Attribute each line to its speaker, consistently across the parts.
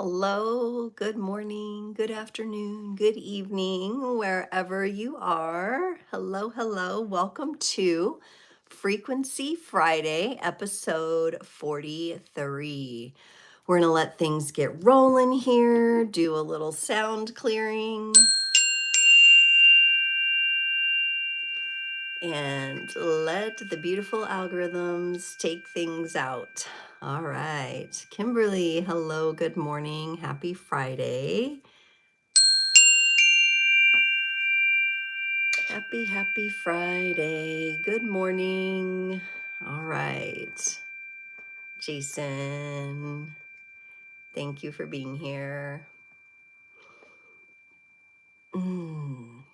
Speaker 1: Hello, good morning, good afternoon, good evening, wherever you are. Hello, hello. Welcome to Frequency Friday, episode 43. We're going to let things get rolling here, do a little sound clearing, and let the beautiful algorithms take things out. All right. Kimberly, hello, good morning. Happy Friday. Happy Friday. Good morning. All right. Jason, thank you for being here. All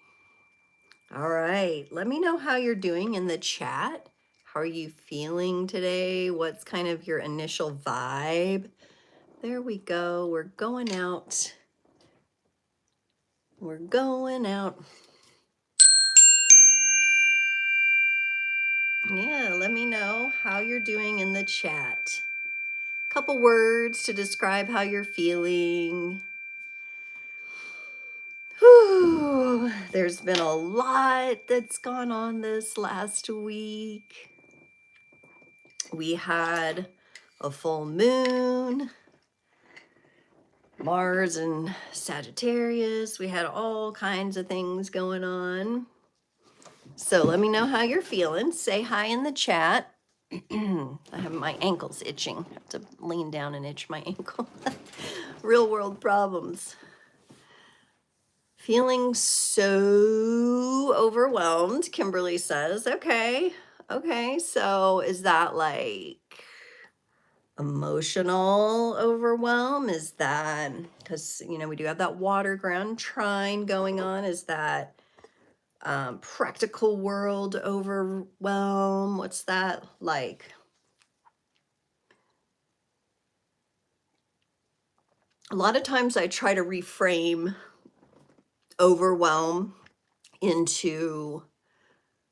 Speaker 1: right. Let me know how you're doing in the chat. How are you feeling today? What's kind of your initial vibe? There we go. We're going out. We're going out. Yeah, let me know how you're doing in the chat. Couple words to describe how you're feeling. Whew, there's been a lot that's gone on this last week. We had a full moon, Mars and Sagittarius. We had all kinds of things going on. So let me know how you're feeling. Say hi in the chat. I have my ankles itching. I have to lean down and itch my ankle. Real world problems. Feeling so overwhelmed, Kimberly says. Okay. So is that like emotional overwhelm? Is that because, we do have that water ground trine going on? Is that practical world overwhelm? What's that like? A lot of times I try to reframe overwhelm into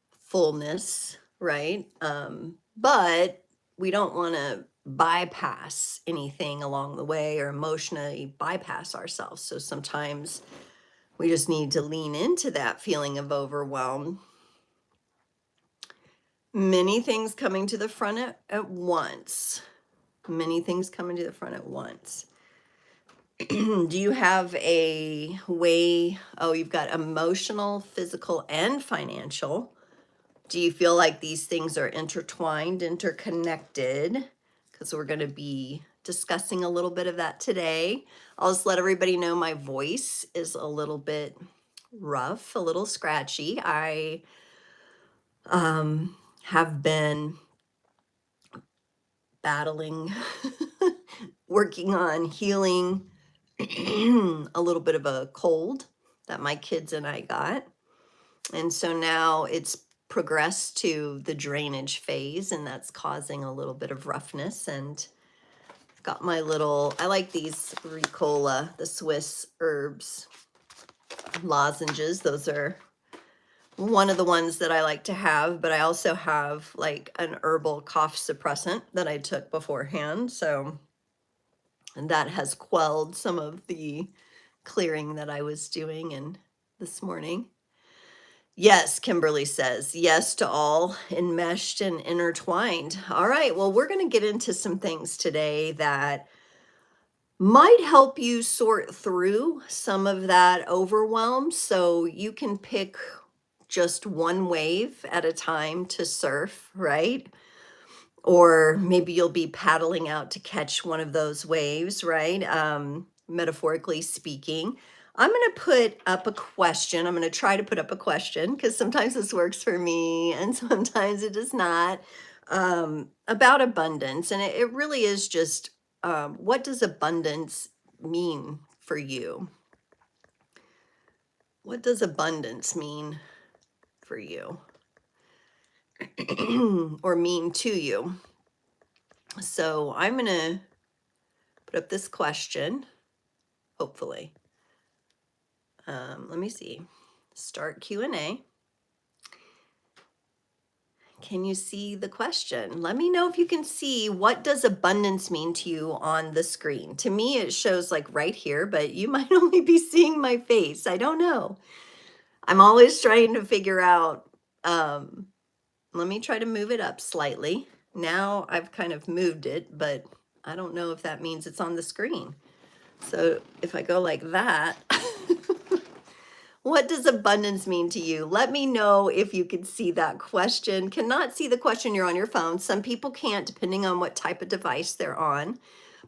Speaker 1: fullness, right? But we don't want to bypass anything along the way or emotionally bypass ourselves. So sometimes we just need to lean into that feeling of overwhelm. Many things coming to the front at once. Many things coming to the front at once. Do you have a way? Oh, you've got emotional, physical, and financial. Do you feel like these things are intertwined, interconnected? Because we're going to be discussing a little bit of that today. I'll just let everybody know my voice is a little bit rough, a little scratchy. I have been battling, working on healing a little bit of a cold that my kids and I got. And so now it's progressed to the drainage phase, and that's causing a little bit of roughness. And I've got my little, I like these Ricola, the Swiss herbs lozenges. Those are one of the ones that I like to have, but I also have like an herbal cough suppressant that I took beforehand. So, and that has quelled some of the clearing that I was doing and this morning. Yes, Kimberly says, yes to all, enmeshed and intertwined. All right, well, we're going to get into some things today that might help you sort through some of that overwhelm so you can pick just one wave at a time to surf, right? Or maybe you'll be paddling out to catch one of those waves, right? Metaphorically speaking. I'm going to put up a question. I'm going to try to put up a question because sometimes this works for me and sometimes it does not, about abundance. And it really is just, what does abundance mean for you? What does abundance mean for you? Or mean to you? So I'm going to put up this question, hopefully. Let me see. Start Q&A. Can you see the question? Let me know if you can see, what does abundance mean to you on the screen? To me, it shows like right here, but you might only be seeing my face. I don't know. I'm always trying to figure out, let me try to move it up slightly. Now I've kind of moved it, but I don't know if that means it's on the screen. So if I go like that, what does abundance mean to you? Let me know if you can see that question. Cannot see the question, you're on your phone. Some people can't, depending on what type of device they're on.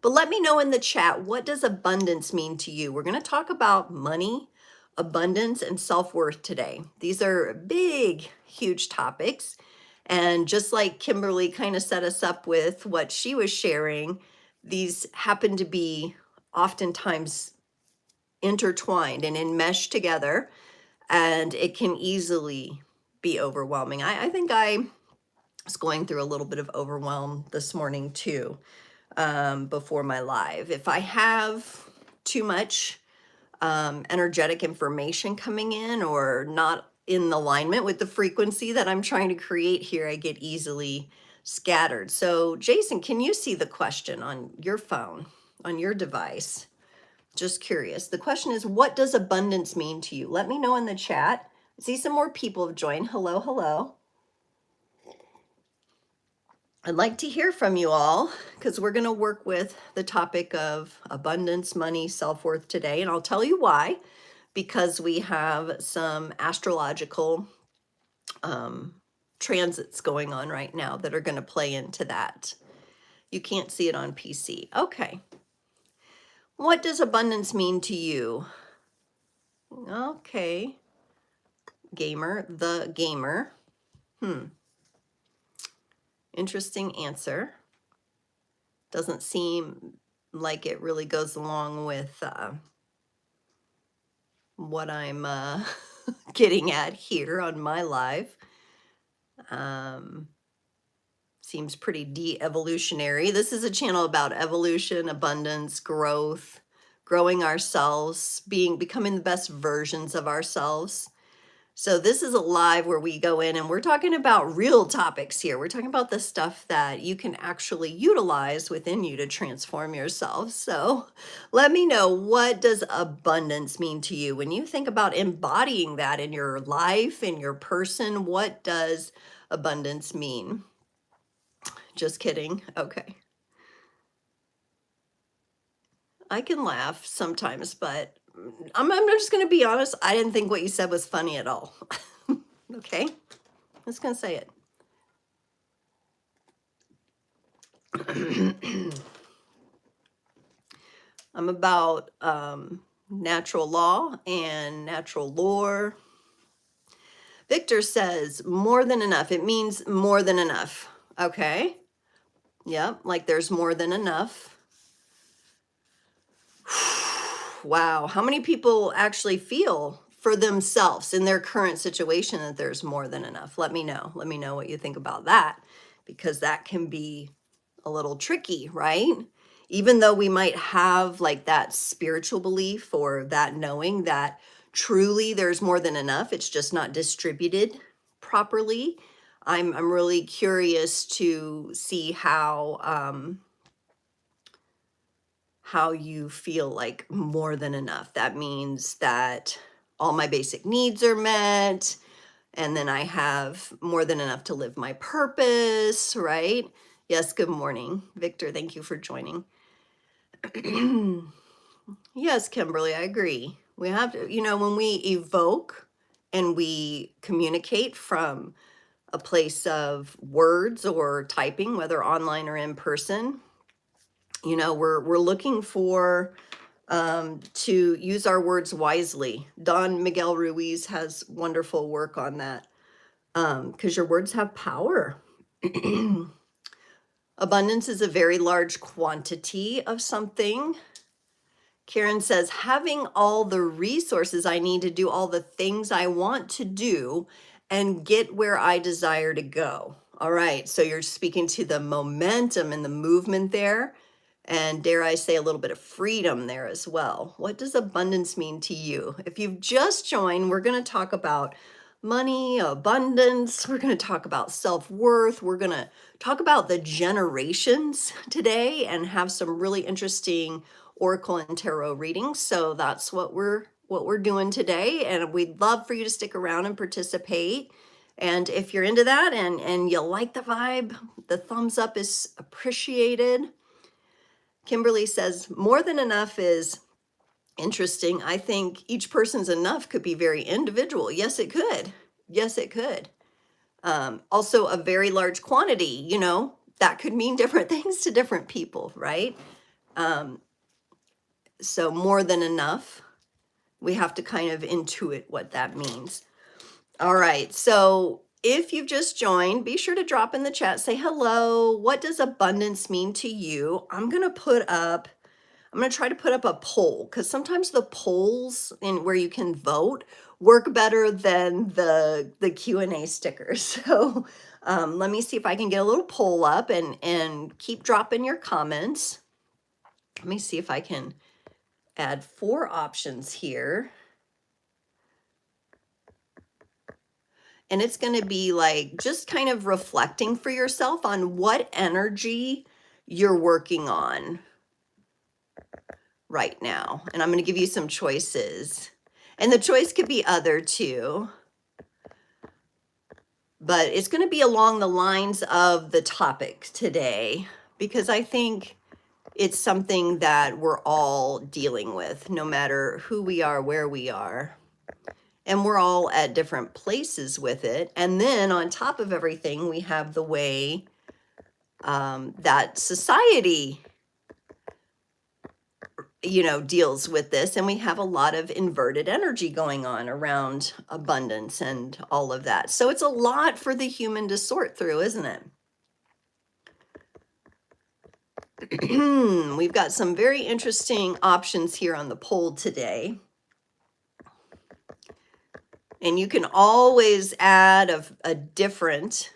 Speaker 1: But let me know in the chat, what does abundance mean to you? We're going to talk about money, abundance, and self-worth today. These are big, huge topics. And just like Kimberly kind of set us up with what she was sharing, these happen to be oftentimes intertwined and enmeshed together, and it can easily be overwhelming. I think I was going through a little bit of overwhelm this morning too, before my live. If I have too much energetic information coming in or not in alignment with the frequency that I'm trying to create here, I get easily scattered. So Jason, can you see the question on your phone, on your device? Just curious. The question is, what does abundance mean to you? Let me know in the chat. I see some more people have joined. Hello, hello. I'd like to hear from you all because we're going to work with the topic of abundance, money, self-worth today. And I'll tell you why, because we have some astrological transits going on right now that are going to play into that. You can't see it on PC. Okay. What does abundance mean to you? Okay. Gamer, the gamer. Interesting answer. Doesn't seem like it really goes along with what I'm getting at here on my live. Seems pretty de-evolutionary. This is a channel about evolution, abundance, growth, growing ourselves, becoming the best versions of ourselves. So this is a live where we go in and we're talking about real topics here. We're talking about the stuff that you can actually utilize within you to transform yourself. So let me know, what does abundance mean to you? When you think about embodying that in your life, in your person, what does abundance mean? Just kidding. Okay. I can laugh sometimes, but I'm just going to be honest. I didn't think what you said was funny at all. Okay. I'm just going to say it. I'm about natural law and natural lore. Victor says more than enough. It means more than enough. Okay. Yep. Like there's more than enough. Wow. How many people actually feel for themselves in their current situation that there's more than enough? Let me know. Let me know what you think about that, because that can be a little tricky, right? Even though we might have like that spiritual belief or that knowing that truly there's more than enough, it's just not distributed properly. I'm really curious to see how you feel like more than enough. That means that all my basic needs are met, and then I have more than enough to live my purpose, right? Yes, good morning, Victor. Thank you for joining. Yes, Kimberly, I agree. We have to, when we evoke and we communicate from a place of words or typing, whether online or in person, we're looking for to use our words wisely. Don Miguel Ruiz has wonderful work on that, because your words have power. Abundance is a very large quantity of something. Karen says, having all the resources I need to do all the things I want to do and get where I desire to go. All right, so you're speaking to the momentum and the movement there. And dare I say, a little bit of freedom there as well. What does abundance mean to you? If you've just joined, we're going to talk about money, abundance. We're going to talk about self-worth. We're going to talk about the generations today and have some really interesting oracle and tarot readings. So that's what we're doing today, and we'd love for you to stick around and participate. And if you're into that and you like the vibe, the thumbs up is appreciated. Kimberly says more than enough is interesting. I think each person's enough could be very individual. Yes, it could. Yes, it could. Also, a very large quantity, you know, that could mean different things to different people, right? So more than enough, we have to kind of intuit what that means. All right, so if you've just joined, be sure to drop in the chat, say hello. What does abundance mean to you? I'm going to try to put up a poll, because sometimes the polls in where you can vote work better than the Q&A stickers. So let me see if I can get a little poll up and keep dropping your comments. Let me see if I can add 4 options here. And it's going to be like just kind of reflecting for yourself on what energy you're working on right now. And I'm going to give you some choices. And the choice could be other too. But it's going to be along the lines of the topic today, because I think it's something that we're all dealing with, no matter who we are, where we are. And we're all at different places with it. And then on top of everything, we have the way that society, you know, deals with this. And we have a lot of inverted energy going on around abundance and all of that. So it's a lot for the human to sort through, isn't it? We've got some very interesting options here on the poll today. And you can always add a different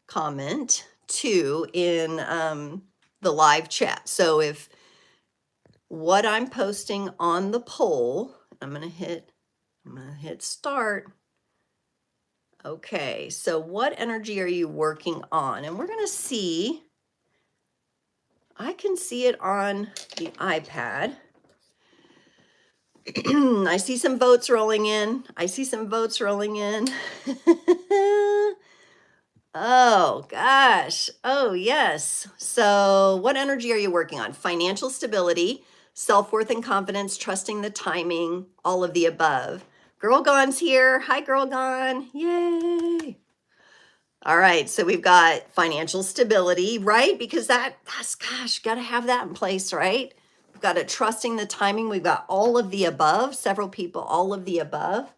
Speaker 1: comment too in the live chat. So if what I'm posting on the poll, I'm gonna hit start. Okay, so what energy are you working on? And we're gonna see, I can see it on the iPad. I see some votes rolling in. Oh, gosh. Oh, yes. So what energy are you working on? Financial stability, self-worth and confidence, trusting the timing, all of the above. Girl Gone's here. Hi, Girl Gone. Yay. All right. So we've got financial stability, right? Because that's, gosh, got to have that in place, right? We've got a trusting the timing. We've got all of the above, several people, all of the above.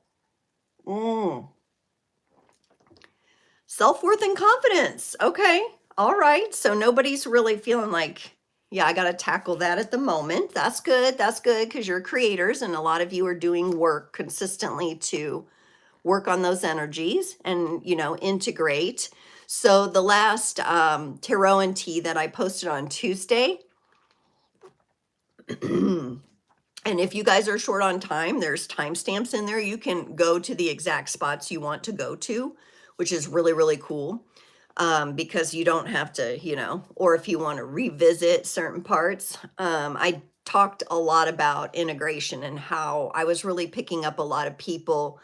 Speaker 1: Self-worth and confidence. Okay. All right. So nobody's really feeling like, yeah, I got to tackle that at the moment. That's good. That's good, because you're creators and a lot of you are doing work consistently to work on those energies and, you know, integrate. So the last tarot and tea that I posted on Tuesday, and if you guys are short on time, there's timestamps in there. You can go to the exact spots you want to go to, which is really, really cool, because you don't have to, you know, or if you want to revisit certain parts. I talked a lot about integration and how I was really picking up a lot of people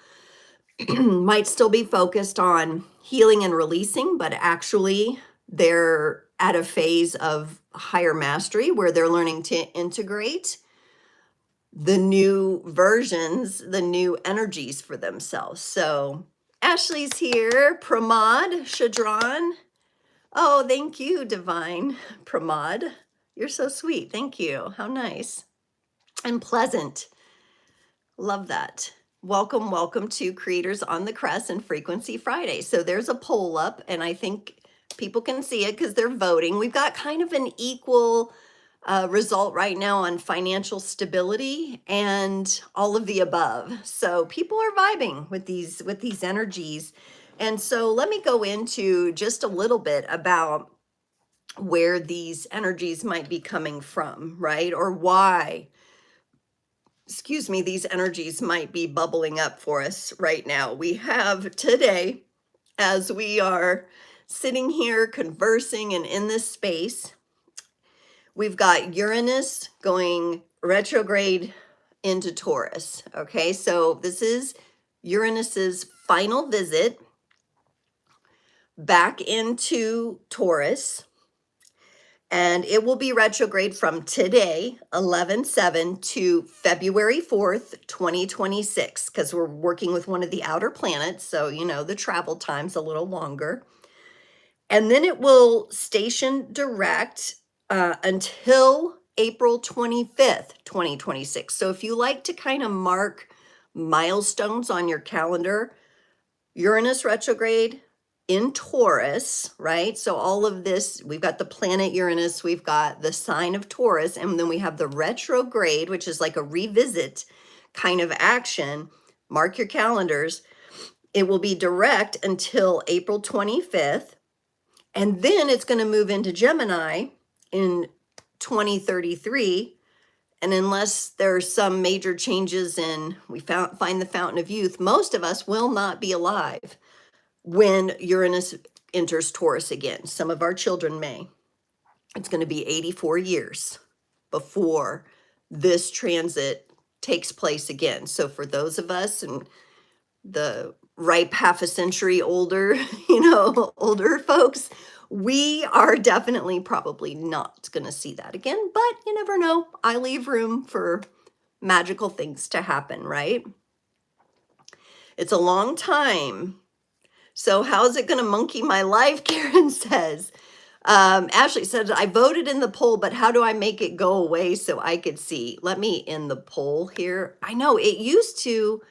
Speaker 1: might still be focused on healing and releasing, but actually they're at a phase of higher mastery where they're learning to integrate the new versions, the new energies for themselves. So Ashley's here, Pramod, Shadran. Oh, thank you, Divine Pramod. You're so sweet. Thank you. How nice and pleasant. Love that. Welcome, welcome to Creators on the Crest and Frequency Friday. So there's a poll up, and I think people can see it because they're voting. We've got kind of an equal result right now on financial stability and all of the above. So people are vibing with these energies. And so let me go into just a little bit about where these energies might be coming from, right? Or why excuse me, these energies might be bubbling up for us right now. We have today, as we are sitting here conversing and in this space, we've got Uranus going retrograde into Taurus. Okay, so this is Uranus's final visit back into Taurus, and it will be retrograde from today, 11/7, to February 4th, 2026, because we're working with one of the outer planets, so you know the travel time's a little longer. And then it will station direct until April 25th, 2026. So if you like to kind of mark milestones on your calendar, Uranus retrograde in Taurus, right? So all of this, we've got the planet Uranus, we've got the sign of Taurus, and then we have the retrograde, which is like a revisit kind of action. Mark your calendars. It will be direct until April 25th. And then it's going to move into Gemini in 2033. And unless there's some major changes in, we find the fountain of youth, most of us will not be alive when Uranus enters Taurus again. Some of our children may. It's going to be 84 years before this transit takes place again. So for those of us and the ripe half a century older, older folks, we are definitely probably not going to see that again, but you never know. I leave room for magical things to happen, right? It's a long time. So how's it going to monkey my life? Karen says. Ashley said, I voted in the poll, but how do I make it go away so I could see? Let me end the poll here. I know it used to,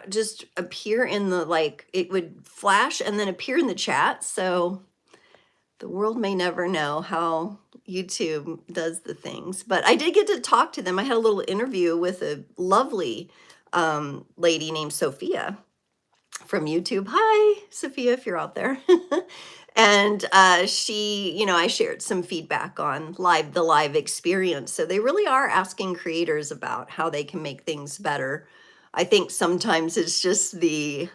Speaker 1: just appear in the, like, it would flash and then appear in the chat. So the world may never know how YouTube does the things, but I did get to talk to them. I had a little interview with a lovely lady named Sophia from YouTube. Hi, Sophia, if you're out there. And she, I shared some feedback on the live experience. So they really are asking creators about how they can make things better. I think sometimes it's just the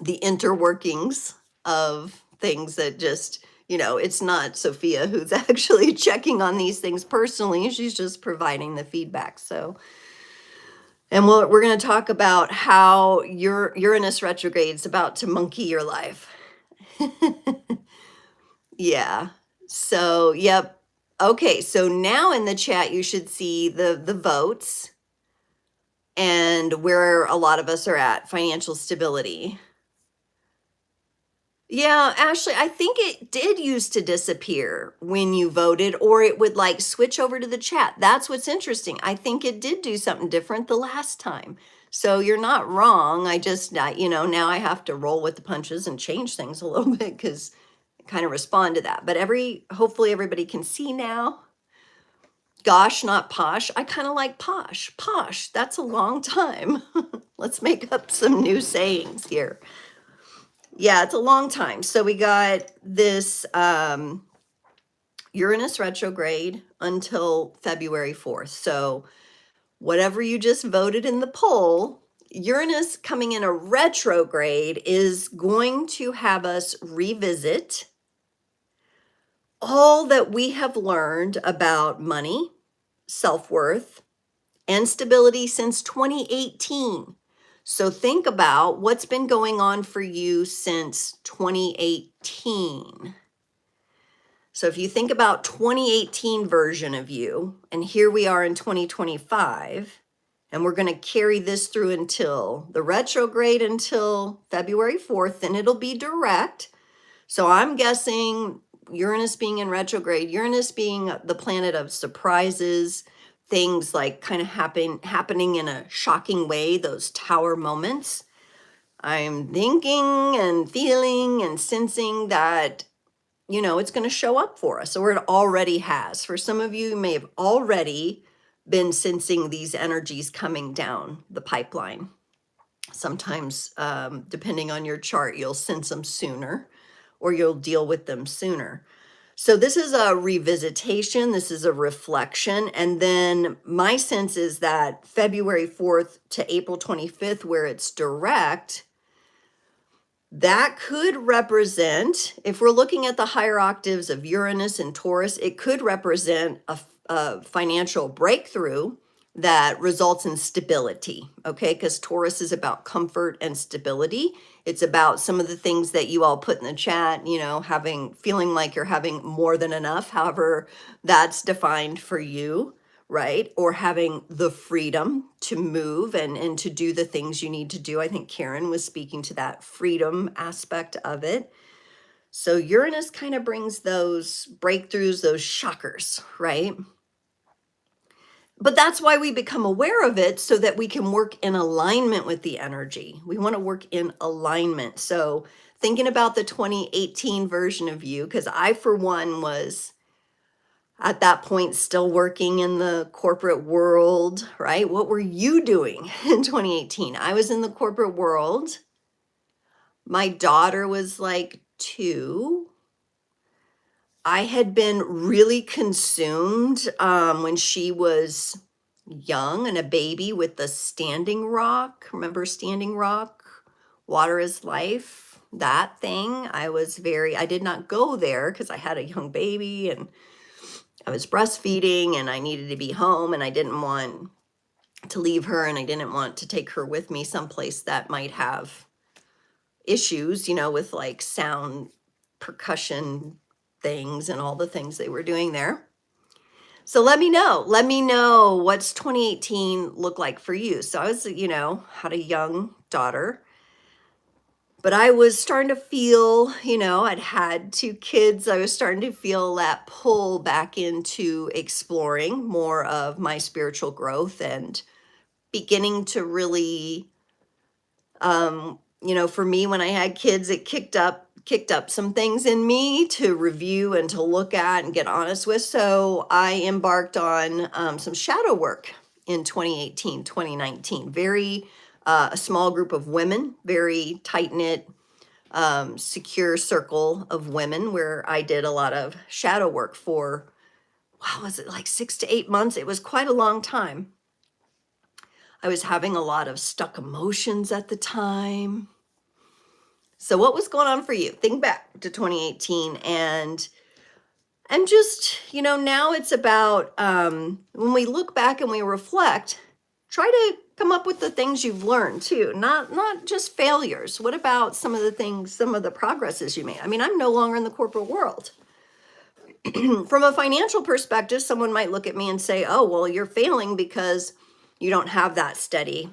Speaker 1: interworkings of things that just, it's not Sophia who's actually checking on these things personally. She's just providing the feedback. So, and we're going to talk about how Uranus retrograde is about to monkey your life. Yeah. So, yep. Okay. So now in the chat, you should see the votes and where a lot of us are at financial stability. Yeah, Ashley, I think it did used to disappear when you voted, or it would like switch over to the chat. That's what's interesting. I think it did do something different the last time. So you're not wrong. I just, now I have to roll with the punches and change things a little bit because I kind of respond to that. But hopefully everybody can see now. Gosh, not posh. I kind of like posh. Posh, that's a long time. Let's make up some new sayings here. Yeah, it's a long time. So we got this Uranus retrograde until February 4th. So whatever you just voted in the poll, Uranus coming in a retrograde is going to have us revisit all that we have learned about money, self-worth, and stability since 2018. So think about what's been going on for you since 2018. So if you think about 2018 version of you, and here we are in 2025, and we're going to carry this through until the retrograde until February 4th, then it'll be direct. So I'm guessing Uranus being in retrograde, Uranus being the planet of surprises, things like kind of happening in a shocking way, those tower moments. I'm thinking and feeling and sensing that, it's going to show up for us, or it already has. For some of you may have already been sensing these energies coming down the pipeline. Sometimes, depending on your chart, you'll sense them sooner or you'll deal with them sooner. So this is a revisitation, this is a reflection, and then my sense is that February 4th to April 25th, where it's direct, that could represent, if we're looking at the higher octaves of Uranus and Taurus, it could represent a financial breakthrough that results in stability, okay? Because Taurus is about comfort and stability. It's about some of the things that you all put in the chat, you know, feeling like you're having more than enough, however that's defined for you, right? Or having the freedom to move and to do the things you need to do. I think Karen was speaking to that freedom aspect of it. So Uranus kind of brings those breakthroughs, those shockers, right? But that's why we become aware of it, so that we can work in alignment with the energy. We want to work in alignment. So thinking about the 2018 version of you, because I, for one, was at that point still working in the corporate world, right? What were you doing in 2018? I was in the corporate world. My daughter was like 2. I had been really consumed when she was young and a baby with the Standing Rock. Remember Standing Rock? Water is life. That thing. I did not go there because I had a young baby and I was breastfeeding and I needed to be home and I didn't want to leave her and I didn't want to take her with me someplace that might have issues, you know, with like sound percussion things and all the things they were doing there. So let me know what's 2018 look like for you. So I was, you know, had a young daughter, but I was starting to feel, you know, I'd had 2 kids. I was starting to feel that pull back into exploring more of my spiritual growth and beginning to really, you know, for me, when I had kids, it kicked up some things in me to review and to look at and get honest with. So I embarked on some shadow work in 2018, 2019. Very a small group of women, very tight-knit, secure circle of women where I did a lot of shadow work for, wow, was it like 6 to 8 months? It was quite a long time. I was having a lot of stuck emotions at the time. So what was going on for you? Think back to 2018 and just, you know, now it's about when we look back and we reflect, try to come up with the things you've learned too, not just failures. What about some of the things, some of the progresses you made? I mean, I'm no longer in the corporate world. From a financial perspective, someone might look at me and say, oh, well, you're failing because you don't have that steady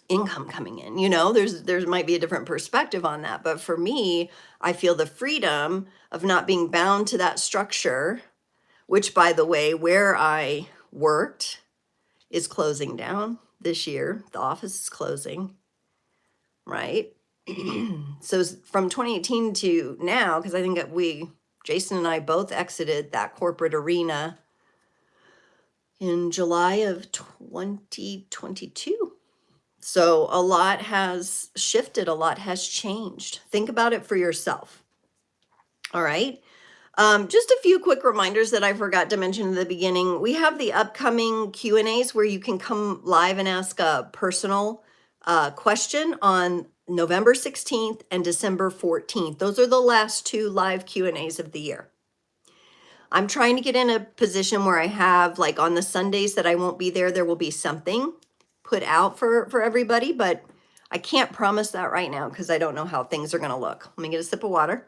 Speaker 1: income coming in. You know, there might be a different perspective on that, but for me, I feel the freedom of not being bound to that structure, which, by the way, where I worked is closing down this year. The office is closing, right? So from 2018 to now, because I think that Jason and I both exited that corporate arena in July of 2022. So a lot has shifted, a lot has changed. Think about it for yourself. All right. Just a few quick reminders that I forgot to mention in the beginning. We have the upcoming Q&As where you can come live and ask a personal question on November 16th and December 14th. Those are the last 2 live Q&As of the year. I'm trying to get in a position where I have, like, on the Sundays that I won't be there, there will be something put out for everybody, but I can't promise that right now because I don't know how things are going to look. Let me get a sip of water.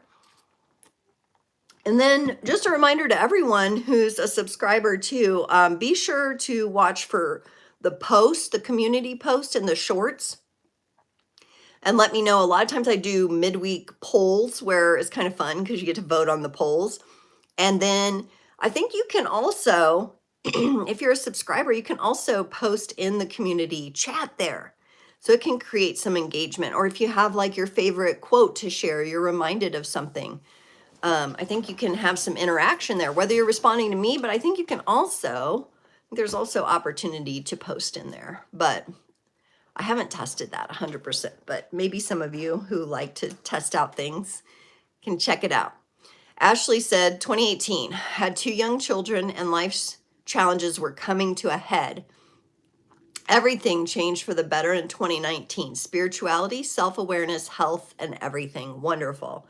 Speaker 1: And then just a reminder to everyone who's a subscriber too, be sure to watch for the post, the community post and the shorts. And let me know. A lot of times I do midweek polls where it's kind of fun because you get to vote on the polls. And then I think you can also, if you're a subscriber, you can also post in the community chat there. So it can create some engagement. Or if you have like your favorite quote to share, you're reminded of something. I think you can have some interaction there, whether you're responding to me, but I think you can also, there's also opportunity to post in there. But I haven't tested that 100%, but maybe some of you who like to test out things can check it out. Ashley said 2018, had 2 young children and life's challenges were coming to a head. Everything changed for the better in 2019. Spirituality, self-awareness, health, and everything. Wonderful.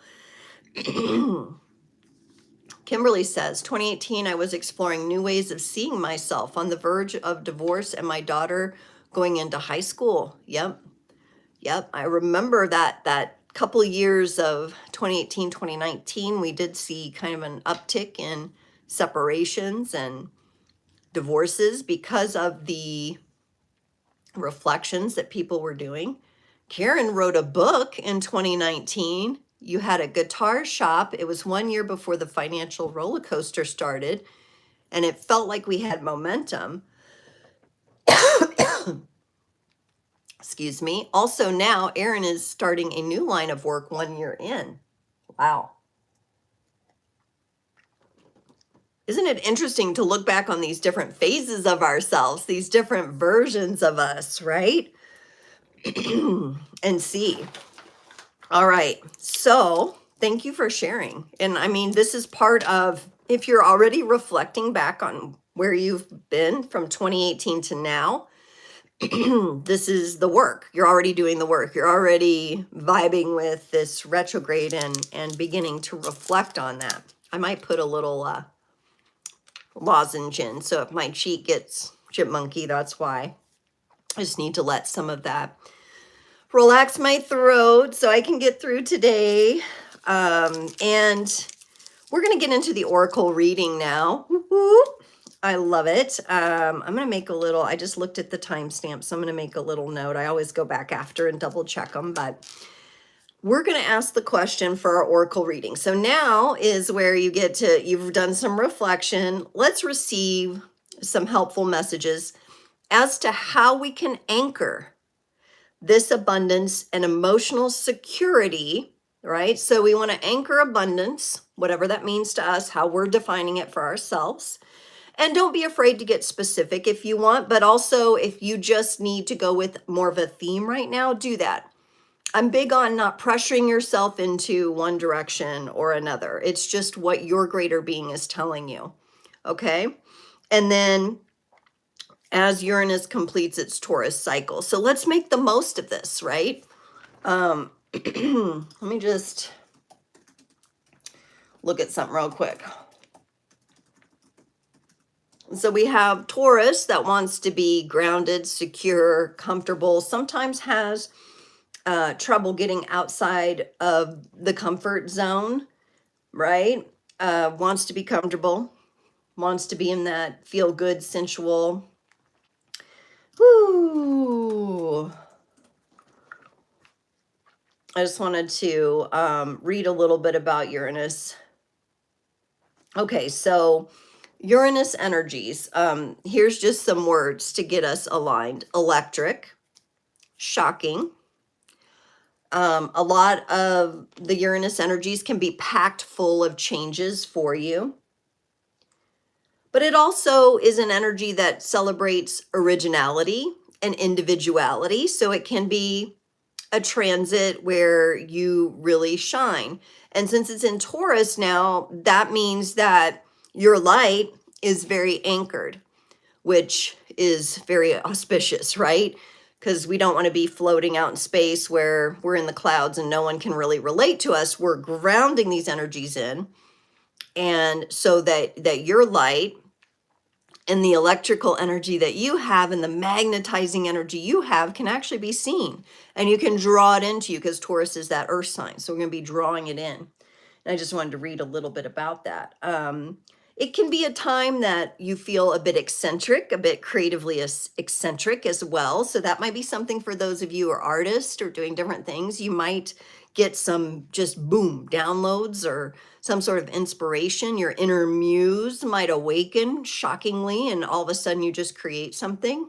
Speaker 1: Kimberly says, 2018, I was exploring new ways of seeing myself on the verge of divorce and my daughter going into high school. Yep. I remember that couple years of 2018, 2019, we did see kind of an uptick in separations and divorces because of the reflections that people were doing. Karen wrote a book in 2019. You had a guitar shop. It was 1 year before the financial roller coaster started, and it felt like we had momentum. Excuse me. Also now, Erin is starting a new line of work 1 year in. Wow. Isn't it interesting to look back on these different phases of ourselves, these different versions of us, right? And see. All right. So thank you for sharing. And I mean, this is part of, if you're already reflecting back on where you've been from 2018 to now, this is the work. You're already doing the work. You're already vibing with this retrograde and beginning to reflect on that. I might put a little lozenge in. So if my cheek gets chipmunky, that's why. I just need to let some of that relax my throat so I can get through today. And we're going to get into the oracle reading now. Woo-hoo. I love it. I'm going to make a little, I just looked at the timestamp, so I'm going to make a little note. I always go back after and double check them, but we're going to ask the question for our oracle reading. So now is where you get to, you've done some reflection. Let's receive some helpful messages as to how we can anchor this abundance and emotional security, right? So we want to anchor abundance, whatever that means to us, how we're defining it for ourselves. And don't be afraid to get specific if you want, but also if you just need to go with more of a theme right now, do that. I'm big on not pressuring yourself into one direction or another. It's just what your greater being is telling you, okay? And then as Uranus completes its Taurus cycle. So let's make the most of this, right? Let me just look at something real quick. So we have Taurus that wants to be grounded, secure, comfortable, sometimes has trouble getting outside of the comfort zone, right? Wants to be comfortable, wants to be in that feel good, sensual. Woo. I just wanted to read a little bit about Uranus. Okay, so Uranus energies. Here's just some words to get us aligned. Electric, shocking. A lot of the Uranus energies can be packed full of changes for you. But it also is an energy that celebrates originality and individuality. So it can be a transit where you really shine. And since it's in Taurus now, that means that your light is very anchored, which is very auspicious, right? Because we don't want to be floating out in space where we're in the clouds and no one can really relate to us. We're grounding these energies in. And so that your light and the electrical energy that you have and the magnetizing energy you have can actually be seen. And you can draw it into you because Taurus is that earth sign. So we're going to be drawing it in. And I just wanted to read a little bit about that. It can be a time that you feel a bit eccentric, a bit creatively eccentric as well. So that might be something for those of you who are artists or doing different things. You might get some just boom downloads or some sort of inspiration. Your inner muse might awaken shockingly, and all of a sudden you just create something.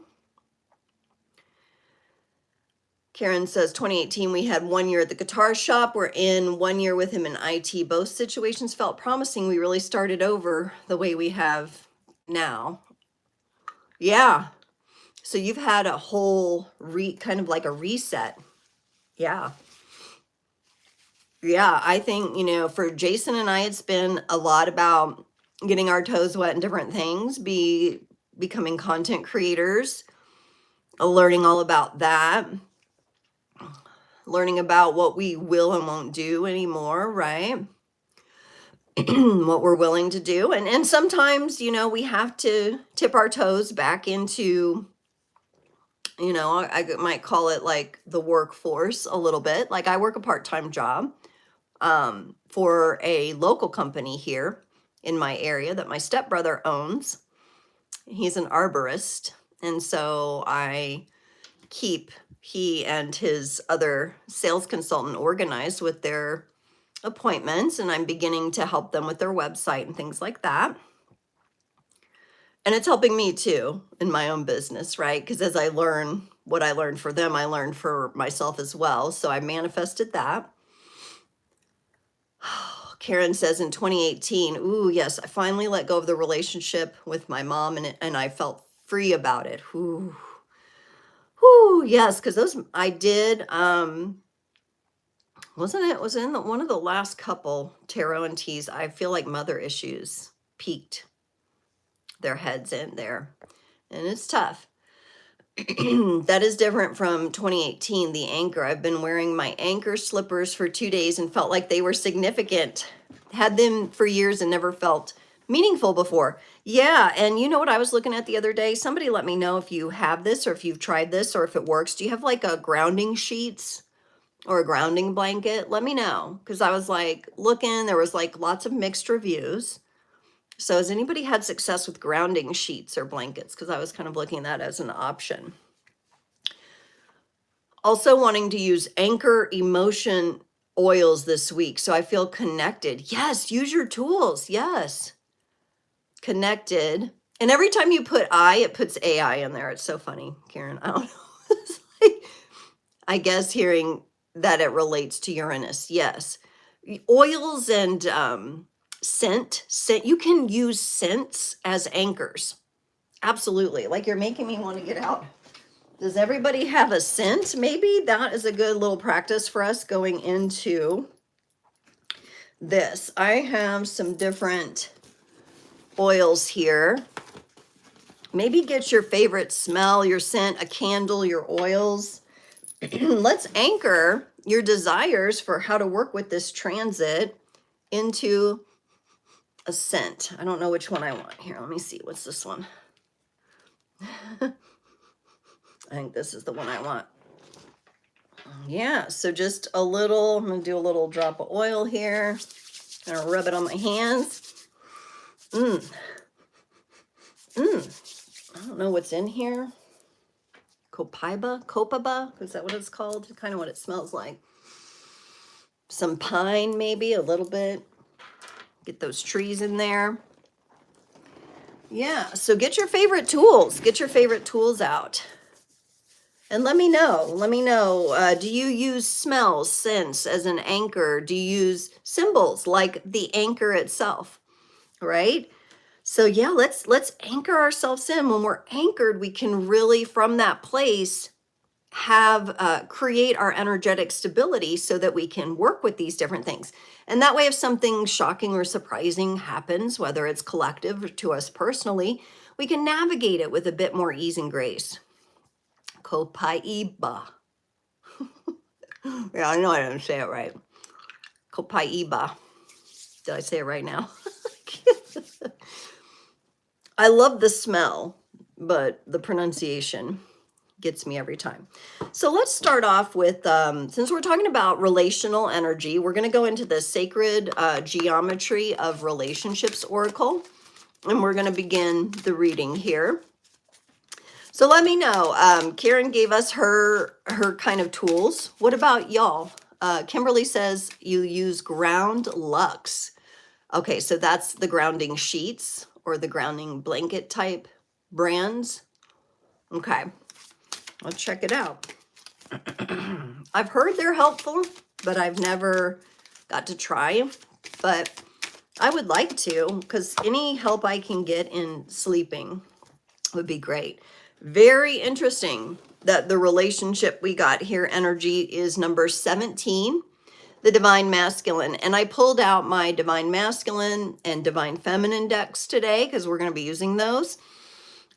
Speaker 1: Karen says 2018, we had 1 year at the guitar shop. We're in 1 year with him in IT. Both situations felt promising. We really started over the way we have now. Yeah. So you've had a whole kind of like a reset. Yeah. Yeah, I think, for Jason and I, it's been a lot about getting our toes wet in different things, becoming content creators, learning all about that, learning about what we will and won't do anymore, right? What we're willing to do. And sometimes, we have to tip our toes back into, I might call it like the workforce a little bit. Like I work a part-time job for a local company here in my area that my stepbrother owns. He's an arborist. And so I keep he and his other sales consultant organized with their appointments, and I'm beginning to help them with their website and things like that. And it's helping me too in my own business, right? Because as I learn what I learned for them, I learned for myself as well. So I manifested that. Karen says in 2018, ooh, yes, I finally let go of the relationship with my mom, and I felt free about it. Ooh. Ooh, yes, because those I did. Wasn't it? Was in one of the last couple tarot and teas. I feel like mother issues peaked their heads in there, and it's tough. That is different from 2018, the anchor. I've been wearing my anchor slippers for 2 days and felt like they were significant. Had them for years and never felt meaningful before. Yeah, and you know what I was looking at the other day? Somebody let me know if you have this or if you've tried this or if it works. Do you have like a grounding sheets or a grounding blanket? Let me know, because I was like looking, there was like lots of mixed reviews. So has anybody had success with grounding sheets or blankets? Because I was kind of looking at that as an option. Also wanting to use anchor emotion oils this week, so I feel connected. Yes, use your tools. Yes. Connected. And every time you put I, it puts AI in there. It's so funny, Karen. I don't know. It's like, I guess hearing that it relates to Uranus. Yes. Oils and scent. You can use scents as anchors. Absolutely. Like you're making me want to get out. Does everybody have a scent? Maybe that is a good little practice for us going into this. I have some different oils here. Maybe get your favorite smell, your scent, a candle, your oils. Let's anchor your desires for how to work with this transit into a scent. I don't know which one I want. Here, let me see. What's this one? I think this is the one I want. Yeah, so just a little, I'm going to do a little drop of oil here. Gonna rub it on my hands. I don't know what's in here. Copaiba? Is that what it's called? Kind of what it smells like. Some pine, maybe a little bit. Get those trees in there. Yeah, so get your favorite tools. Get your favorite tools out. And let me know. Do you use smells, scents as an anchor? Do you use symbols like the anchor itself? Right? So yeah, let's anchor ourselves in. When we're anchored, we can really, from that place, have create our energetic stability so that we can work with these different things. And that way, if something shocking or surprising happens, whether it's collective or to us personally, we can navigate it with a bit more ease and grace. Copaiba. Yeah, I know I didn't say it right. Copaiba. Did I say it right now? I love the smell, but the pronunciation gets me every time. So let's start off with, since we're talking about relational energy, we're going to go into the sacred geometry of relationships oracle, and we're going to begin the reading here. So let me know. Karen gave us her kind of tools. What about y'all? Kimberly says you use Ground Luxe. Okay, so that's the grounding sheets or the grounding blanket type brands. Okay, let's check it out. I've heard they're helpful, but I've never got to try. But I would like to, because any help I can get in sleeping would be great. Very interesting that the relationship we got here, energy, is number 17. the divine masculine. And I pulled out my divine masculine and divine feminine decks today because we're going to be using those.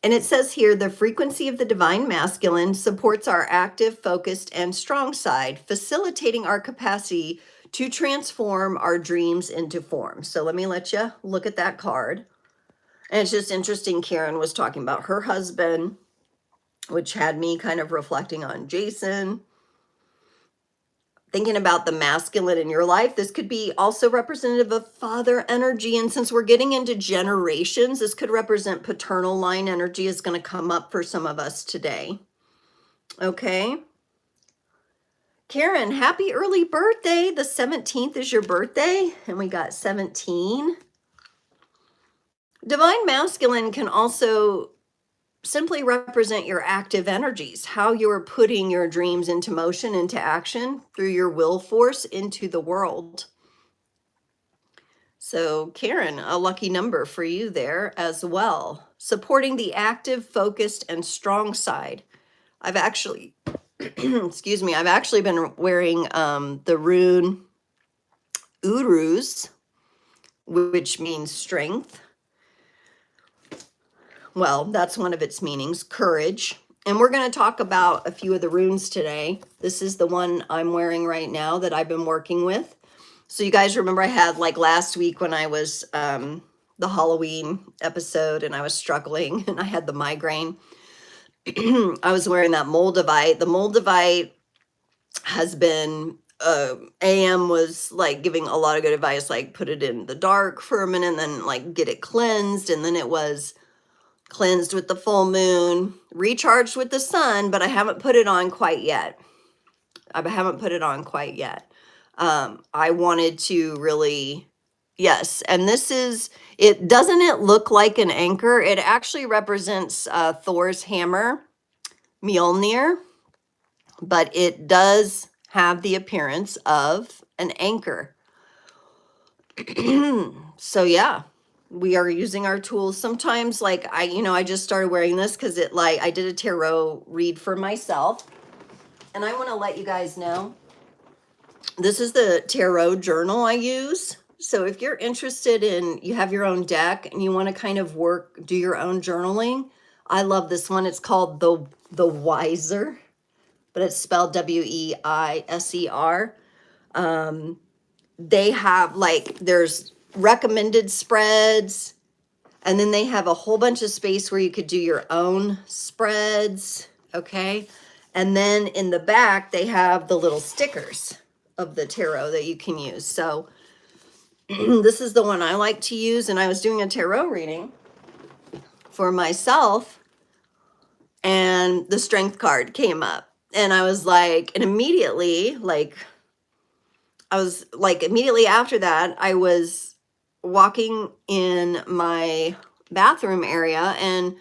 Speaker 1: And it says here, the frequency of the divine masculine supports our active, focused, and strong side, facilitating our capacity to transform our dreams into form. So let me let you look at that card. And it's just interesting. Karen was talking about her husband, which had me kind of reflecting on Jason. Thinking about the masculine in your life, this could be also representative of father energy. And since we're getting into generations, this could represent paternal line energy is going to come up for some of us today. Okay. Karen, happy early birthday. The 17th is your birthday, and we got 17. Divine masculine can also simply represent your active energies, how you're putting your dreams into motion, into action through your will force into the world. So Karen, a lucky number for you there as well. Supporting the active, focused, and strong side. I've actually, excuse me, I've actually been wearing the rune Uranus, which means strength. Well, that's one of its meanings, courage. And we're going to talk about a few of the runes today. This is the one I'm wearing right now that I've been working with. So you guys remember I had like last week when I was the Halloween episode and I was struggling and I had the migraine. I was wearing that Moldavite. The Moldavite has been, AM was like giving a lot of good advice, like put it in the dark for a minute and then like get it cleansed. And then it was cleansed with the full moon, recharged with the sun, but I haven't put it on quite yet. I haven't put it on quite yet. I wanted to really, yes. And this is, doesn't it look like an anchor? It actually represents Thor's hammer, Mjolnir, but it does have the appearance of an anchor. So yeah, we are using our tools. Sometimes like I just started wearing this because I did a tarot read for myself. And I want to let you guys know, this is the tarot journal I use. So if you're interested in, you have your own deck and you want to kind of do your own journaling, I love this one. It's called the Wiser, but it's spelled W-E-I-S-E-R. They have there's recommended spreads, and then they have a whole bunch of space where you could do your own spreads. Okay. And then in the back, they have the little stickers of the tarot that you can use. So this is the one I like to use. And I was doing a tarot reading for myself and the strength card came up and I was like, and immediately, immediately after that, I was walking in my bathroom area and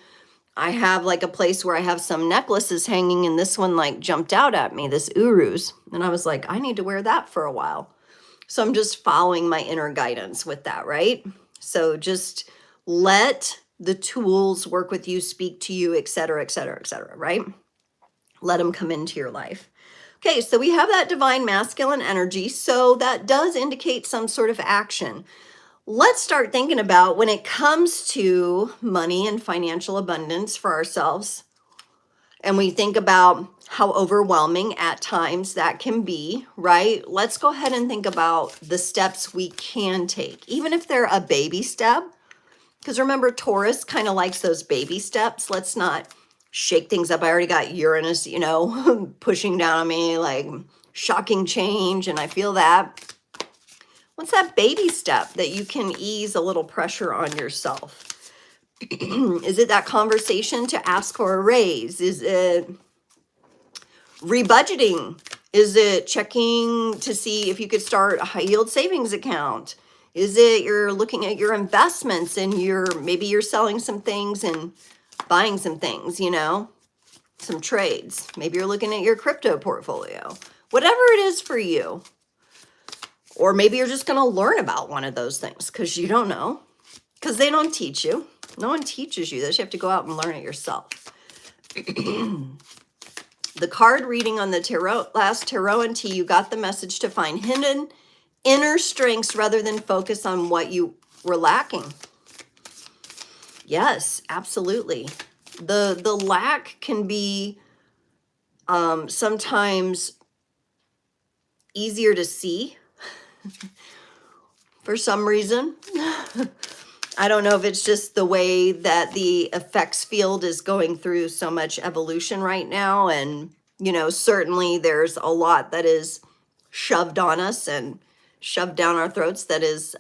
Speaker 1: I have like a place where I have some necklaces hanging and this one like jumped out at me, this Urus. And I was like, I need to wear that for a while. So I'm just following my inner guidance with that, right? So just let the tools work with you, speak to you, et cetera, et cetera, et cetera, right? Let them come into your life. Okay, so we have that divine masculine energy. So that does indicate some sort of action. Let's start thinking about when it comes to money and financial abundance for ourselves. And we think about how overwhelming at times that can be, right? Let's go ahead and think about the steps we can take, even if they're a baby step. Because remember, Taurus kind of likes those baby steps. Let's not shake things up. I already got Uranus, pushing down on me, like shocking change. And I feel that. What's that baby step that you can ease a little pressure on yourself? Is it that conversation to ask for a raise? Is it rebudgeting? Is it checking to see if you could start a high yield savings account? Is it you're looking at your investments and maybe you're selling some things and buying some things, some trades. Maybe you're looking at your crypto portfolio. Whatever it is for you. Or maybe you're just going to learn about one of those things because you don't know, because they don't teach you. No one teaches you this. You have to go out and learn it yourself. The card reading on the tarot, last tarot and tea, you got the message to find hidden inner strengths rather than focus on what you were lacking. Yes, absolutely. The lack can be sometimes easier to see for some reason. I don't know if it's just the way that the effects field is going through so much evolution right now. And, you know, certainly there's a lot that is shoved on us and shoved down our throats that is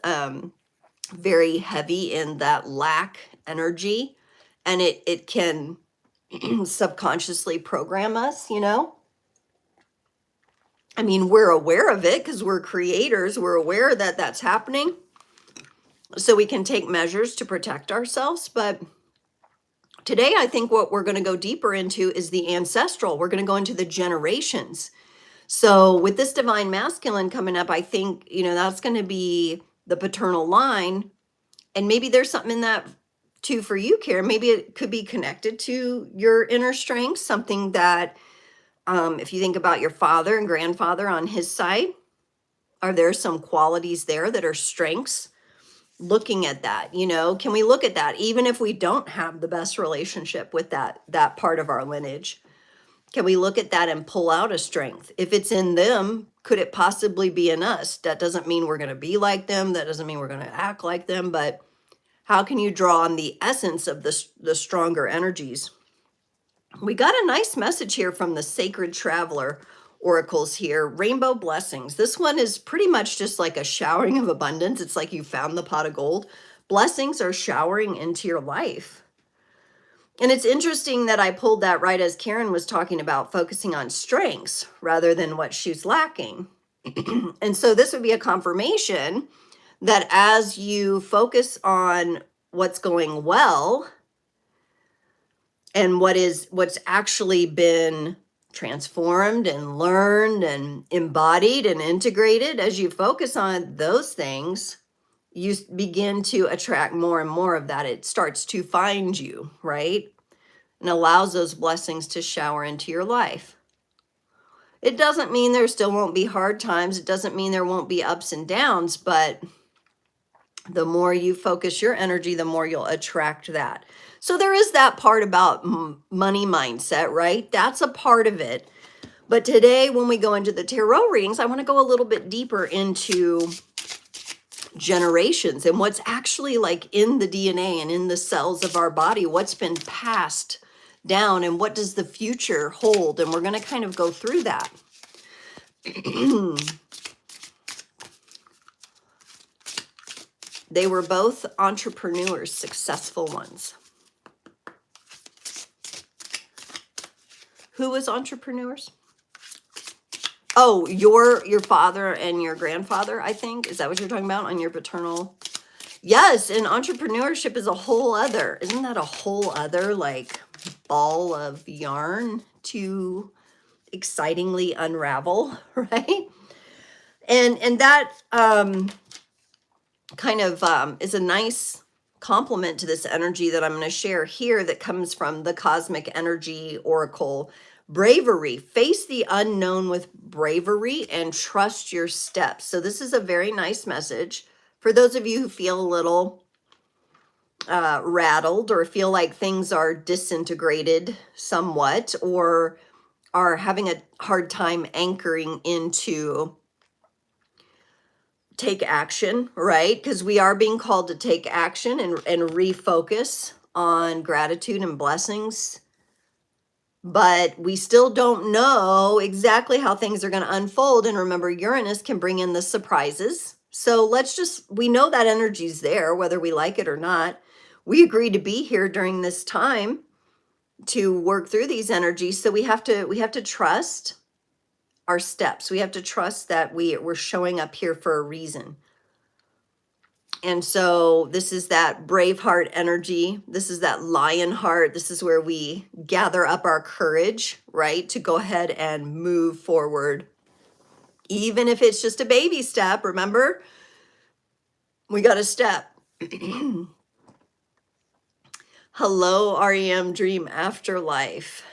Speaker 1: very heavy in that lack energy. And it can subconsciously program us, you know? I mean, we're aware of it because we're creators. We're aware that that's happening. So we can take measures to protect ourselves. But today, I think what we're going to go deeper into is the ancestral. We're going to go into the generations. So with this divine masculine coming up, I think, you know, that's going to be the paternal line. And maybe there's something in that too for you, Karen. Maybe it could be connected to your inner strength, something that if you think about your father and grandfather on his side, are there some qualities there that are strengths? Looking at that, you know, can we look at that even if we don't have the best relationship with that part of our lineage? Can we look at that and pull out a strength? If it's in them, could it possibly be in us? That doesn't mean we're going to be like them. That doesn't mean we're going to act like them. But how can you draw on the essence of the stronger energies? We got a nice message here from the Sacred Traveler oracles here. Rainbow blessings. This one is pretty much just like a showering of abundance. It's like you found the pot of gold. Blessings are showering into your life. And it's interesting that I pulled that right as Karen was talking about focusing on strengths rather than what she's lacking. And so this would be a confirmation that as you focus on what's going well and what's actually been transformed and learned and embodied and integrated, as you focus on those things, you begin to attract more and more of that. It starts to find you, right? And allows those blessings to shower into your life. It doesn't mean there still won't be hard times. It doesn't mean there won't be ups and downs, but the more you focus your energy, the more you'll attract that. So there is that part about money mindset, right? That's a part of it. But today, when we go into the tarot readings, I want to go a little bit deeper into generations and what's actually like in the DNA and in the cells of our body, what's been passed down and what does the future hold. And we're going to kind of go through that. They were both entrepreneurs, successful ones. Who was entrepreneurs? Oh, your father and your grandfather, I think. Is that what you're talking about on your paternal? Yes, and entrepreneurship is a whole other, isn't that a whole other like ball of yarn to excitingly unravel, right? And that kind of is a nice complement to this energy that I'm going to share here that comes from the Cosmic Energy Oracle. Bravery. Face the unknown with bravery and trust your steps. So this is a very nice message for those of you who feel a little rattled or feel like things are disintegrated somewhat or are having a hard time anchoring into take action, right? Because we are being called to take action and refocus on gratitude and blessings. But we still don't know exactly how things are going to unfold. And remember, Uranus can bring in the surprises. So we know that energy's there, whether we like it or not. We agreed to be here during this time to work through these energies. So we have to trust our steps. We have to trust that we're showing up here for a reason. And so this is that brave heart energy. This is that lion heart. This is where we gather up our courage, right? To go ahead and move forward. Even if it's just a baby step, remember? We got a step. Hello, REM Dream Afterlife.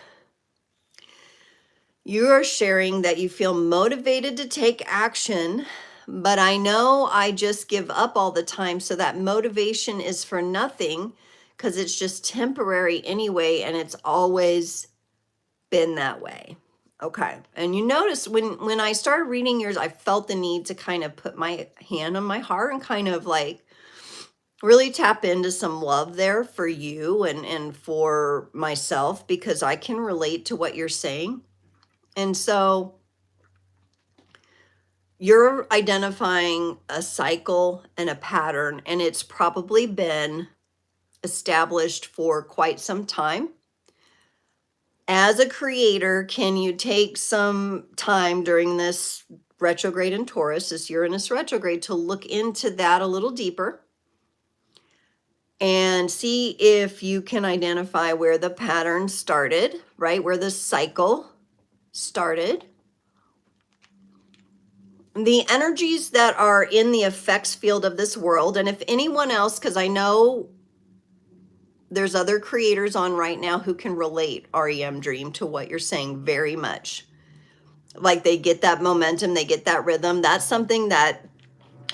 Speaker 1: You are sharing that you feel motivated to take action, but I know I just give up all the time. So that motivation is for nothing because it's just temporary anyway, and it's always been that way. Okay. And you notice when I started reading yours, I felt the need to kind of put my hand on my heart and kind of like really tap into some love there for you and for myself, because I can relate to what you're saying. And so you're identifying a cycle and a pattern, and it's probably been established for quite some time. As a creator, can you take some time during this retrograde in Taurus, this Uranus retrograde, to look into that a little deeper and see if you can identify where the pattern started, right? Where the cycle started. The energies that are in the effects field of this world, and if anyone else, because I know there's other creators on right now who can relate, REM Dream, to what you're saying very much. Like they get that momentum, they get that rhythm. That's something that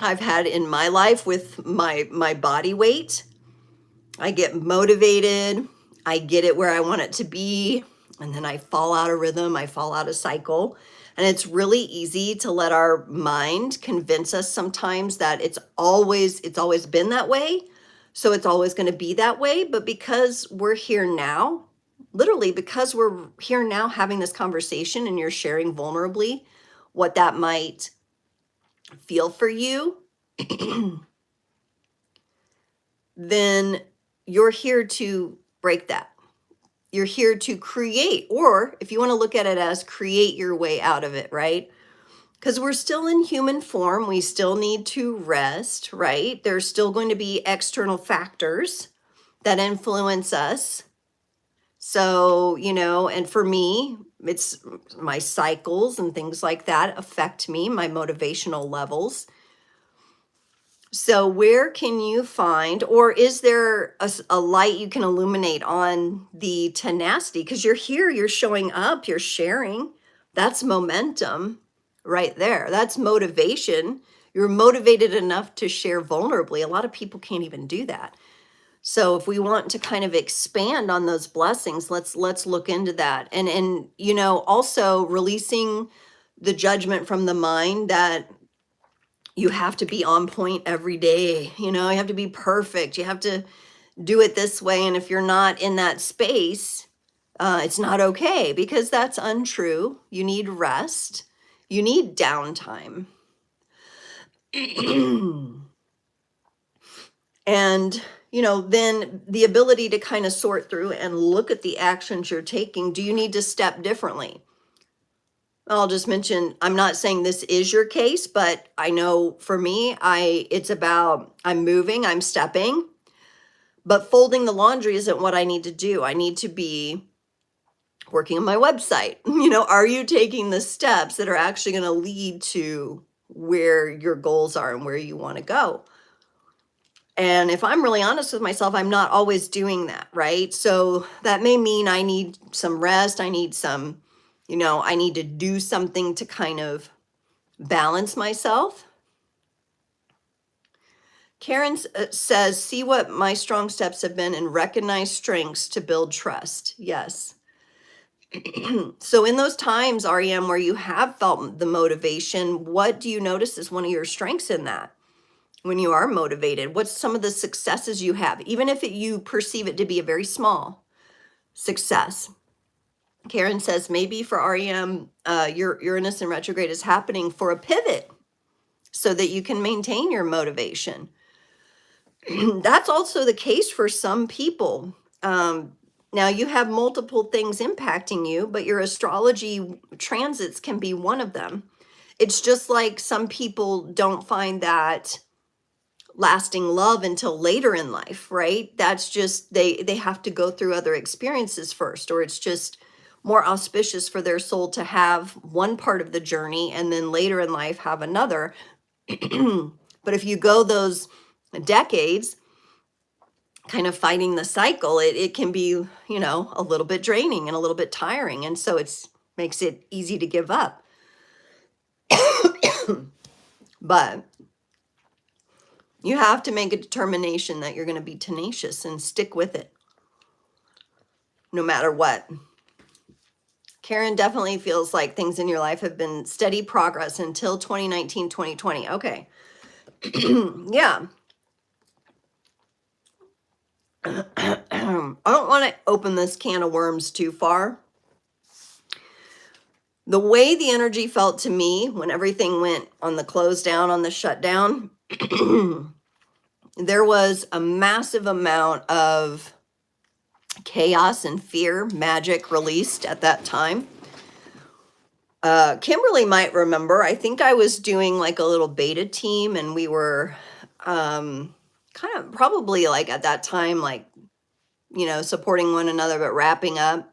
Speaker 1: I've had in my life with my body weight. I get motivated, I get it where I want it to be, and then I fall out of rhythm, I fall out of cycle. And it's really easy to let our mind convince us sometimes that it's always been that way, so it's always going to be that way. But because we're here now, literally because we're here now having this conversation and you're sharing vulnerably what that might feel for you, then you're here to break that. You're here to create, or if you want to look at it as create your way out of it, right? Because we're still in human form. We still need to rest, right? There's still going to be external factors that influence us. So, and for me, it's my cycles and things like that affect me, my motivational levels. So where can you find, or is there a light you can illuminate on the tenacity? Because you're here, you're showing up, you're sharing. That's momentum right there. That's motivation. You're motivated enough to share vulnerably. A lot of people can't even do that. So if we want to kind of expand on those blessings, let's look into that. And also releasing the judgment from the mind that you have to be on point every day. You have to be perfect. You have to do it this way. And if you're not in that space, it's not okay, because that's untrue. You need rest. You need downtime. And, then the ability to kind of sort through and look at the actions you're taking. Do you need to step differently? I'll just mention, I'm not saying this is your case, but I know for me, it's about I'm moving, I'm stepping, but folding the laundry isn't what I need to do. I need to be working on my website. Are you taking the steps that are actually going to lead to where your goals are and where you want to go? And if I'm really honest with myself, I'm not always doing that, right? So that may mean I need some rest. I need some, I need to do something to kind of balance myself. Karen says, see what my strong steps have been and recognize strengths to build trust. Yes. So in those times, REM, where you have felt the motivation, what do you notice is one of your strengths in that? When you are motivated, what's some of the successes you have, even if you perceive it to be a very small success? Karen says, maybe for REM, your Uranus in retrograde is happening for a pivot so that you can maintain your motivation. That's also the case for some people. Now you have multiple things impacting you, but your astrology transits can be one of them. It's just like some people don't find that lasting love until later in life, right? That's just, they have to go through other experiences first, or it's just more auspicious for their soul to have one part of the journey and then later in life have another. But if you go those decades kind of fighting the cycle, it can be, a little bit draining and a little bit tiring. And so it's Makes it easy to give up. But you have to make a determination that you're going to be tenacious and stick with it, no matter what. Karen definitely feels like things in your life have been steady progress until 2019, 2020. Okay. Yeah. I don't want to open this can of worms too far. The way the energy felt to me when everything went on the close down, on the shutdown, there was a massive amount of chaos and fear, magic released at that time. Kimberly might remember, I think I was doing like a little beta team, and we were kind of probably like at that time, like, you know, supporting one another, but wrapping up.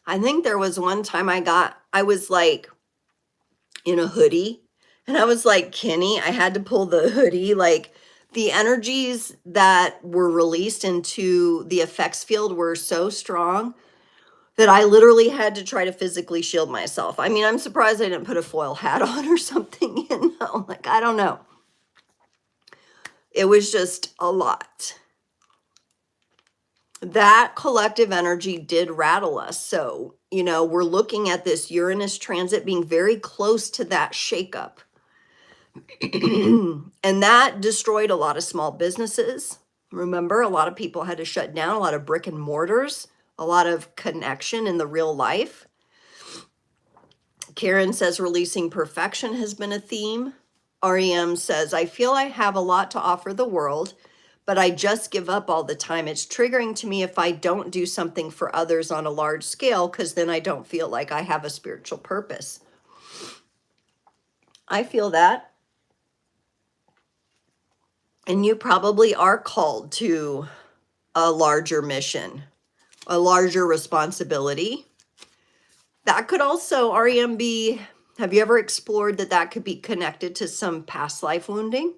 Speaker 1: I think there was one time I was like in a hoodie, and I was like, Kenny, I had to pull the hoodie, like the energies that were released into the effects field were so strong that I literally had to try to physically shield myself. I mean, I'm surprised I didn't put a foil hat on or something, you know, like, I don't know. It was just a lot. That collective energy did rattle us. So, you know, we're looking at this Uranus transit being very close to that shakeup. And that destroyed a lot of small businesses. Remember, a lot of people had to shut down, a lot of brick and mortars, a lot of connection in the real life. Karen says releasing perfection has been a theme. REM says, I feel I have a lot to offer the world, but I just give up all the time. It's triggering to me if I don't do something for others on a large scale, because then I don't feel like I have a spiritual purpose. I feel that. And you probably are called to a larger mission, a larger responsibility. That could also, REM, be, have you ever explored that could be connected to some past life wounding?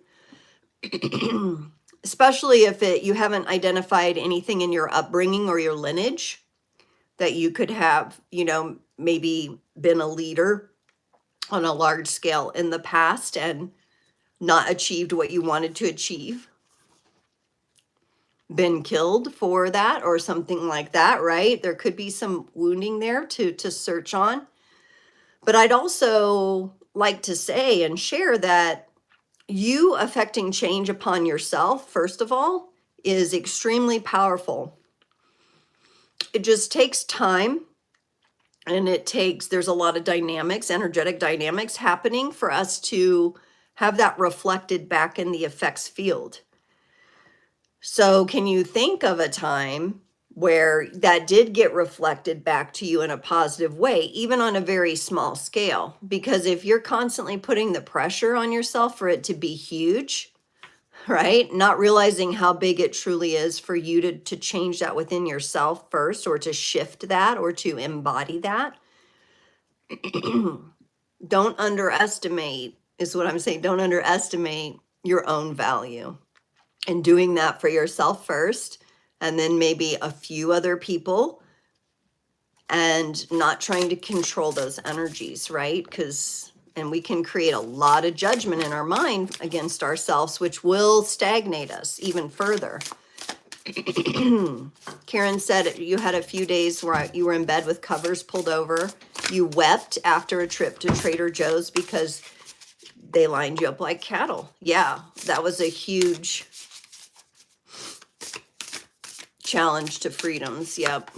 Speaker 1: Especially if you haven't identified anything in your upbringing or your lineage that you could have, you know, maybe been a leader on a large scale in the past and not achieved what you wanted to achieve. Been killed for that or something like that, right? There could be some wounding there to search on. But I'd also like to say and share that you affecting change upon yourself, first of all, is extremely powerful. It just takes time, and there's a lot of dynamics, energetic dynamics happening for us to have that reflected back in the effects field. So can you think of a time where that did get reflected back to you in a positive way, even on a very small scale? Because if you're constantly putting the pressure on yourself for it to be huge, right? Not realizing how big it truly is for you to change that within yourself first, or to shift that, or to embody that. Don't underestimate, is what I'm saying. Don't underestimate your own value. And doing that for yourself first, and then maybe a few other people, and not trying to control those energies, right? And we can create a lot of judgment in our mind against ourselves, which will stagnate us even further. Karen said you had a few days where you were in bed with covers pulled over. You wept after a trip to Trader Joe's because they lined you up like cattle. Yeah, that was a huge challenge to freedoms. Yep.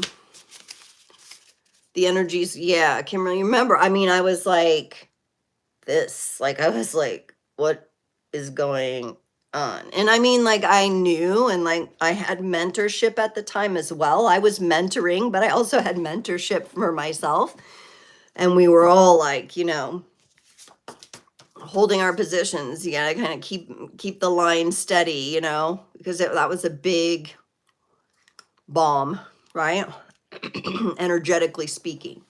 Speaker 1: The energies. Yeah. Kimberly, remember, I mean, I was like this, like, I was like, what is going on? And I mean, like, I knew, and like, I had mentorship at the time as well. I was mentoring, but I also had mentorship for myself. And we were all like, you know, holding our positions. You gotta kind of keep the line steady, you know, because that was a big bomb, right? Energetically speaking.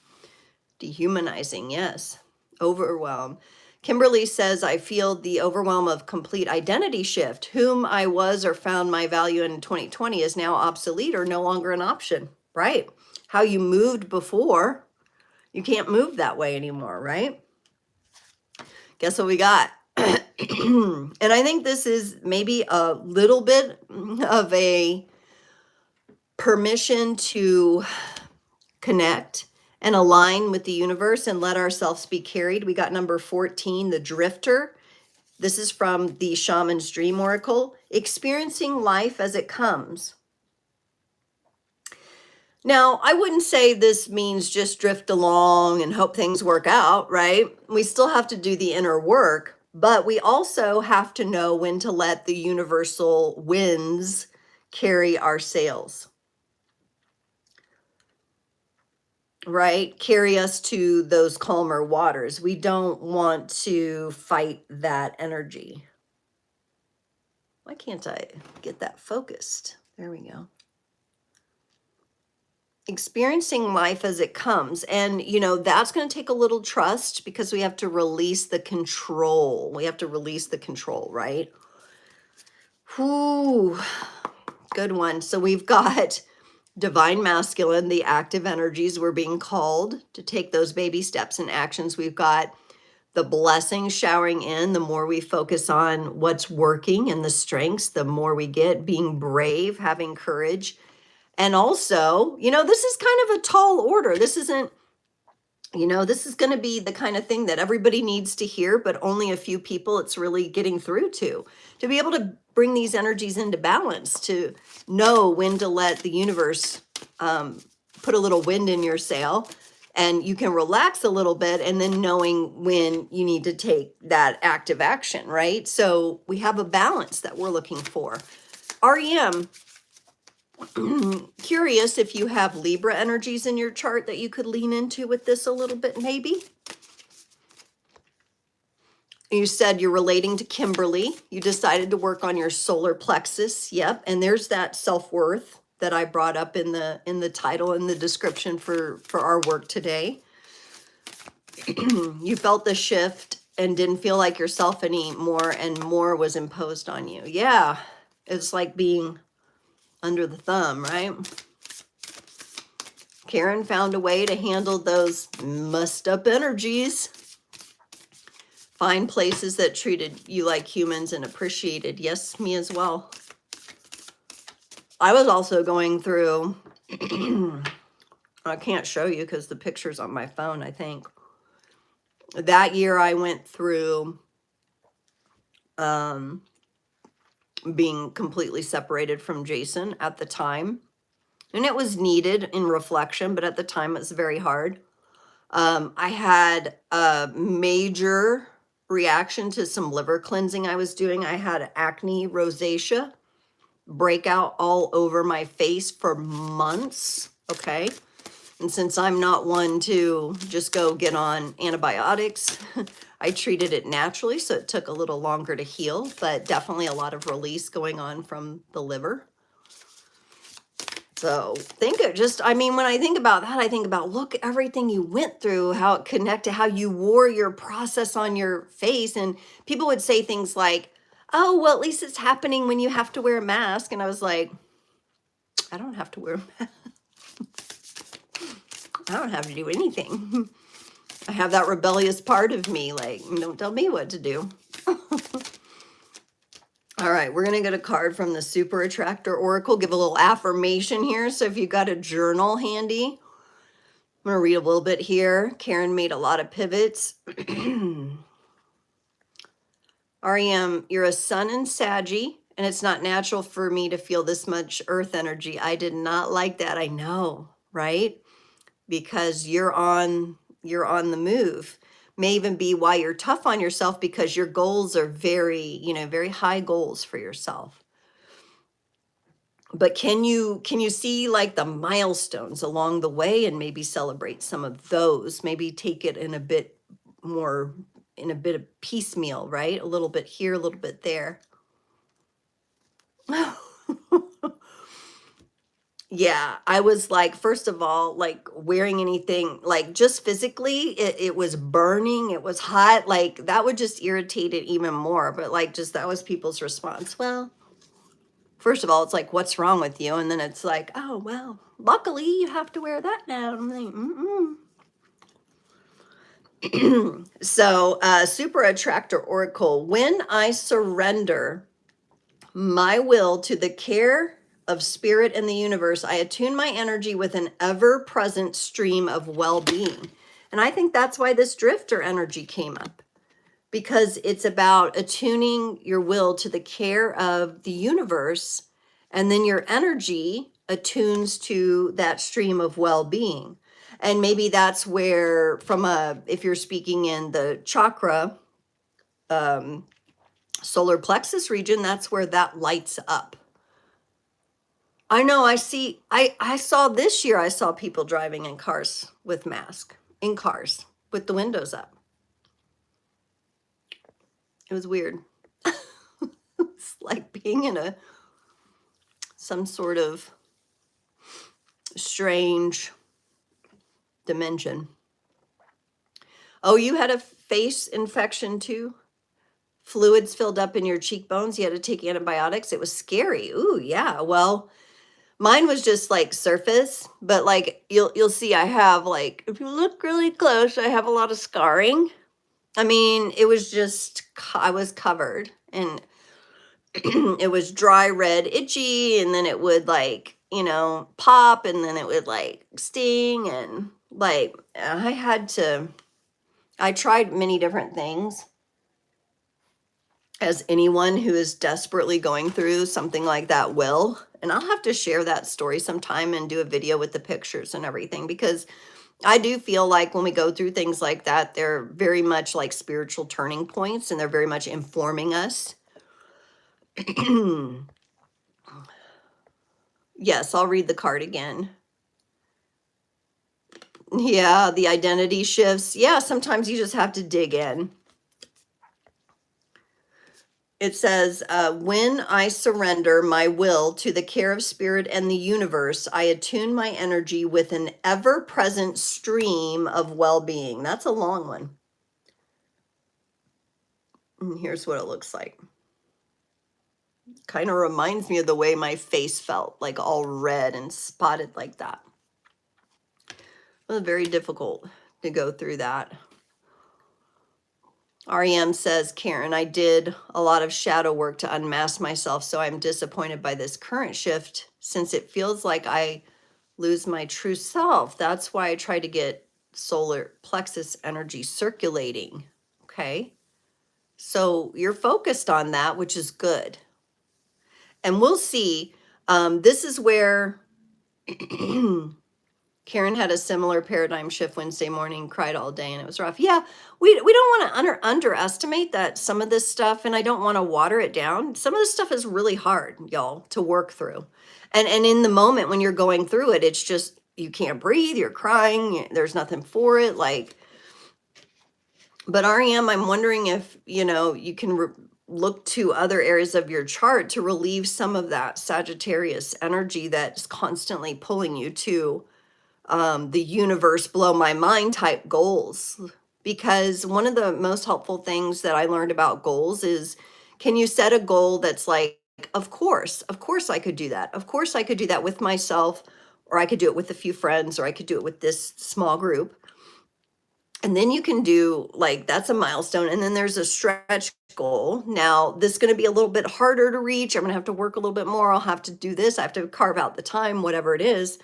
Speaker 1: Dehumanizing, yes. Overwhelm. Kimberly says, I feel the overwhelm of complete identity shift. Whom I was or found my value in 2020 is now obsolete or no longer an option, right? How you moved before You can't move that way anymore, right? Guess what we got? And I think this is maybe a little bit of a permission to connect and align with the universe and let ourselves be carried. We got number 14, the drifter. This is from the Shaman's Dream Oracle, experiencing life as it comes. Now, I wouldn't say this means just drift along and hope things work out, right? We still have to do the inner work, but we also have to know when to let the universal winds carry our sails, right? Carry us to those calmer waters. We don't want to fight that energy. Why can't I get that focused? There we go. Experiencing life as it comes. And, you know, that's going to take a little trust because we have to release the control. We have to release the control, right? Whew. Good one. So we've got divine masculine, the active energies. We're being called to take those baby steps and actions. We've got the blessings showering in. The more we focus on what's working and the strengths, the more we get. Being brave, having courage. And also, you know, this is kind of a tall order. This isn't, you know, this is going to be the kind of thing that everybody needs to hear, but only a few people it's really getting through to be able to bring these energies into balance, to know when to let the universe put a little wind in your sail, and you can relax a little bit, and then knowing when you need to take that active action, right? So we have a balance that we're looking for. REM, curious if you have Libra energies in your chart that you could lean into with this a little bit, maybe. You said you're relating to Kimberly. You decided to work on your solar plexus. Yep. And there's that self-worth that I brought up in the title and the description for our work today. You felt the shift and didn't feel like yourself anymore, and more was imposed on you. Yeah. It's like being under the thumb, right? Karen found a way to handle those messed up energies. Find places that treated you like humans and appreciated. Yes, me as well. I was also going through, I can't show you because the picture's on my phone, I think. That year I went through being completely separated from Jason at the time. And it was needed in reflection, but at the time it was very hard. I had a major reaction to some liver cleansing I was doing. I had acne, rosacea, breakout all over my face for months, okay? And since I'm not one to just go get on antibiotics, I treated it naturally, so it took a little longer to heal, but definitely a lot of release going on from the liver. So think of just, I mean, when I think about that, I think about, look, everything you went through, how it connected, how you wore your process on your face. And people would say things like, oh, well, at least it's happening when you have to wear a mask. And I was like, I don't have to wear a mask. I don't have to do anything. I have that rebellious part of me, like, don't tell me what to do. All right, we're going to get a card from the Super Attractor Oracle, give a little affirmation here. So if you got a journal handy, I'm going to read a little bit here. Karen made a lot of pivots. REM, you're a sun in Saggy, and it's not natural for me to feel this much earth energy. I did not like that. I know, right? Because you're on the move. May even be why you're tough on yourself, because your goals are very, very high goals for yourself. But can you see like the milestones along the way and maybe celebrate some of those? Maybe take it in a bit of piecemeal, right? A little bit here, a little bit there. Yeah, I was like, first of all, like wearing anything, like just physically, it was burning, it was hot, like that would just irritate it even more. But like, just that was people's response. Well, first of all, it's like, what's wrong with you? And then it's like, oh, well, luckily you have to wear that now. I'm like, So, Super Attractor Oracle, when I surrender my will to the care of spirit and the universe, I attune my energy with an ever-present stream of well-being. And I think that's why this drifter energy came up, because it's about attuning your will to the care of the universe, and then your energy attunes to that stream of well-being. And maybe that's where, if you're speaking in the chakra, solar plexus region, that's where that lights up. I know, I saw this year, I saw people driving in cars with masks, in cars with the windows up. It was weird. It's like being in some sort of strange dimension. Oh, you had a face infection too? Fluids filled up in your cheekbones. You had to take antibiotics. It was scary. Ooh, yeah. Well, mine was just like surface, but like you'll see I have, like, if you look really close, I have a lot of scarring. I mean, it was just, I was covered, and it was dry, red, itchy, and then it would, like, pop, and then it would like sting, and like I tried many different things, as anyone who is desperately going through something like that will. And I'll have to share that story sometime and do a video with the pictures and everything, because I do feel like when we go through things like that, they're very much like spiritual turning points, and they're very much informing us. Yes, I'll read the card again. Yeah, the identity shifts. Yeah, sometimes you just have to dig in. It says, when I surrender my will to the care of spirit and the universe, I attune my energy with an ever-present stream of well-being. That's a long one. And here's what it looks like. Kind of reminds me of the way my face felt, like all red and spotted like that. It was very difficult to go through that. REM says, Karen, I did a lot of shadow work to unmask myself, so I'm disappointed by this current shift, since it feels like I lose my true self. That's why I try to get solar plexus energy circulating. Okay. So you're focused on that, which is good. And we'll see. This is where Karen had a similar paradigm shift Wednesday morning, cried all day, and it was rough. Yeah, we don't want to underestimate that some of this stuff, and I don't want to water it down. Some of this stuff is really hard, y'all, to work through. And in the moment when you're going through it, it's just, you can't breathe, you're crying, there's nothing for it. Like, but REM, I'm wondering if, you can look to other areas of your chart to relieve some of that Sagittarius energy that's constantly pulling you to the universe blow my mind type goals. Because one of the most helpful things that I learned about goals is, can you set a goal that's like, of course I could do that. Of course I could do that with myself, or I could do it with a few friends, or I could do it with this small group. And then you can do, like, that's a milestone. And then there's a stretch goal. Now, this is going to be a little bit harder to reach. I'm going to have to work a little bit more. I'll have to do this. I have to carve out the time, whatever it is.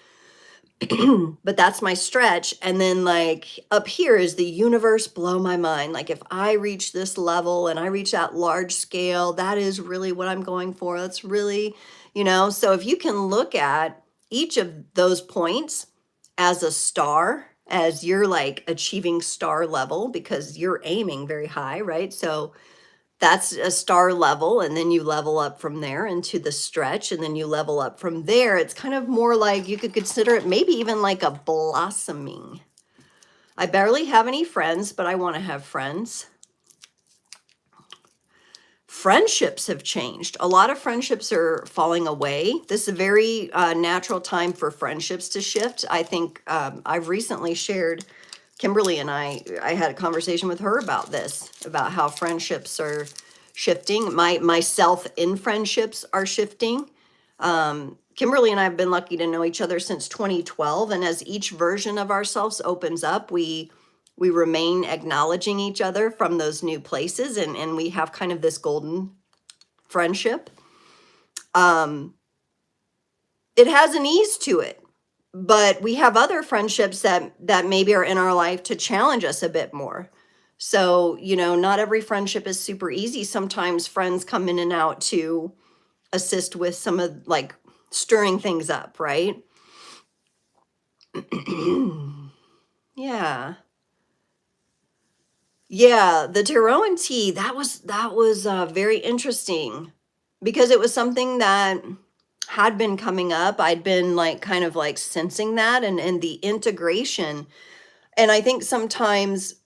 Speaker 1: But that's my stretch. And then, like, up here is the universe blow my mind. Like, if I reach this level and I reach that large scale, that is really what I'm going for. That's really, so if you can look at each of those points as a star, as you're like achieving star level, because you're aiming very high, right? So that's a star level, and then you level up from there into the stretch, and then you level up from there. It's kind of more like, you could consider it maybe even like a blossoming. I barely have any friends, but I want to have friends. Friendships have changed. A lot of friendships are falling away. This is a very natural time for friendships to shift. I think I've recently shared, Kimberly and I had a conversation with her about this, about how friendships are shifting. Myself in friendships are shifting. Kimberly and I have been lucky to know each other since 2012. And as each version of ourselves opens up, we we remain acknowledging each other from those new places, and we have kind of this golden friendship. It has an ease to it, but we have other friendships that maybe are in our life to challenge us a bit more. So, you know, not every friendship is super easy. Sometimes friends come in and out to assist with some of, like, stirring things up, right? Yeah. Yeah, the tarot and tea, that was very interesting because it was something that had been coming up. I'd been like kind of like sensing that, and the integration. And I think sometimes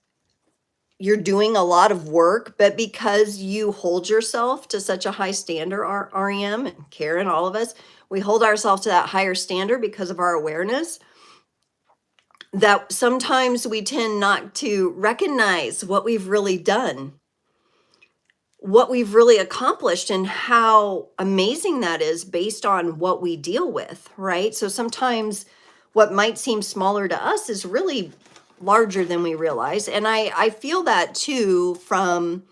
Speaker 1: you're doing a lot of work, but because you hold yourself to such a high standard, REM and Karen, all of us, we hold ourselves to that higher standard because of our awareness, that sometimes we tend not to recognize what we've really done, what we've really accomplished, and how amazing that is based on what we deal with, right? So sometimes what might seem smaller to us is really larger than we realize. And I feel that too from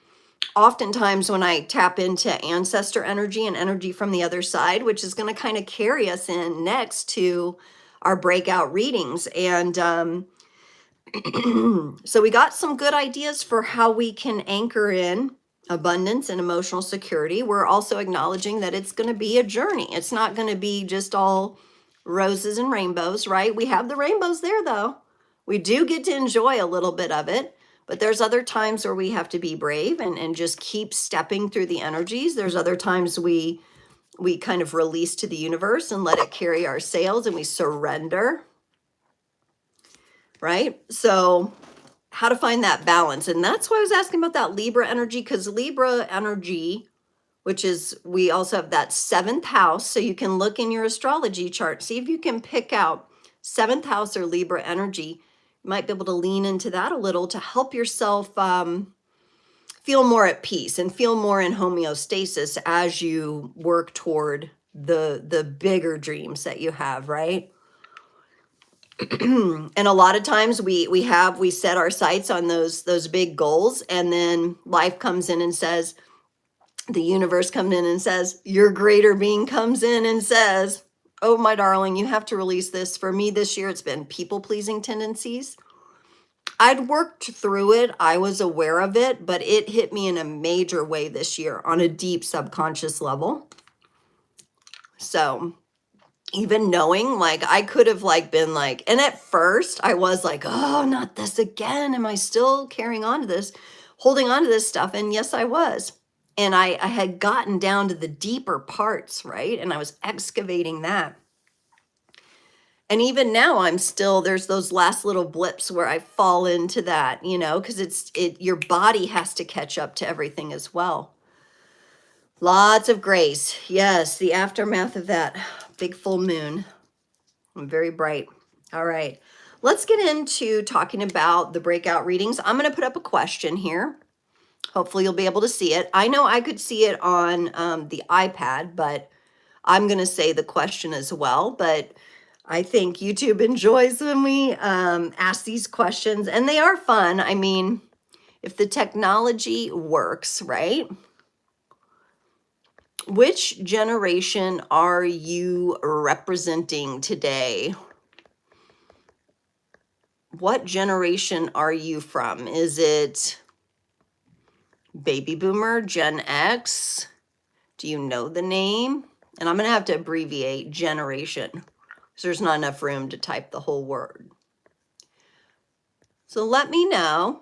Speaker 1: oftentimes when I tap into ancestor energy and energy from the other side, which is going to kind of carry us in next to our breakout readings. And so we got some good ideas for how we can anchor in abundance and emotional security. We're also acknowledging that it's going to be a journey. It's not going to be just all roses and rainbows, right? We have the rainbows there, though. We do get to enjoy a little bit of it, but there's other times where we have to be brave and just keep stepping through the energies. There's other times we kind of release to the universe and let it carry our sails, and we surrender, right? So how to find that balance. And that's why I was asking about that Libra energy, because Libra energy, which is, we also have that 7th house. So you can look in your astrology chart, see if you can pick out 7th house or Libra energy. You might be able to lean into that a little to help yourself feel more at peace and feel more in homeostasis as you work toward the bigger dreams that you have, right? And a lot of times we set our sights on those big goals, and then life comes in and says, the universe comes in and says, your greater being comes in and says, oh my darling, you have to release this. For me this year, it's been people-pleasing tendencies. I'd worked through it, I was aware of it, but it hit me in a major way this year on a deep subconscious level. So even knowing, like, I could have like been like, and at first I was like, oh, not this again. Am I still carrying on to this, holding on to this stuff? And yes, I was. And I had gotten down to the deeper parts, right? And I was excavating that. And even now I'm still, there's those last little blips where I fall into that, you know, because your body has to catch up to everything as well. Lots of grace. Yes, the aftermath of that big full moon. Very bright. All right. Let's get into talking about the breakout readings. I'm going to put up a question here. Hopefully you'll be able to see it. I know I could see it on the iPad, but I'm going to say the question as well. But I think YouTube enjoys when we ask these questions, and they are fun. I mean, if the technology works, right? Which generation are you representing today? What generation are you from? Is it baby boomer, Gen X? Do you know the name? And I'm going to have to abbreviate generation because there's not enough room to type the whole word. So let me know.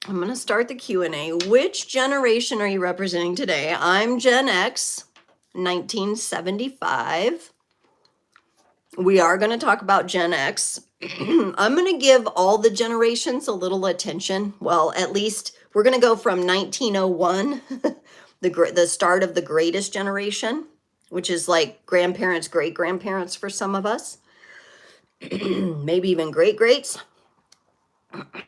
Speaker 1: I'm going to start the Q&A. Which generation are you representing today? I'm Gen X, 1975. We are going to talk about Gen X. I'm going to give all the generations a little attention. Well, at least we're going to go from 1901, the start of the greatest generation, which is like grandparents, great-grandparents for some of us, maybe even great-greats.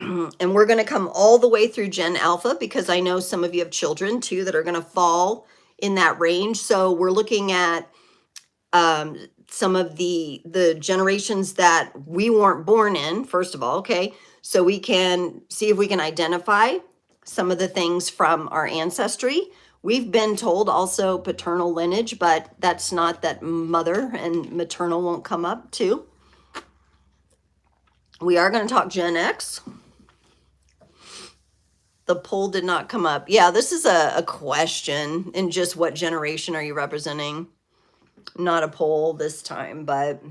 Speaker 1: And we're going to come all the way through Gen Alpha, because I know some of you have children too that are going to fall in that range. So we're looking at some of the generations that we weren't born in, first of all, okay? So we can see if we can identify some of the things from our ancestry. We've been told also paternal lineage, but that's not that mother and maternal won't come up too. We are going to talk Gen X. The poll did not come up. Yeah, this is a question, and just what generation are you representing? Not a poll this time, but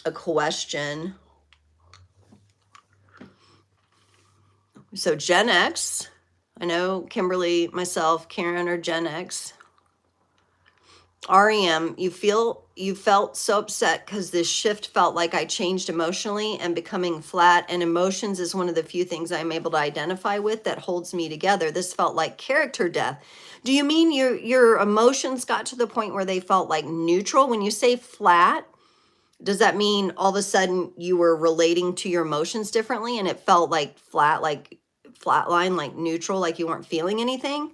Speaker 1: a question. So Gen X, I know Kimberly, myself, Karen are Gen X. REM, you felt so upset because this shift felt like I changed emotionally and becoming flat, and emotions is one of the few things I'm able to identify with that holds me together. This felt like character death. Do you mean your emotions got to the point where they felt like neutral? When you say flat, does that mean all of a sudden you were relating to your emotions differently and it felt like flatline, like neutral, like you weren't feeling anything?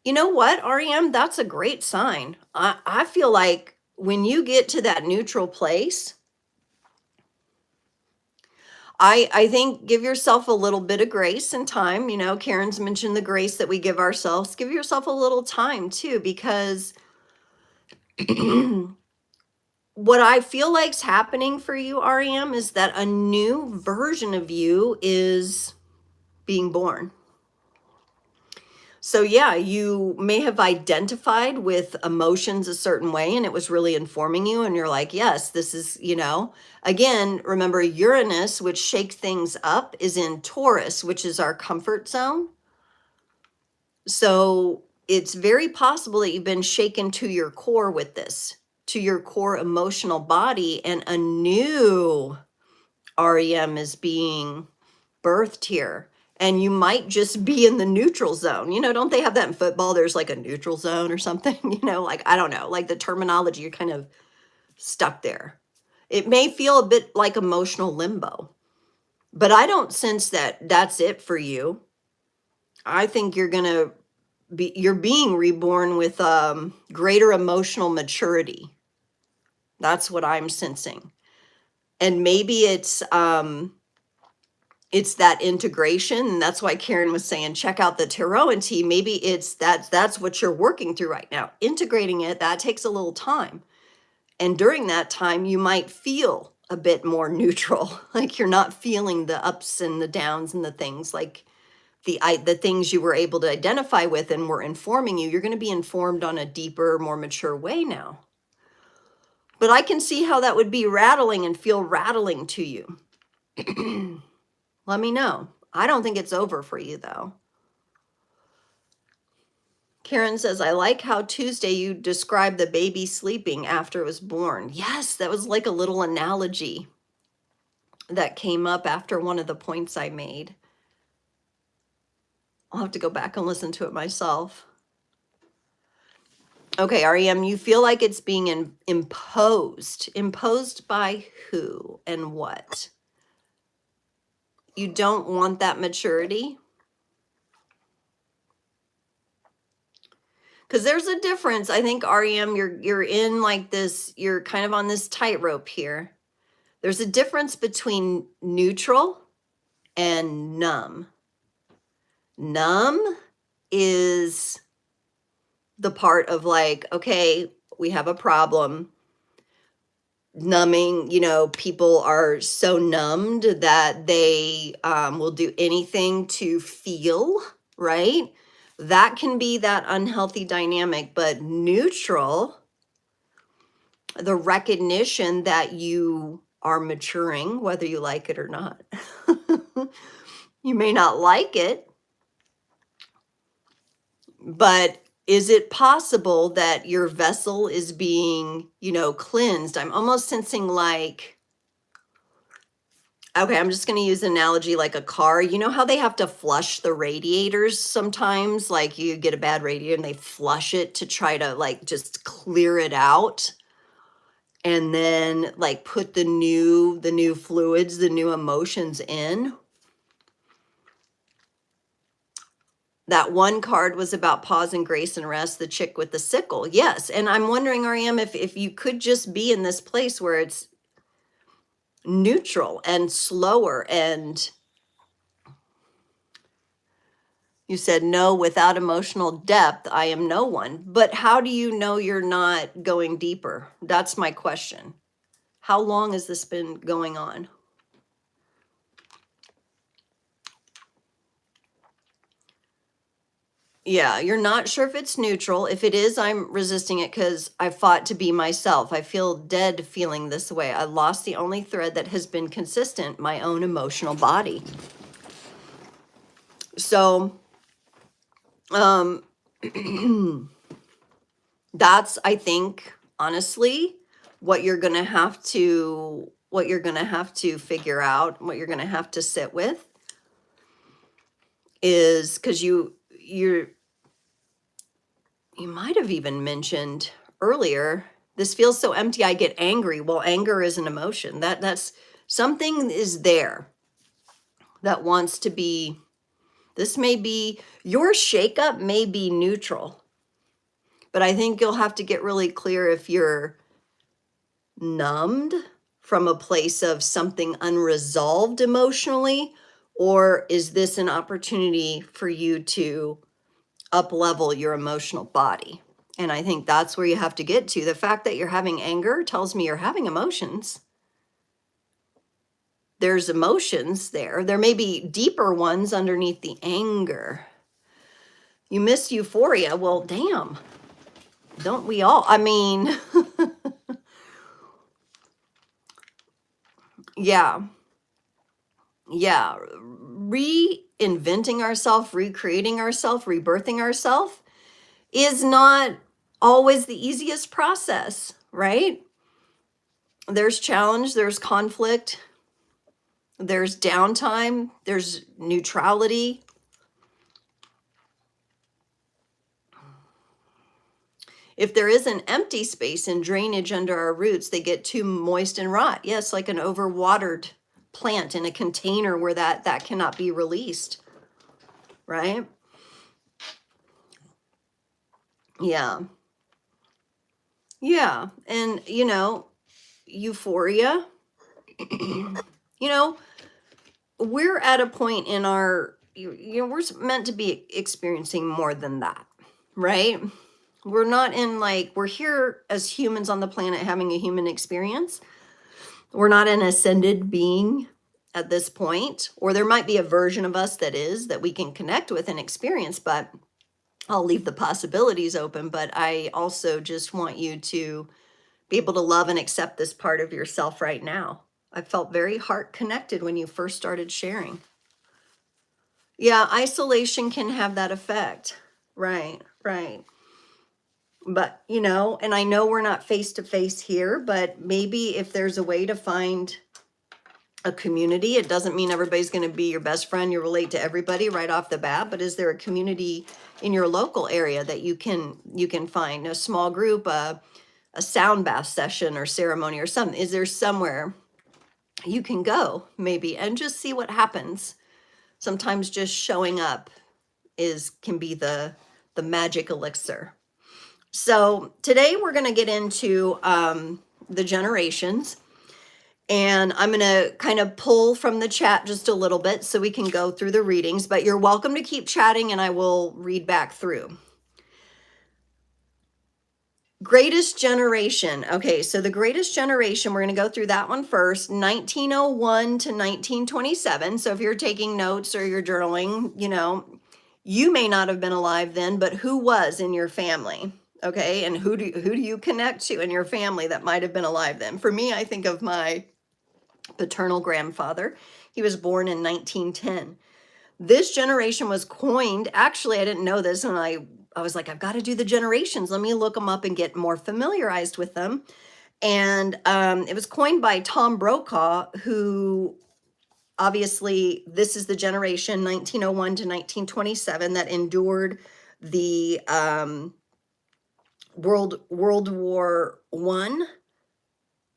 Speaker 1: You know what, REM? That's a great sign. I feel like when you get to that neutral place, I think give yourself a little bit of grace and time. You know, Karen's mentioned the grace that we give ourselves. Give yourself a little time too, because what I feel like's happening for you, REM, is that a new version of you is being born. So yeah, you may have identified with emotions a certain way and it was really informing you, and you're like, yes, this is, again, remember Uranus, which shakes things up, is in Taurus, which is our comfort zone. So it's very possible that you've been shaken to your core with this, to your core emotional body, and a new REM is being birthed here. And you might just be in the neutral zone. Don't they have that in football? There's like a neutral zone or something, like, I don't know, like the terminology, you're kind of stuck there. It may feel a bit like emotional limbo, but I don't sense that that's it for you. I think you're being reborn with greater emotional maturity. That's what I'm sensing. And maybe it's that integration, and that's why Karen was saying check out the tarot and tea. Maybe it's that's what you're working through right now. Integrating it, that takes a little time, and during that time you might feel a bit more neutral, like you're not feeling the ups and the downs and the things, like the things you were able to identify with and were informing you. You're going to be informed on a deeper, more mature way now. But I can see how that would be rattling and feel rattling to you. Let me know. I don't think it's over for you, though. Karen says, I like how Tuesday you described the baby sleeping after it was born. Yes, that was like a little analogy that came up after one of the points I made. I'll have to go back and listen to it myself. Okay, REM, you feel like it's being imposed. Imposed by who and what? You don't want that maturity? Because there's a difference. I think, REM, you're in like this, you're kind of on this tightrope here. There's a difference between neutral and numb. Numb is the part of like, okay, we have a problem. Numbing, people are so numbed that they will do anything to feel, right? That can be that unhealthy dynamic. But neutral, the recognition that you are maturing, whether you like it or not. You may not like it, but is it possible that your vessel is being, cleansed? I'm almost sensing like, okay, I'm just going to use an analogy like a car. You know how they have to flush the radiators sometimes? Like you get a bad radiator and they flush it to try to like just clear it out. And then like put the new fluids, the new emotions in. That one card was about pause and grace and rest, the chick with the sickle. Yes. And I'm wondering, REM, if you could just be in this place where it's neutral and slower. And you said, no, without emotional depth, I am no one. But how do you know you're not going deeper? That's my question. How long has this been going on? Yeah, you're not sure if it's neutral. If it is, I'm resisting it because I fought to be myself. I feel dead feeling this way. I lost the only thread that has been consistent, my own emotional body. So, that's, I think, honestly, what you're going to have to figure out, what you're going to have to sit with is because you might have even mentioned earlier, this feels so empty, I get angry. Well, anger is an emotion. That's something is there that wants to be, this may be, your shakeup may be neutral, but I think you'll have to get really clear if you're numbed from a place of something unresolved emotionally, or is this an opportunity for you to up level your emotional body? And I think that's where you have to get to. The fact that you're having anger tells me you're having emotions. There's emotions there. There may be deeper ones underneath the anger. You miss euphoria. Well, damn. Don't we all? I mean, yeah. Yeah. Reinventing ourselves, recreating ourselves, rebirthing ourselves is not always the easiest process, right? There's challenge, there's conflict, there's downtime, there's neutrality. If there is an empty space and drainage under our roots, they get too moist and rot. Yes, like an overwatered plant in a container where that cannot be released, right? Yeah. Yeah. And, euphoria, we're at a point in our, we're meant to be experiencing more than that, right? We're not in we're here as humans on the planet having a human experience. We're not an ascended being at this point, or there might be a version of us that we can connect with and experience, but I'll leave the possibilities open. But I also just want you to be able to love and accept this part of yourself right now. I felt very heart connected when you first started sharing. Yeah, isolation can have that effect. Right, right. But, and I know we're not face to face here, but maybe if there's a way to find a community, it doesn't mean everybody's going to be your best friend. You relate to everybody right off the bat, but is there a community in your local area that you can find a small group, a sound bath session or ceremony or something? Is there somewhere you can go maybe and just see what happens? Sometimes just showing up can be the magic elixir. So today we're going to get into the generations, and I'm going to kind of pull from the chat just a little bit so we can go through the readings, but you're welcome to keep chatting and I will read back through. Greatest generation. Okay, so the greatest generation, we're going to go through that one first, 1901 to 1927. So if you're taking notes or you're journaling, you may not have been alive then, but who was in your family? Okay, and who do you connect to in your family that might have been alive then? For me, I think of my paternal grandfather. He was born in 1910. This generation was coined, actually, I didn't know this, and I was like, I've got to do the generations. Let me look them up and get more familiarized with them. And it was coined by Tom Brokaw, who obviously, this is the generation 1901 to 1927 that endured the World War I,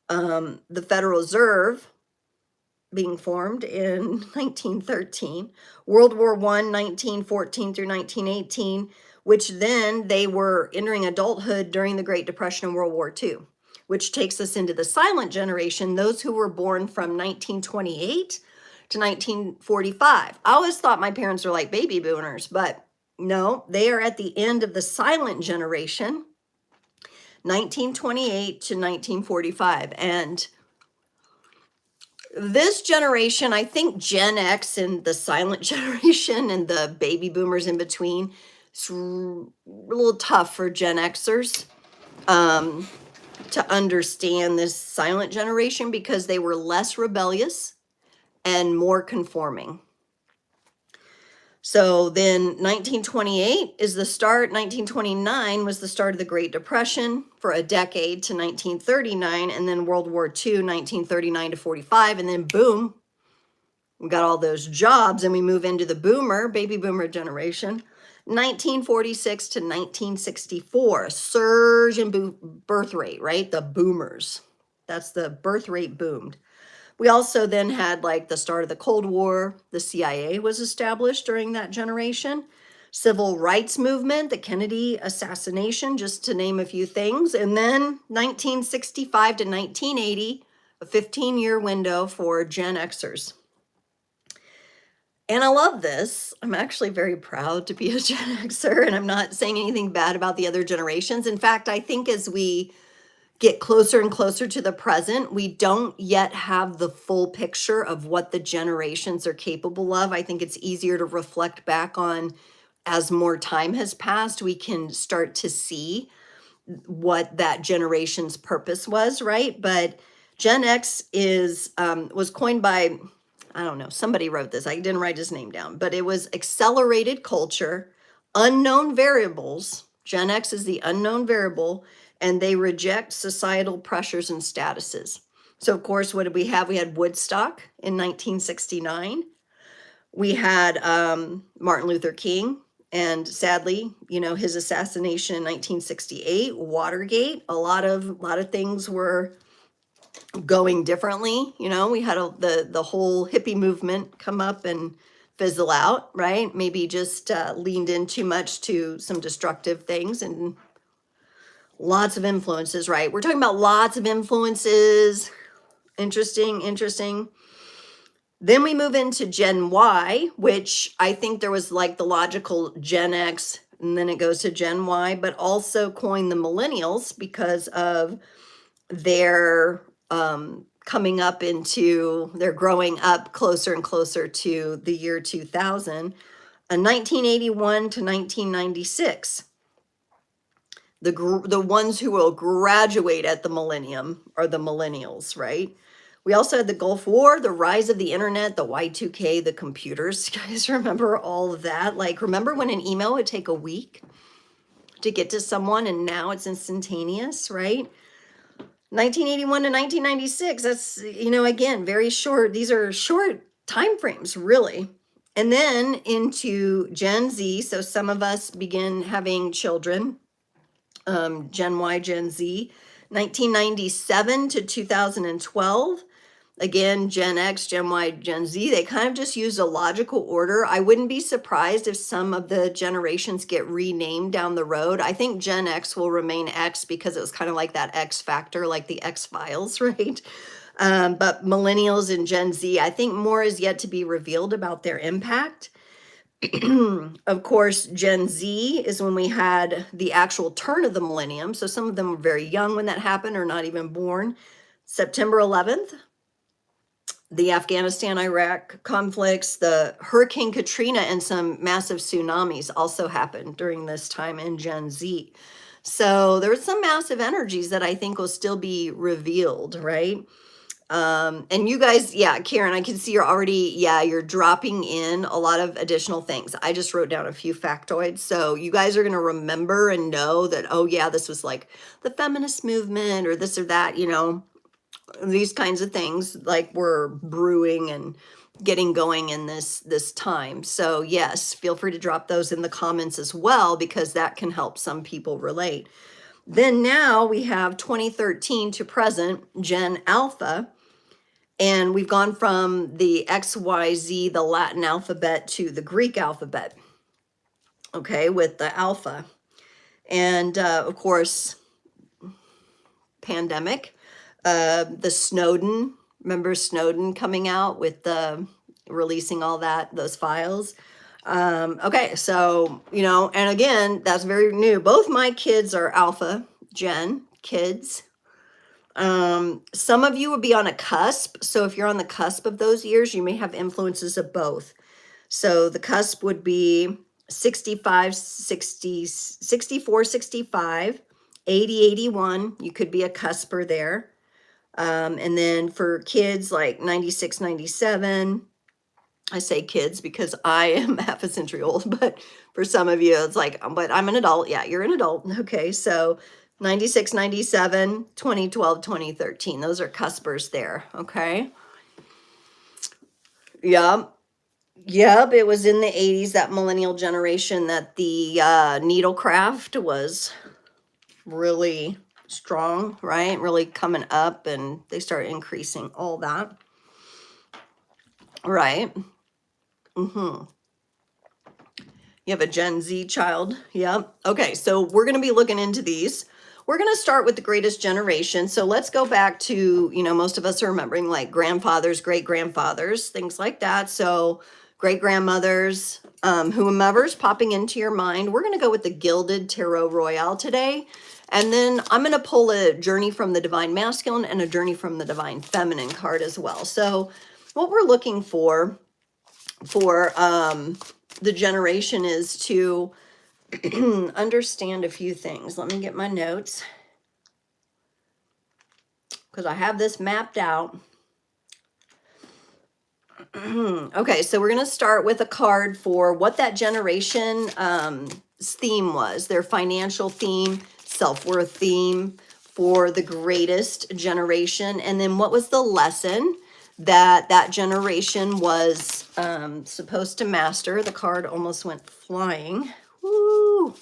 Speaker 1: the Federal Reserve, being formed in 1913, World War I, 1914 through 1918, which then they were entering adulthood during the Great Depression and World War II, which takes us into the silent generation, those who were born from 1928 to 1945. I always thought my parents were like baby boomers, but no, they are at the end of the silent generation, 1928 to 1945. And this generation, I think Gen X and the silent generation and the baby boomers in between, it's a little tough for Gen Xers to understand this silent generation because they were less rebellious and more conforming. So then 1928 is the start. 1929 was the start of the Great Depression for a decade to 1939, and then World War II, 1939 to 45, and then boom, we got all those jobs and we move into the baby boomer generation. 1946 to 1964, a surge in birth rate, right? The boomers. That's the birth rate boomed. We also then had like the start of the Cold War. The CIA was established during that generation. Civil rights movement, the Kennedy assassination, just to name a few things. And then 1965 to 1980, a 15-year window for Gen Xers. And I love this. I'm actually very proud to be a Gen Xer, and I'm not saying anything bad about the other generations. In fact, I think as we get closer and closer to the present, we don't yet have the full picture of what the generations are capable of. I think it's easier to reflect back on as more time has passed. We can start to see what that generation's purpose was, right? But Gen X was coined by, I don't know, somebody wrote this. I didn't write his name down, but it was accelerated culture, unknown variables. Gen X is the unknown variable, and they reject societal pressures and statuses. So, of course, what did we have? We had Woodstock in 1969. We had Martin Luther King, and sadly, his assassination in 1968, Watergate. A lot of things were going differently. We had the whole hippie movement come up and fizzle out, right? Maybe just leaned in too much to some destructive things, and lots of influences, right? We're talking about lots of influences. Interesting. Then we move into Gen Y, which I think there was like the logical Gen X, and then it goes to Gen Y, but also coined the Millennials because of their coming up into, they're growing up closer and closer to the year 2000, 1981 to 1996. The ones who will graduate at the millennium are the Millennials, right? We also had the Gulf War, the rise of the internet, the Y2K, the computers. You guys remember all of that? Like, remember when an email would take a week to get to someone, and now it's instantaneous, right? 1981 to 1996, that's, again, very short. These are short time frames, really. And then into Gen Z, so some of us begin having children, Gen Y, Gen Z, 1997 to 2012. Again, Gen X, Gen Y, Gen Z, they kind of just use a logical order. I wouldn't be surprised if some of the generations get renamed down the road. I think Gen X will remain X because it was kind of like that X factor, like the X-Files, right? But Millennials and Gen Z, I think more is yet to be revealed about their impact. Of course, Gen Z is when we had the actual turn of the millennium. So some of them were very young when that happened or not even born. September 11th, the Afghanistan-Iraq conflicts, the Hurricane Katrina, and some massive tsunamis also happened during this time in Gen Z. So there's some massive energies that I think will still be revealed, right? And you guys, yeah, Karen, I can see you're already, you're dropping in a lot of additional things. I just wrote down a few factoids. So you guys are going to remember and know that, oh yeah, this was like the feminist movement or this or that, these kinds of things like were brewing and getting going in this time. So yes, feel free to drop those in the comments as well, because that can help some people relate. Then now we have 2013 to present, Gen Alpha. And we've gone from the XYZ, the Latin alphabet, to the Greek alphabet, okay, with the alpha. And of course, pandemic, the Snowden, remember Snowden coming out with the releasing all those files. Okay, so, you know, and again, that's very new. Both my kids are alpha gen kids. Some of you would be on a cusp. So if you're on the cusp of those years, you may have influences of both. So the cusp would be 65, 60, 64, 65, 80, 81. You could be a cusper there. And then for kids like 96, 97, I say kids because I am half a century old, but for some of you, it's like, but I'm an adult. Yeah, you're an adult. Okay, so 96, 97, 2012, 2013. Those are cuspers there, okay? Yep. Yep, it was in the 80s, that millennial generation, that the needlecraft was really strong, right? Really coming up, and they start increasing all that. Right. Mm-hmm. You have a Gen Z child. Yep. Okay, so we're going to be looking into these. We're going to start with the greatest generation. So let's go back to, you know, most of us are remembering like grandfathers, great-grandfathers, things like that. So great-grandmothers, whomever's popping into your mind. We're going to go with the Gilded Tarot Royale today. And then I'm going to pull a Journey from the Divine Masculine and a Journey from the Divine Feminine card as well. So what we're looking for the generation is to understand a few things. Let me get my notes because I have this mapped out. Okay, so we're going to start with a card for what that generation theme was, their financial theme, self-worth theme for the greatest generation, and then what was the lesson that that generation was supposed to master. The card almost went flying. Woo!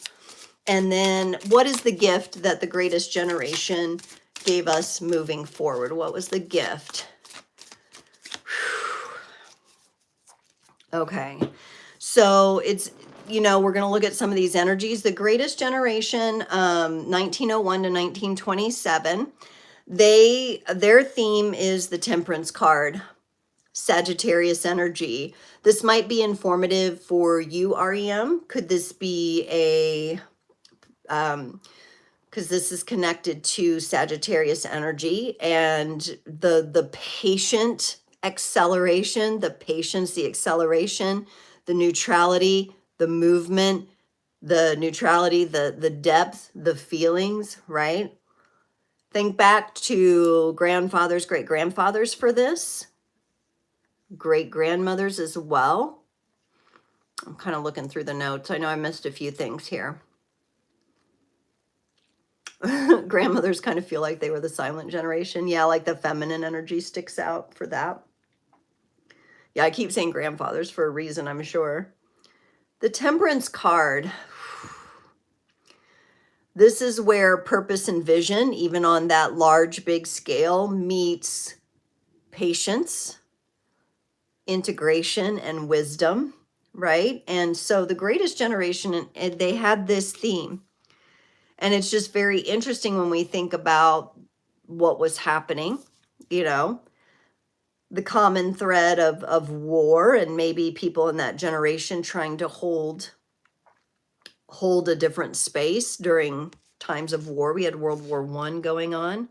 Speaker 1: And then what is the gift that the greatest generation gave us moving forward? What was the gift? Okay, so it's, you know, we're going to look at some of these energies. The greatest generation, 1901 to 1927, their theme is the Temperance card, Sagittarius energy. This might be informative for you, REM. Could this be a, because this is connected to Sagittarius energy and the patient acceleration, the patience, the acceleration, the neutrality, the movement, the neutrality, the depth, the feelings, right? Think back to grandfathers, great-grandfathers for this, great-grandmothers as well. I'm kind of looking through the notes. I know I missed a few things here. Grandmothers kind of feel like they were the silent generation. Yeah, like the feminine energy sticks out for that. Yeah, I keep saying grandfathers for a reason, I'm sure. The Temperance card. This is where purpose and vision, even on that large, big scale, meets patience, integration, and wisdom, right? And so the greatest generation, they had this theme. And it's just very interesting when we think about what was happening, you know, the common thread of war, and maybe people in that generation trying to hold a different space during times of war. We had World War I going on.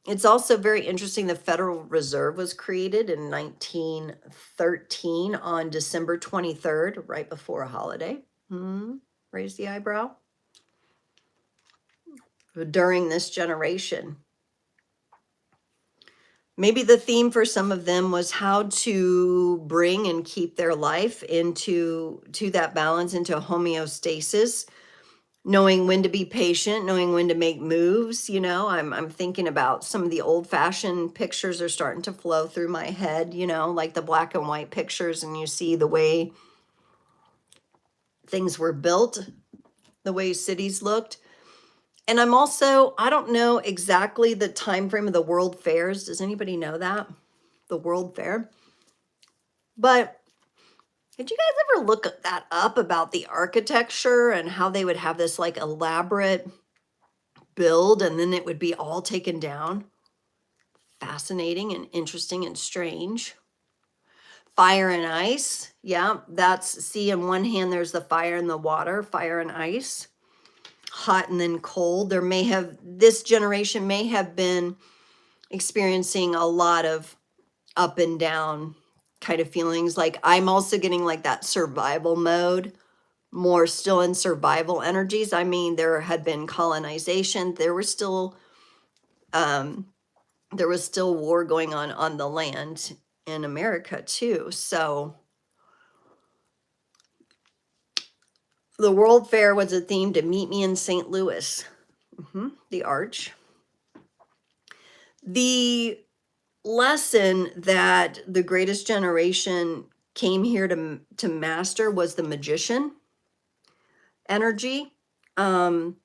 Speaker 1: It's also very interesting. The Federal Reserve was created in 1913 on December 23rd, right before a holiday. Raise the eyebrow. During this generation. Maybe the theme for some of them was how to bring and keep their life into that balance, into homeostasis, knowing when to be patient, knowing when to make moves. You know, I'm thinking about some of the old-fashioned pictures are starting to flow through my head, you know, like the black and white pictures, and you see the way things were built, the way cities looked. And I'm also, I don't know exactly the time frame of the World Fairs. Does anybody know that? The World Fair? But did you guys ever look that up about the architecture and how they would have this like elaborate build and then it would be all taken down? Fascinating and interesting and strange. Fire and ice. Yeah, that's, see, in one hand, there's the fire and the water, fire and ice. Hot and then cold. There may have, this generation may have been experiencing a lot of up and down kind of feelings. Like I'm also getting like that survival mode, more still in survival energies. I mean, there had been colonization. There was still war going on the land in America too. So the World Fair was a theme to meet me in St. Louis. The Arch. The lesson that the greatest generation came here to master was the magician energy. And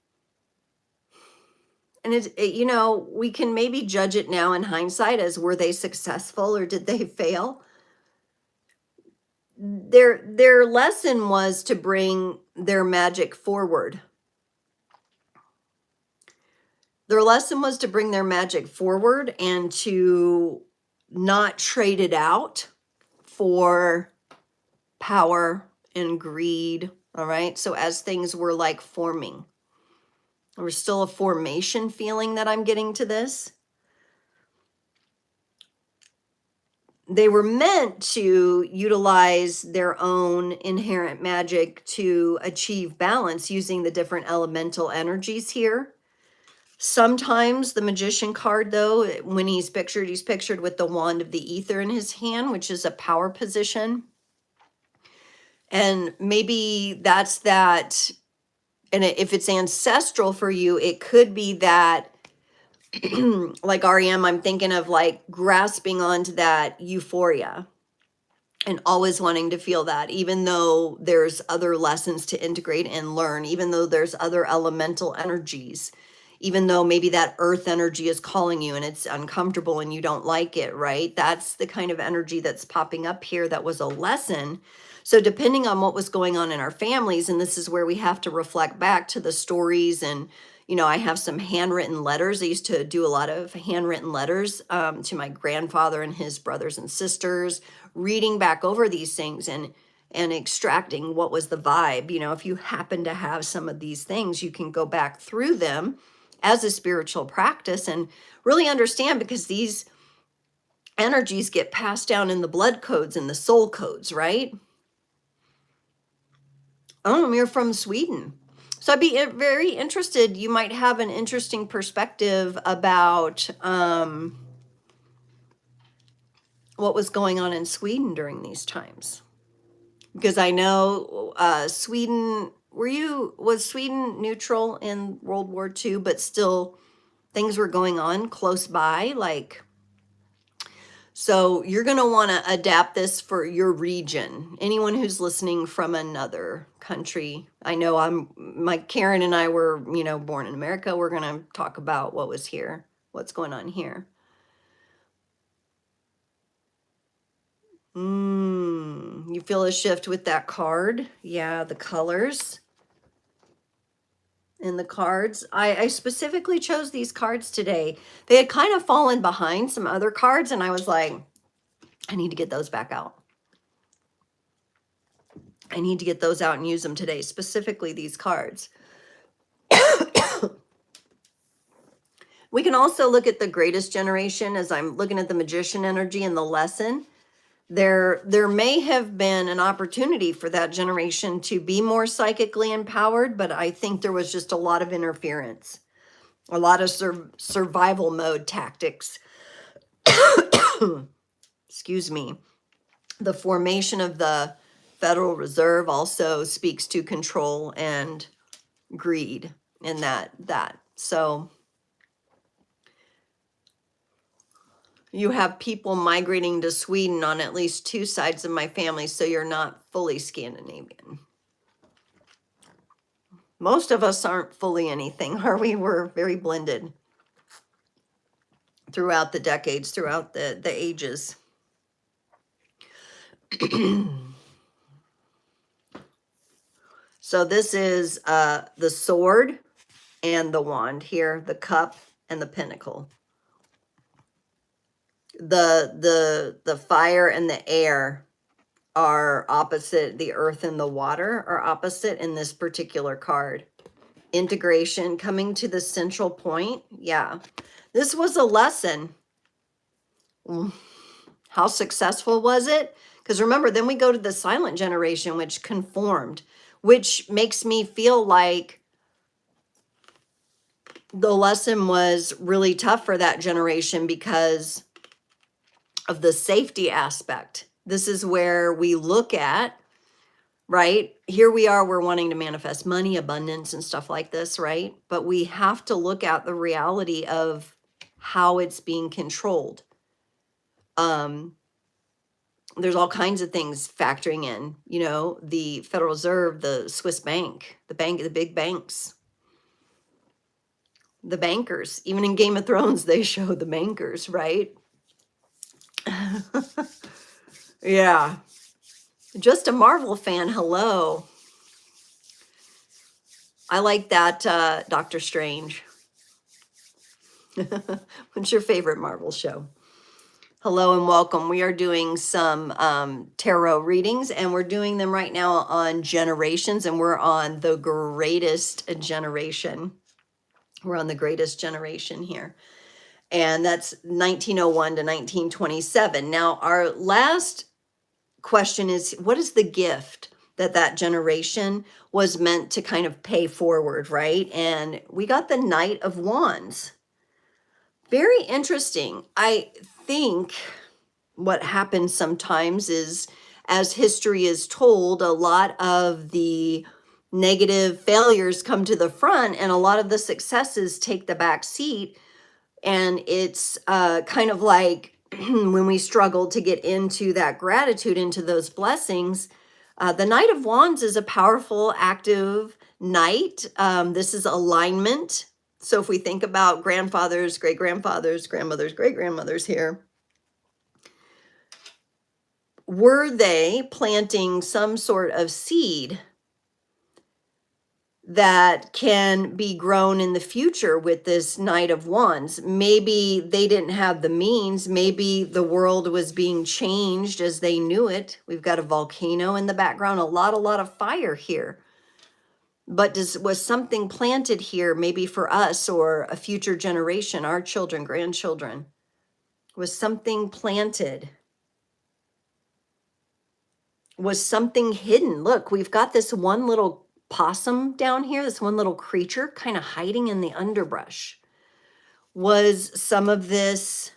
Speaker 1: you know, we can maybe judge it now in hindsight as were they successful or did they fail? Their lesson was to bring their magic forward. Their lesson was to bring their magic forward and to not trade it out for power and greed. All right. So as things were like forming, there was still a formation feeling that I'm getting to this. They were meant to utilize their own inherent magic to achieve balance using the different elemental energies here. Sometimes the magician card, though, when he's pictured with the wand of the ether in his hand, which is a power position. And maybe that's that. And if it's ancestral for you, it could be that, like REM, I'm thinking of like grasping onto that euphoria and always wanting to feel that, even though there's other lessons to integrate and learn, even though there's other elemental energies, even though maybe that earth energy is calling you and it's uncomfortable and you don't like it, right? That's the kind of energy that's popping up here. That was a lesson. So depending on what was going on in our families, and this is where we have to reflect back to the stories. And, you know, I have some handwritten letters. I used to do a lot of handwritten letters to my grandfather and his brothers and sisters, reading back over these things and extracting what was the vibe. You know, if you happen to have some of these things, you can go back through them as a spiritual practice and really understand, because these energies get passed down in the blood codes and the soul codes, right? Oh, you're from Sweden. So I'd be very interested. You might have an interesting perspective about what was going on in Sweden during these times. Because I know Sweden, was Sweden neutral in World War II, but still things were going on close by, like, so you're going to want to adapt this for your region. Anyone who's listening from another country, I know Karen and I were, you know, born in America. We're going to talk about what was here, what's going on here. You feel a shift with that card. Yeah, the colors in the cards. I specifically chose these cards today. They had kind of fallen behind some other cards, and I was like, I need to get those back out. I need to get those out and use them today, specifically these cards. We can also look at the greatest generation as I'm looking at the magician energy and the lesson. There may have been an opportunity for that generation to be more psychically empowered, but I think there was just a lot of interference, a lot of survival mode tactics. Excuse me. The formation of the Federal Reserve also speaks to control and greed in that. So you have people migrating to Sweden on at least two sides of my family, so you're not fully Scandinavian. Most of us aren't fully anything, are we? We're very blended throughout the decades, throughout the ages. So this is the sword and the wand here, the cup and the pentacle. The fire and the air are opposite. The earth and the water are opposite in this particular card. Integration, coming to the central point. Yeah, this was a lesson. How successful was it? Because remember, then we go to the silent generation, which conformed, which makes me feel like the lesson was really tough for that generation because of the safety aspect. This is where we look at, right? Here we are, we're wanting to manifest money, abundance, and stuff like this, right? But we have to look at the reality of how it's being controlled. There's all kinds of things factoring in, you know, the Federal Reserve, the Swiss bank, the big banks, the bankers. Even in Game of Thrones, they show the bankers, right? Yeah. Just a Marvel fan. Hello. I like that, Doctor Strange. What's your favorite Marvel show? Hello and welcome. We are doing some tarot readings, and we're doing them right now on generations, and we're on the greatest generation. We're on the greatest generation here. And that's 1901 to 1927. Now, our last question is, what is the gift that that generation was meant to kind of pay forward, right? And we got the Knight of Wands. Very interesting. I think what happens sometimes is, as history is told, a lot of the negative failures come to the front and a lot of the successes take the back seat. And it's kind of like when we struggle to get into that gratitude, into those blessings, the Knight of Wands is a powerful, active knight. This is alignment. So if we think about grandfathers, great-grandfathers, grandmothers, great-grandmothers here, were they planting some sort of seed that can be grown in the future with this Knight of Wands? Maybe they didn't have the means. Maybe the world was being changed as they knew it. We've got a volcano in the background, a lot of fire here. But was something planted here, maybe for us or a future generation, our children, grandchildren? Was something planted? Was something hidden? Look, we've got this one little possum down here, this one little creature kind of hiding in the underbrush. Was some of this,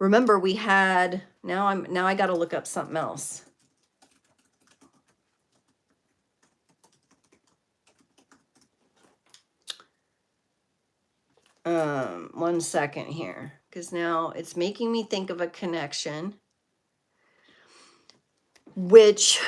Speaker 1: remember we had, now I got to look up something else. One second here, because now it's making me think of a connection, which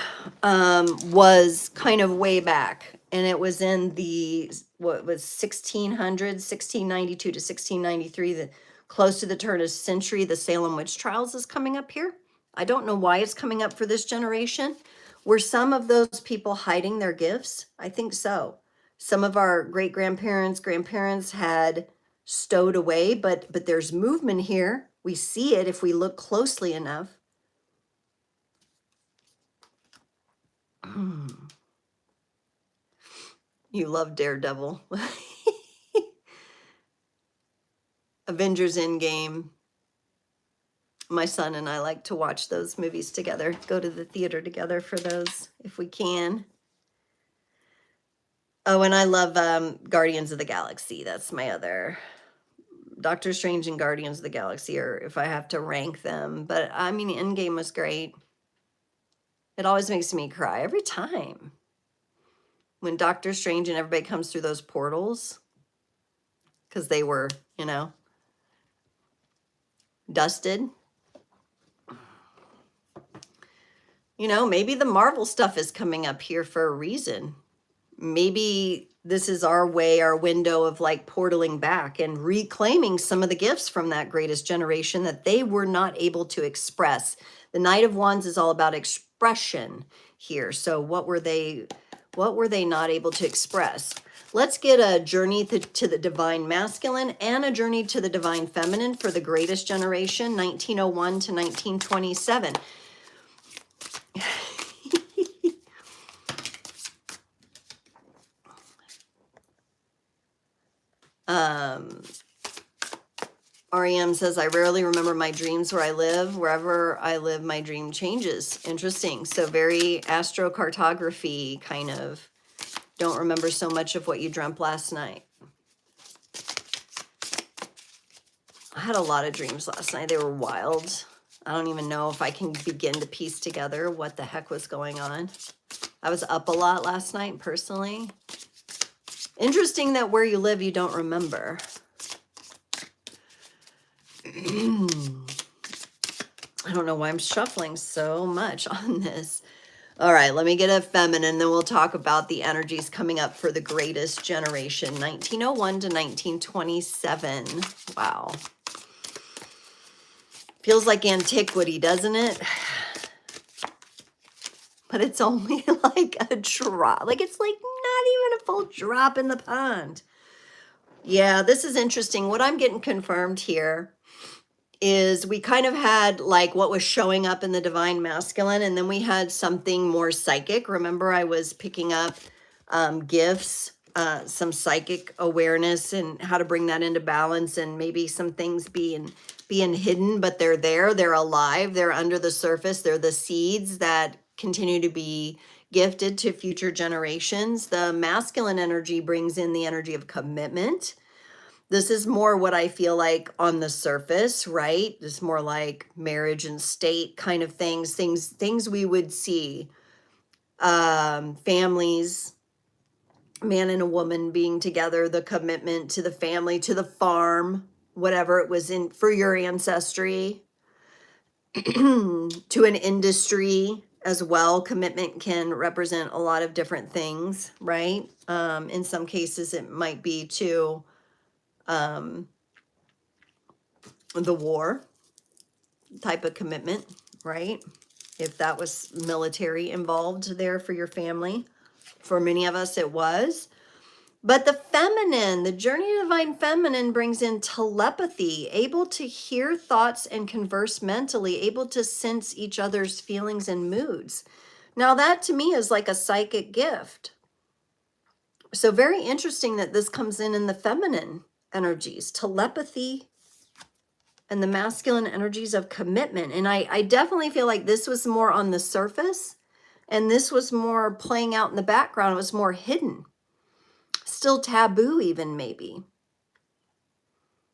Speaker 1: was kind of way back, and it was in the, what was 1600s, 1692 to 1693, the close to the turn of century. The Salem witch trials is coming up here. I don't know why it's coming up for this generation. Were some of those people hiding their gifts? I think so. Some of our great-grandparents, grandparents had stowed away, but there's movement here. We see it if we look closely enough. You love Daredevil. Avengers Endgame. My son and I like to watch those movies together, go to the theater together for those if we can. Oh, and I love Guardians of the Galaxy. That's my other. Doctor Strange and Guardians of the Galaxy, or if I have to rank them. But I mean, Endgame was great. It always makes me cry every time when Doctor Strange and everybody comes through those portals, because they were, you know, dusted. You know, maybe the Marvel stuff is coming up here for a reason. Maybe this is our way, our window of like portaling back and reclaiming some of the gifts from that greatest generation that they were not able to express. The Knight of Wands is all about expression here. So what were they not able to express? Let's get a journey to the divine masculine and a journey to the divine feminine for the greatest generation, 1901 to 1927. REM says, I rarely remember my dreams where I live. Wherever I live, my dream changes. Interesting. So very astrocartography kind of. Don't remember so much of what you dreamt last night. I had a lot of dreams last night. They were wild. I don't even know if I can begin to piece together what the heck was going on. I was up a lot last night, personally. Interesting that where you live, you don't remember. I don't know why I'm shuffling so much on this. All right, let me get a feminine, then we'll talk about the energies coming up for the greatest generation, 1901 to 1927. Wow. Feels like antiquity, doesn't it? But it's only like a drop. Like, it's like not even a full drop in the pond. Yeah, this is interesting. What I'm getting confirmed here is we kind of had like what was showing up in the divine masculine, and then we had something more psychic. Remember, I was picking up gifts, some psychic awareness and how to bring that into balance, and maybe some things being hidden, but they're there, they're alive, they're under the surface, they're the seeds that continue to be gifted to future generations. The masculine energy brings in the energy of commitment. This is more what I feel like on the surface, right? It's more like marriage and state kind of things we would see. Families, man and a woman being together, the commitment to the family, to the farm, whatever it was in for your ancestry, to an industry as well. Commitment can represent a lot of different things, right? In some cases, it might be to the war type of commitment, right? If that was military involved there for your family. For many of us, it was. But the feminine, the journey to divine feminine brings in telepathy, able to hear thoughts and converse mentally, able to sense each other's feelings and moods. Now that to me is like a psychic gift. So very interesting that this comes in the feminine energies, telepathy, and the masculine energies of commitment. And I definitely feel like this was more on the surface, and this was more playing out in the background. It was more hidden, still taboo even maybe.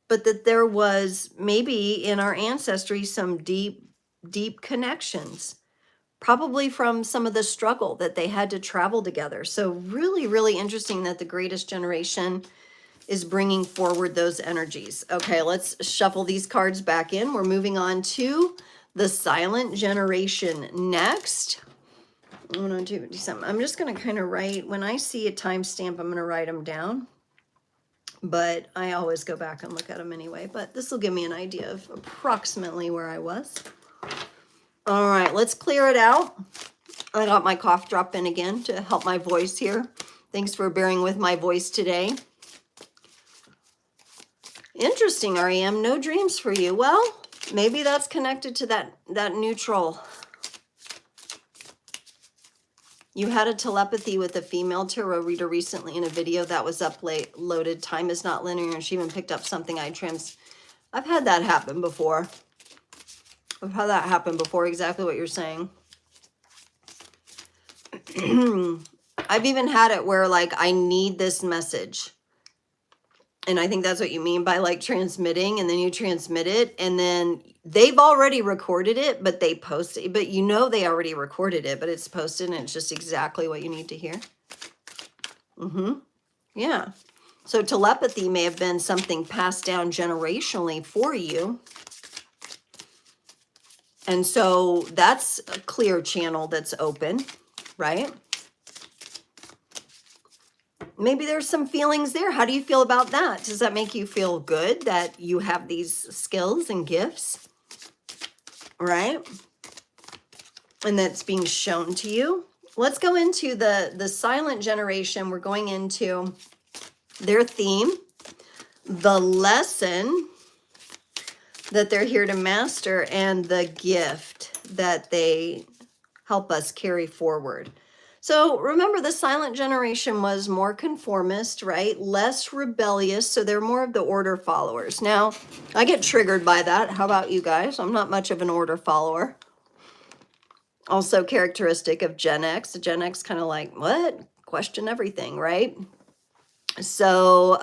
Speaker 1: But that there was maybe in our ancestry some deep, deep connections, probably from some of the struggle that they had to travel together. So really, really interesting that the greatest generation is bringing forward those energies. Okay, let's shuffle these cards back in. We're moving on to the silent generation next. 1, 2, something. I'm just going to kind of write, when I see a timestamp, I'm going to write them down. But I always go back and look at them anyway. But this will give me an idea of approximately where I was. All right, let's clear it out. I got my cough drop in again to help my voice here. Thanks for bearing with my voice today. Interesting, REM. No dreams for you. Well, maybe that's connected to that neutral. You had a telepathy with a female tarot reader recently in a video that was uploaded. Time is not linear, and she even picked up something I've had that happen before. I've had that happen before, exactly what you're saying. I've even had it where like I need this message. And I think that's what you mean by like transmitting, and then you transmit it, and then they've already recorded it, but they post it, but you know they already recorded it, but it's posted and it's just exactly what you need to hear. Yeah. So telepathy may have been something passed down generationally for you. And so that's a clear channel that's open, right? Maybe there's some feelings there. How do you feel about that? Does that make you feel good that you have these skills and gifts, right? And that's being shown to you. Let's go into the silent generation. We're going into their theme, the lesson that they're here to master, and the gift that they help us carry forward. So remember, the silent generation was more conformist, right? Less rebellious. So they're more of the order followers. Now, I get triggered by that. How about you guys? I'm not much of an order follower. Also characteristic of Gen X. Gen X kind of like, what? Question everything, right? So,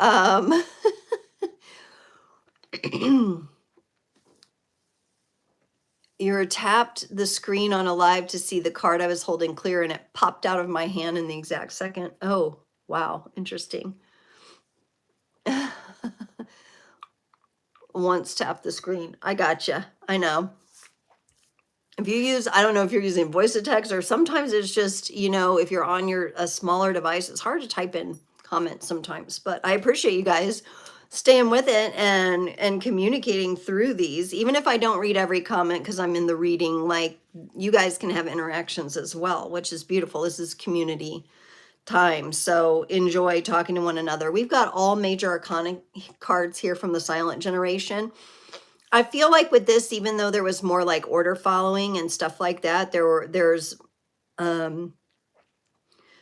Speaker 1: you tapped the screen on a live to see the card I was holding clear, and it popped out of my hand in the exact second. Oh, wow. Interesting. Once tapped the screen. I gotcha. I know. If you use, I don't know if you're using voice to text, or sometimes it's just, you know, if you're on a smaller device, it's hard to type in comments sometimes. But I appreciate you guys staying with it and communicating through these. Even if I don't read every comment because I'm in the reading, like, you guys can have interactions as well, which is beautiful. This is community time. So enjoy talking to one another. We've got all major arcana cards here from the silent generation. I feel like with this, even though there was more like order following and stuff like that, there's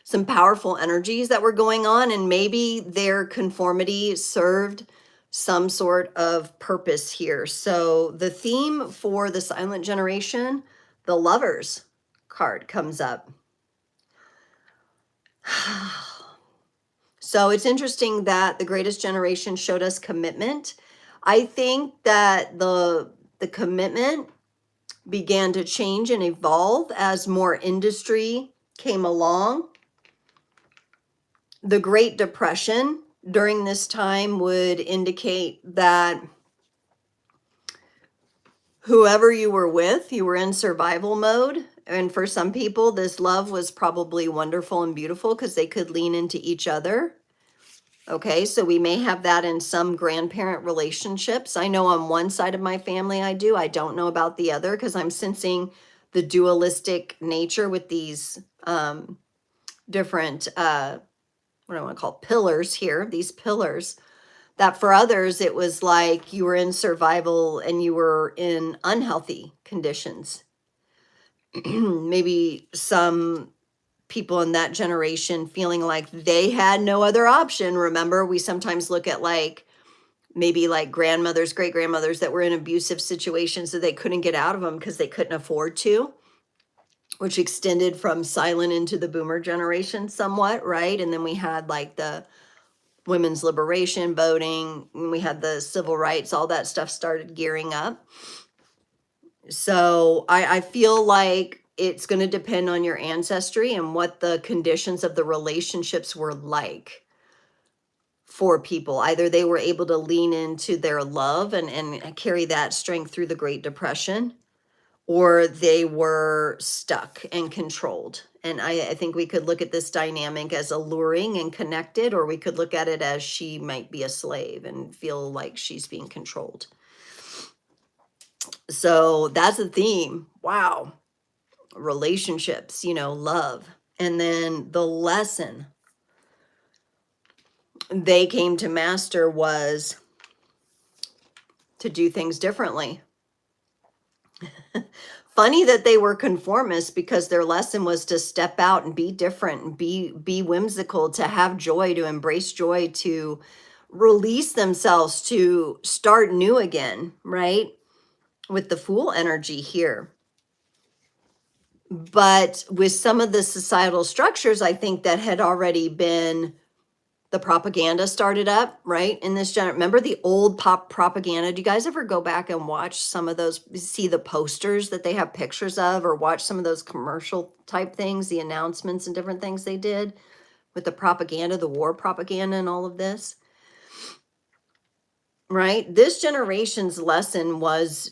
Speaker 1: some powerful energies that were going on, and maybe their conformity served some sort of purpose here. So the theme for the silent generation, the Lovers card comes up. So it's interesting that the greatest generation showed us commitment. I think that the commitment began to change and evolve as more industry came along. The Great Depression during this time would indicate that whoever you were with, you were in survival mode. And for some people, this love was probably wonderful and beautiful because they could lean into each other. Okay, so we may have that in some grandparent relationships. I know on one side of my family I do. I don't know about the other because I'm sensing the dualistic nature with these different, what do I want to call pillars here, these pillars, that for others, it was like you were in survival and you were in unhealthy conditions. Maybe some people in that generation feeling like they had no other option. Remember, we sometimes look at like maybe like grandmothers, great grandmothers that were in abusive situations that they couldn't get out of them because they couldn't afford to, which extended from silent into the boomer generation somewhat, right? And then we had like the women's liberation, voting, and we had the civil rights, all that stuff started gearing up. So I feel like it's going to depend on your ancestry and what the conditions of the relationships were like for people. Either they were able to lean into their love and carry that strength through the Great Depression, or they were stuck and controlled. And I think we could look at this dynamic as alluring and connected, or we could look at it as she might be a slave and feel like she's being controlled. So that's the theme. Wow. Relationships, you know, love. And then the lesson they came to master was to do things differently. Funny that they were conformists, because their lesson was to step out and be different and be whimsical, to have joy, to embrace joy, to release themselves, to start new again, right? With the Fool energy here. But with some of the societal structures, I think that had already been, the propaganda started up, right? In this remember the old pop propaganda? Do you guys ever go back and watch some of those, see the posters that they have pictures of, or watch some of those commercial type things, the announcements and different things they did with the propaganda, the war propaganda and all of this? right? This generation's lesson was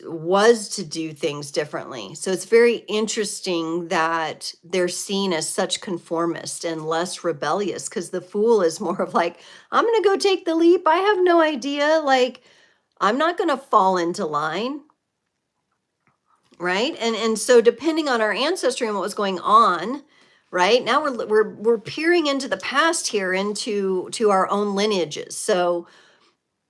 Speaker 1: to do things differently. So it's very interesting that they're seen as such conformist and less rebellious, because the fool is more of like, I'm going to go take the leap. I have no idea. Like, I'm not going to fall into line, right? And so depending on our ancestry and what was going on, right? Now we're peering into the past here, into our own lineages. So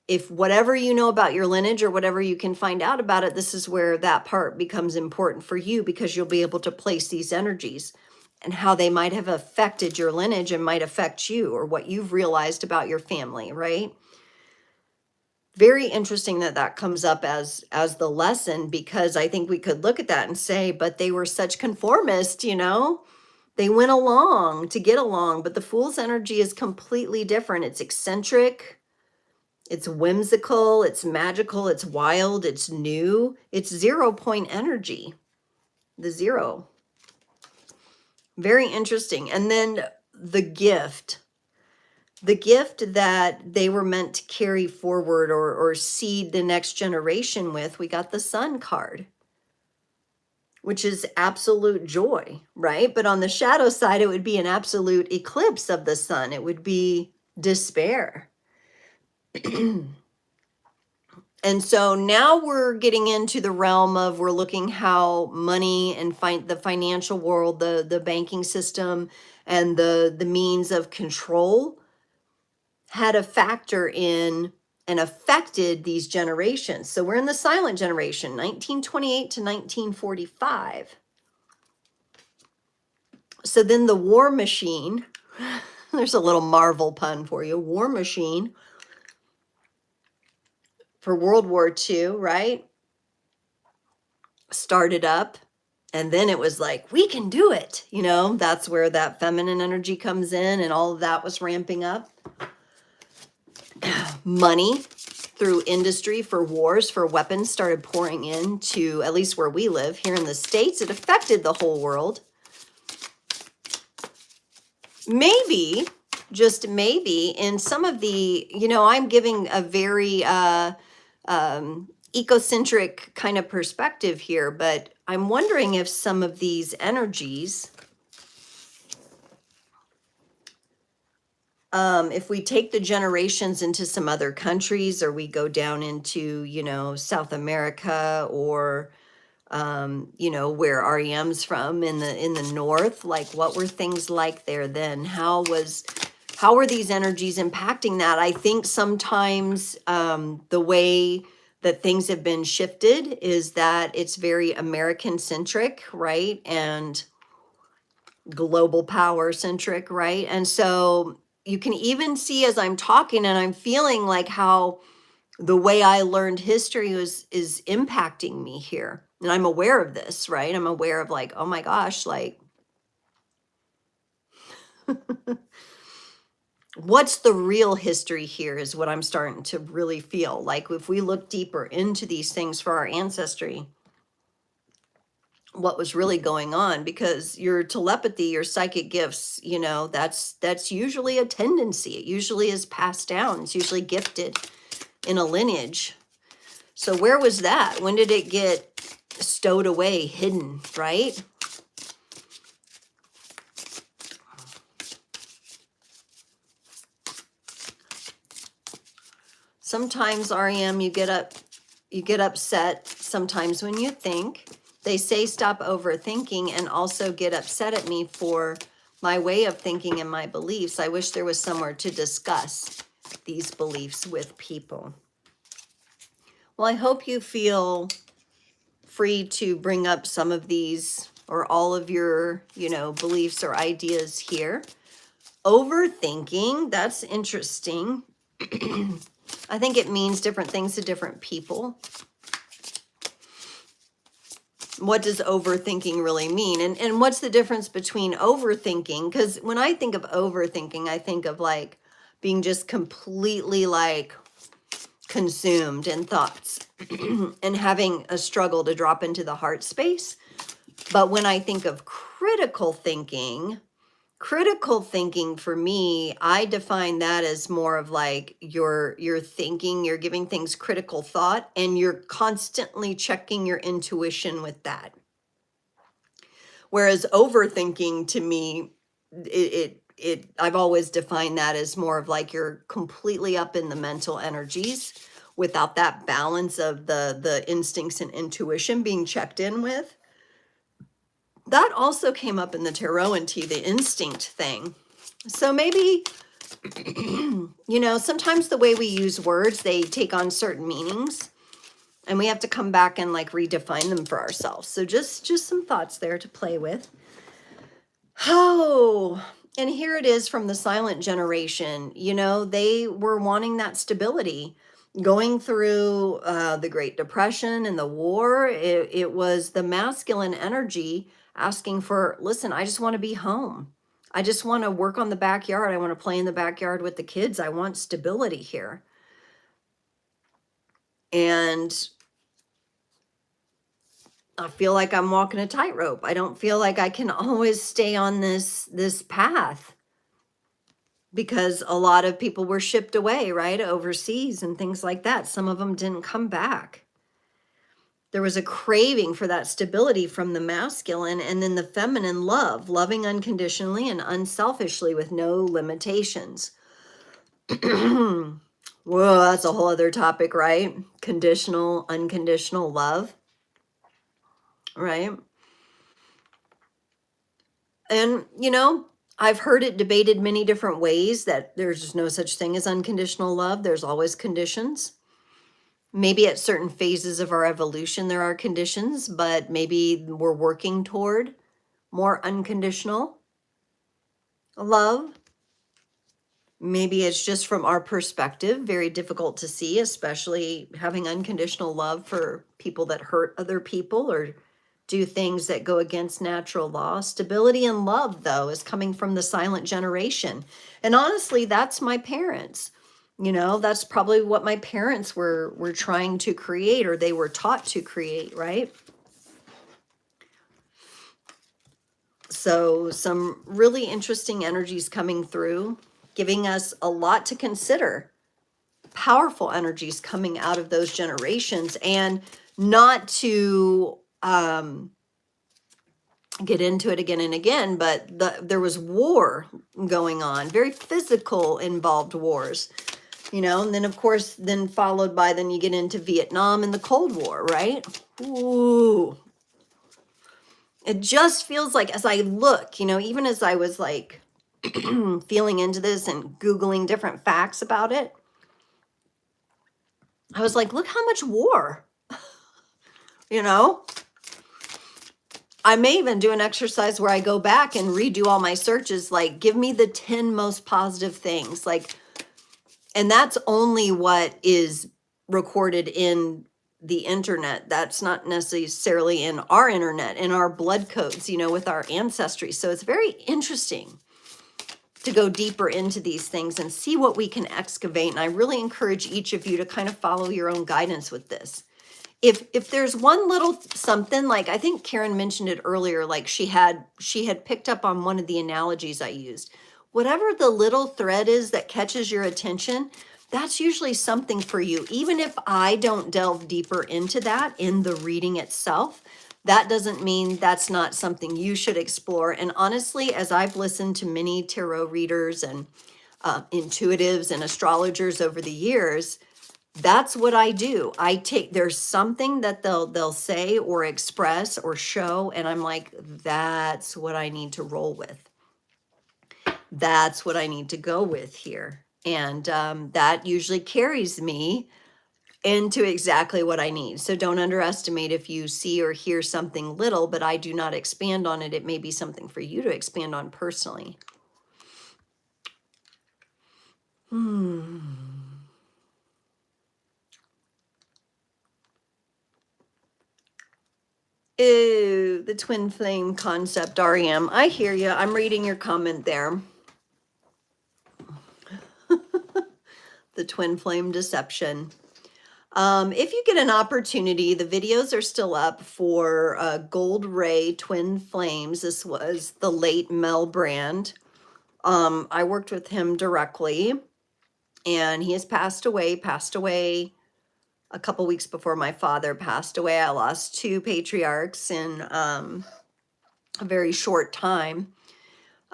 Speaker 1: if whatever you know about your lineage or whatever you can find out about it, this is where that part becomes important for you, because you'll be able to place these energies and how they might have affected your lineage and might affect you, or what you've realized about your family, right? Very interesting that that comes up as the lesson, because I think we could look at that and say, but they were such conformists, you know? They went along to get along, but the fool's energy is completely different. It's eccentric. It's whimsical, it's magical, it's wild, it's new. It's 0 point energy, the 0. Very interesting. And then the gift that they were meant to carry forward, or seed the next generation with, we got the Sun card, which is absolute joy, right? But on the shadow side, it would be an absolute eclipse of the sun. It would be despair. And so now we're getting into the realm of, we're looking how money and the financial world, the banking system, and the means of control had a factor in and affected these generations. So we're in the silent generation, 1928 to 1945. So then the war machine, there's a little Marvel pun for you, war machine for World War II, right? Started up, and then it was like, we can do it, you know. That's where that feminine energy comes in, and all of that was ramping up. Money through industry for wars, for weapons, started pouring into, at least where we live here in the States. It affected the whole world. Maybe, just maybe, in some of the, you know, I'm giving a very ecocentric kind of perspective here, but I'm wondering if some of these energies, if we take the generations into some other countries, or we go down into, you know, South America, or you know, where REM's from in the north, like, what were things like there then? How were these energies impacting that? I think sometimes the way that things have been shifted is that it's very American centric, right? And global power centric, right? And so you can even see, as I'm talking and I'm feeling, like how the way I learned history is impacting me here. And I'm aware of this, right? I'm aware of, like, oh my gosh, like, what's the real history here is what I'm starting to really feel. Like, if we look deeper into these things for our ancestry, what was really going on, because your telepathy, your psychic gifts, you know, that's usually a tendency. It usually is passed down. It's usually gifted in a lineage. So where was that? When did it get stowed away, hidden, right? Sometimes, REM, you get upset sometimes when you think. They say stop overthinking, and also get upset at me for my way of thinking and my beliefs. I wish there was somewhere to discuss these beliefs with people. Well, I hope you feel free to bring up some of these, or all of your, you know, beliefs or ideas here. Overthinking, that's interesting. I think it means different things to different people. What does overthinking really mean? And what's the difference between overthinking? Because when I think of overthinking, I think of, like, being just completely, like, consumed in thoughts and having a struggle to drop into the heart space. But when I think of critical thinking Critical thinking for me, I define that as more of like you're thinking, you're giving things critical thought, and you're constantly checking your intuition with that. Whereas overthinking to me, I've always defined that as more of like you're completely up in the mental energies without that balance of the instincts and intuition being checked in with. That also came up in the tarot and T, the instinct thing. So maybe, you know, sometimes the way we use words, they take on certain meanings, and we have to come back and like redefine them for ourselves. So just some thoughts there to play with. Oh, and here it is from the silent generation. You know, they were wanting that stability. Going through the Great Depression and the war, it was the masculine energy asking for, listen, I just want to be home. I just want to work on the backyard. I want to play in the backyard with the kids. I want stability here. And I feel like I'm walking a tightrope. I don't feel like I can always stay on this path, because a lot of people were shipped away, right, overseas and things like that. Some of them didn't come back. There was a craving for that stability from the masculine, and then the feminine love, loving unconditionally and unselfishly with no limitations. Whoa, that's a whole other topic, right? Conditional, unconditional love, right? And, you know, I've heard it debated many different ways that there's just no such thing as unconditional love. There's always conditions. Maybe at certain phases of our evolution, there are conditions, but maybe we're working toward more unconditional love. Maybe it's just from our perspective, very difficult to see, especially having unconditional love for people that hurt other people or do things that go against natural law. Stability and love, though, is coming from the silent generation. And honestly, that's my parents. You know, that's probably what my parents were trying to create, or they were taught to create, right? So some really interesting energies coming through, giving us a lot to consider. Powerful energies coming out of those generations, and not to get into it again and again, but there was war going on, very physical involved wars, you know, and then of course, then followed by, then you get into Vietnam and the Cold War, right? Ooh. It just feels like, as I look, you know, even as I was like feeling into this and Googling different facts about it, I was like, look how much war, you know? I may even do an exercise where I go back and redo all my searches, like give me the 10 most positive things, like, and that's only what is recorded in the internet. That's not necessarily in our internet, in our blood codes, you know, with our ancestry. So it's very interesting to go deeper into these things and see what we can excavate. And I really encourage each of you to kind of follow your own guidance with this. If there's one little something, like I think Karen mentioned it earlier, like she had picked up on one of the analogies I used. Whatever the little thread is that catches your attention, that's usually something for you. Even if I don't delve deeper into that in the reading itself, that doesn't mean that's not something you should explore. And honestly, as I've listened to many tarot readers and intuitives and astrologers over the years, that's what I do. I take, there's something that they'll say or express or show, and I'm like, that's what I need to roll with. That's what I need to go with here. And that usually carries me into exactly what I need. So don't underestimate if you see or hear something little, but I do not expand on it. It may be something for you to expand on personally. Ew, the twin flame concept, REM. I hear you. I'm reading your comment there. The twin flame deception. If you get an opportunity, the videos are still up for Gold Ray Twin Flames. This was the late Mel Brand. I worked with him directly, and he has passed away a couple weeks before my father passed away. I lost two patriarchs in a very short time.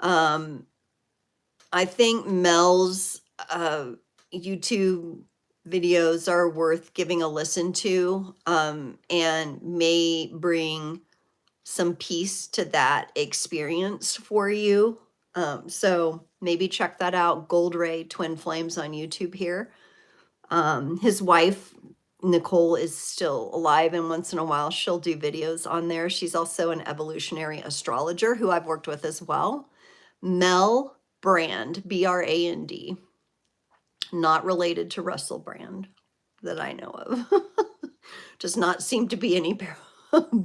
Speaker 1: I think Mel's YouTube videos are worth giving a listen to, and may bring some peace to that experience for you. So maybe check that out. Gold Ray Twin Flames on YouTube here. His wife, Nicole, is still alive, and once in a while she'll do videos on there. She's also an evolutionary astrologer who I've worked with as well. Mel Brand, B-R-A-N-D, not related to Russell Brand that I know of. Does not seem to be any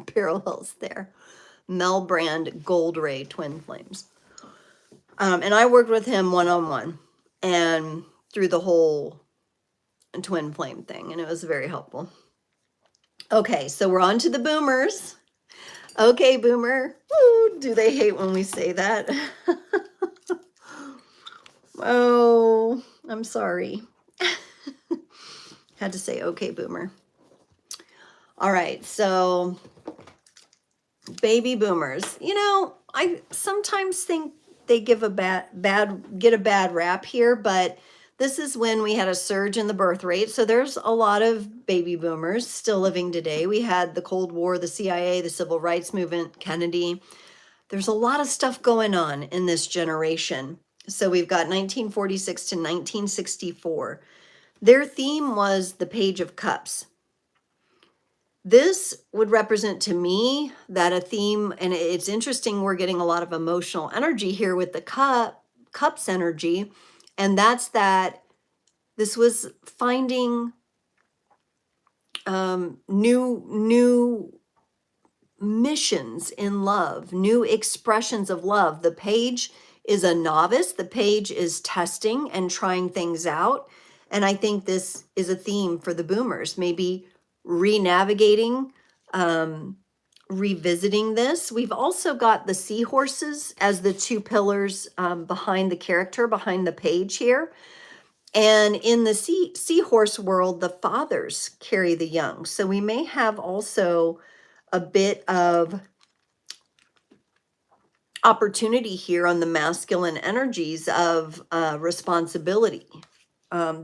Speaker 1: parallels there. Mel Brand, Gold Ray Twin Flames. And I worked with him one-on-one and through the whole twin flame thing, and it was very helpful. Okay, so we're on to the boomers. Okay, boomer. Ooh, do they hate when we say that? Oh, I'm sorry. Had to say okay, boomer. All right, so baby boomers. You know, I sometimes think they give a get a bad rap here, but this is when we had a surge in the birth rate. So there's a lot of baby boomers still living today. We had the Cold War, the CIA, the Civil Rights Movement, Kennedy. There's a lot of stuff going on in this generation. So we've got 1946 to 1964. Their theme was the Page of Cups. This would represent to me that a theme, and it's interesting, we're getting a lot of emotional energy here with the cups energy, and that's that this was finding new missions in love, new expressions of love. The page is a novice. The page is testing and trying things out. And I think this is a theme for the boomers, maybe re-navigating, revisiting this. We've also got the seahorses as the two pillars behind the character, behind the page here. And in the seahorse world, the fathers carry the young. So we may have also a bit of opportunity here on the masculine energies of responsibility.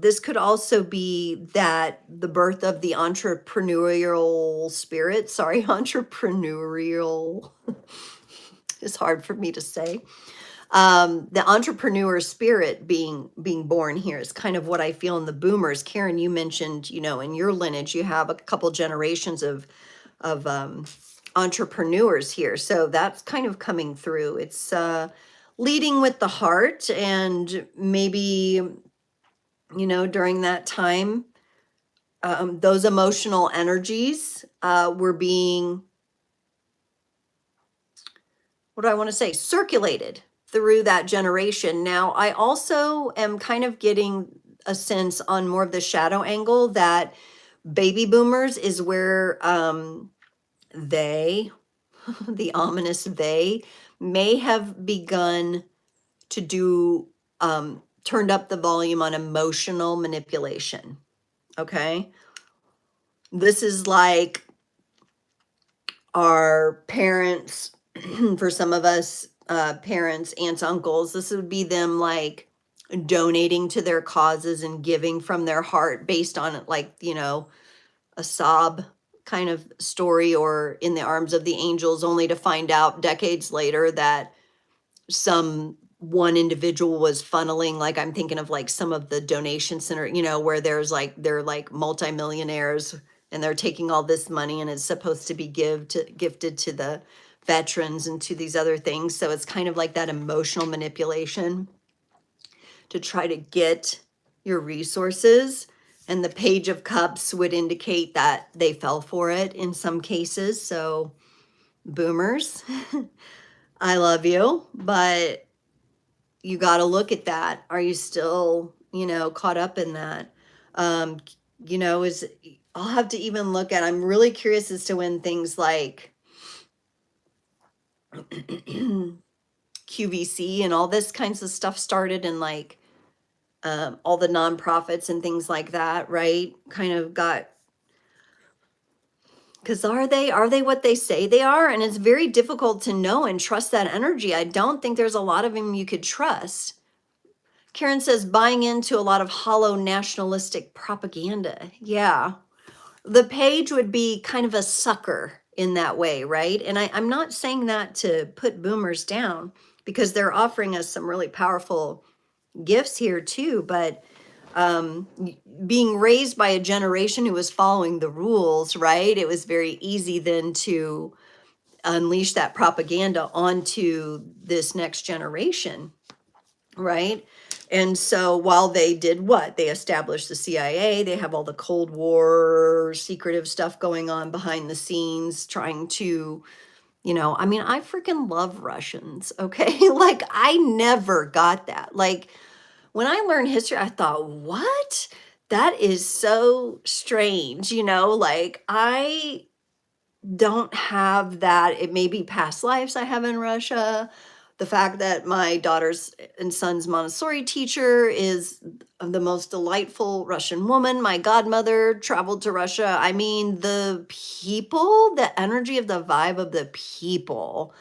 Speaker 1: This could also be that the birth of the entrepreneurial spirit. Sorry, entrepreneurial is hard for me to say. The entrepreneur spirit being born here is kind of what I feel in the boomers. Karen, you mentioned, you know, in your lineage, you have a couple generations of entrepreneurs here. So that's kind of coming through. It's leading with the heart, and maybe, you know, during that time, those emotional energies were being, what do I want to say, circulated through that generation. Now, I also am kind of getting a sense on more of the shadow angle that baby boomers is where they, the ominous they, may have begun to do, turned up the volume on emotional manipulation. Okay. This is like our parents, for some of us, parents, aunts, uncles, this would be them like donating to their causes and giving from their heart based on, like, you know, a sob kind of story, or in the arms of the angels, only to find out decades later that one individual was funneling, like I'm thinking of like some of the donation center, you know, where there's like, they're like multimillionaires and they're taking all this money and it's supposed to be gifted to the veterans and to these other things. So it's kind of like that emotional manipulation to try to get your resources. And the Page of Cups would indicate that they fell for it in some cases. So boomers, I love you, but you got to look at that. Are you still, you know, caught up in that? You know, I'll have to even look at, I'm really curious as to when things like QVC and all this kinds of stuff started, and like all the nonprofits and things like that, right? Kind of got, because are they what they say they are? And it's very difficult to know and trust that energy. I don't think there's a lot of them you could trust. Karen says buying into a lot of hollow nationalistic propaganda. Yeah. The page would be kind of a sucker in that way, right? And I'm not saying that to put boomers down, because they're offering us some really powerful gifts here too. But being raised by a generation who was following the rules, right? It was very easy then to unleash that propaganda onto this next generation, right? And so while they did what? They established the CIA, they have all the Cold War secretive stuff going on behind the scenes, trying to, I mean, I freaking love Russians, okay? Like, I never got that. Like, when I learned history, I thought, what? That is so strange, like, I don't have that. It may be past lives I have in Russia. The fact that my daughter's and son's Montessori teacher is the most delightful Russian woman. My godmother traveled to Russia. I mean, the people, the energy of the vibe of the people,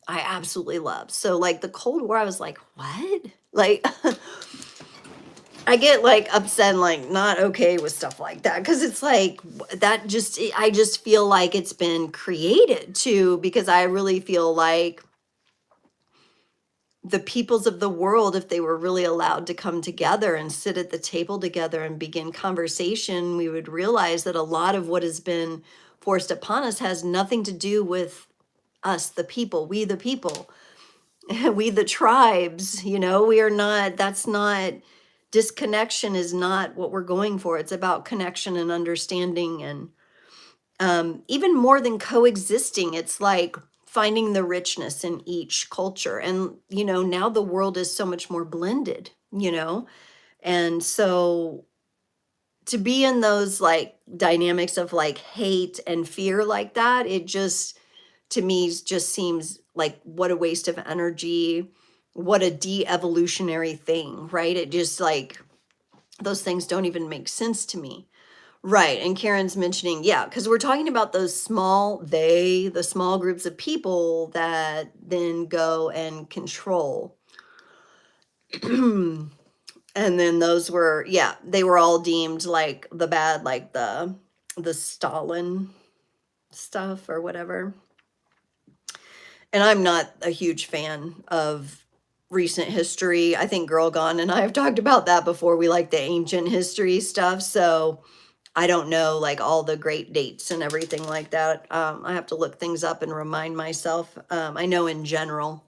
Speaker 1: I absolutely love. So, like, the Cold War, I was like, what? Like, I get like upset and like not okay with stuff like that, because it's like that just, I just feel like it's been created too, because I really feel like the peoples of the world, if they were really allowed to come together and sit at the table together and begin conversation, we would realize that a lot of what has been forced upon us has nothing to do with us, the people, we the people, we the tribes, we are not, that's not, disconnection is not what we're going for. It's about connection and understanding, and even more than coexisting, it's like finding the richness in each culture. And now the world is so much more blended, and so to be in those like dynamics of like hate and fear like that, it just, to me, just seems like what a waste of energy, what a de-evolutionary thing, right? It just like, those things don't even make sense to me. Right. And Karen's mentioning, yeah, because we're talking about those the small groups of people that then go and control. And then those were, yeah, they were all deemed like the bad, like the Stalin stuff or whatever. And I'm not a huge fan of recent history. I think Girl Gone and I have talked about that before. We like the ancient history stuff. So I don't know like all the great dates and everything like that. I have to look things up and remind myself. I know in general,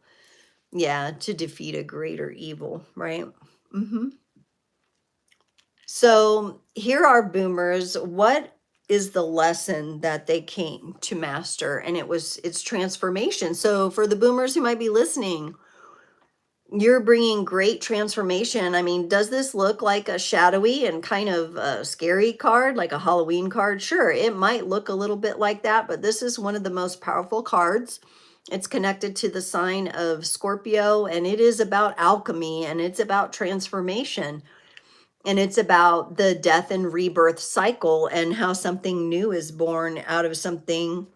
Speaker 1: yeah, to defeat a greater evil, right? So here are boomers. What is the lesson that they came to master? And it's transformation. So for the boomers who might be listening, you're bringing great transformation. I mean, does this look like a shadowy and kind of a scary card, like a Halloween card? Sure, it might look a little bit like that, but this is one of the most powerful cards. It's connected to the sign of Scorpio, and it is about alchemy, and it's about transformation, and it's about the death and rebirth cycle, and how something new is born out of something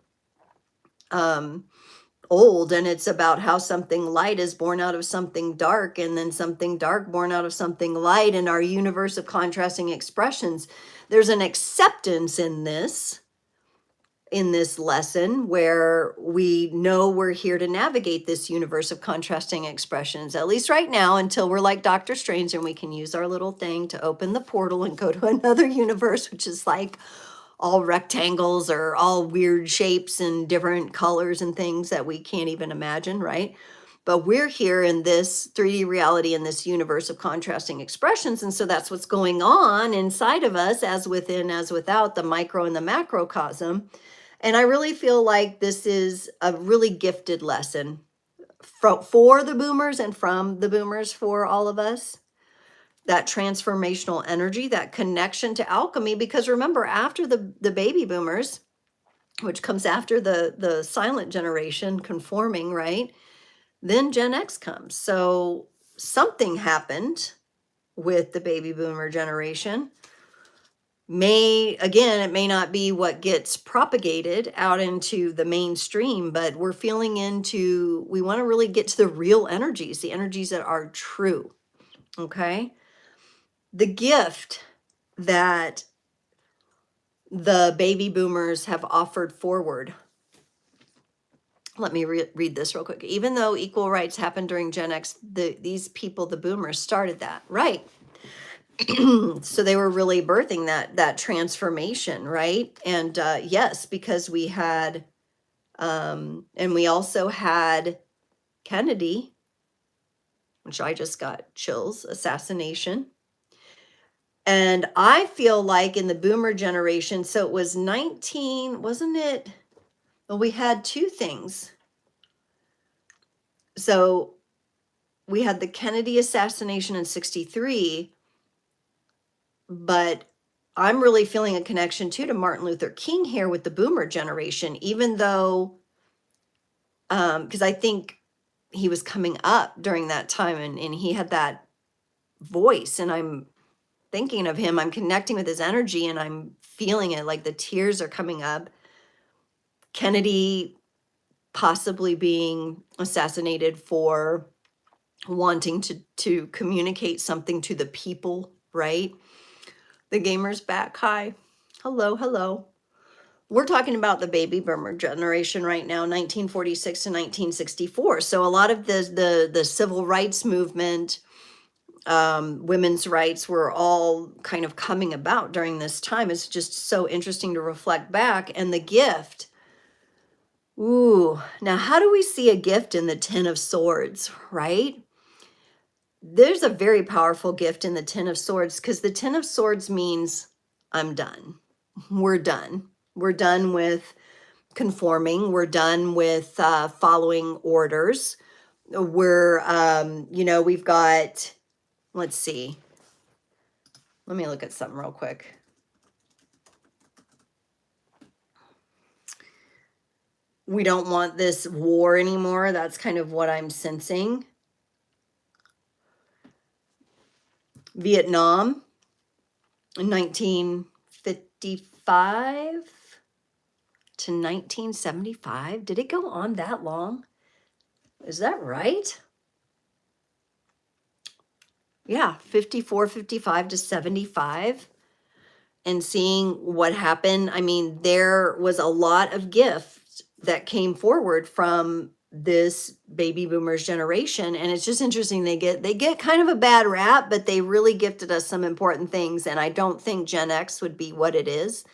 Speaker 1: old, and it's about how something light is born out of something dark, and then something dark born out of something light, in our universe of contrasting expressions. There's an acceptance in this lesson, where we know we're here to navigate this universe of contrasting expressions, at least right now, until we're like Doctor Strange and we can use our little thing to open the portal and go to another universe, which is like all rectangles or all weird shapes and different colors and things that we can't even imagine, right? But we're here in this 3D reality, in this universe of contrasting expressions. And so that's what's going on inside of us, as within, as without, the micro and the macrocosm. And I really feel like this is a really gifted lesson for the boomers and from the boomers for all of us. That transformational energy, that connection to alchemy, because remember, after the baby boomers, which comes after the silent generation conforming, right? Then Gen X comes. So something happened with the baby boomer generation. It may not be what gets propagated out into the mainstream, but we want to really get to the real energies, the energies that are true. Okay. The gift that the baby boomers have offered forward. Let me read this real quick. Even though equal rights happened during Gen X, these people, the boomers, started that, right? So they were really birthing that transformation, right? And yes, because we had, and we also had Kennedy, which I just got chills, assassination. And I feel like in the boomer generation, so it was 19, wasn't it? Well, we had two things. So we had the Kennedy assassination in 63, but I'm really feeling a connection too to Martin Luther King here with the boomer generation, even though, because I think he was coming up during that time and he had that voice, and I'm thinking of him, I'm connecting with his energy, and I'm feeling it, like the tears are coming up. Kennedy possibly being assassinated for wanting to communicate something to the people, right? The gamer's back. Hi. Hello, hello. We're talking about the baby boomer generation right now, 1946 to 1964. So a lot of the civil rights movement, women's rights were all kind of coming about during this time. It's just so interesting to reflect back. And the gift. Ooh, now how do we see a gift in the Ten of Swords, right? There's a very powerful gift in the Ten of Swords, because the Ten of Swords means I'm done. We're done. We're done with conforming. We're done with following orders. We're, we've got, let's see. Let me look at something real quick. We don't want this war anymore. That's kind of what I'm sensing. Vietnam in 1955 to 1975. Did it go on that long? Is that right? Yeah, 54, 55 to 75. And seeing what happened. I mean, there was a lot of gifts that came forward from this baby boomers generation, and it's just interesting. They get kind of a bad rap, but they really gifted us some important things, and I don't think Gen X would be what it is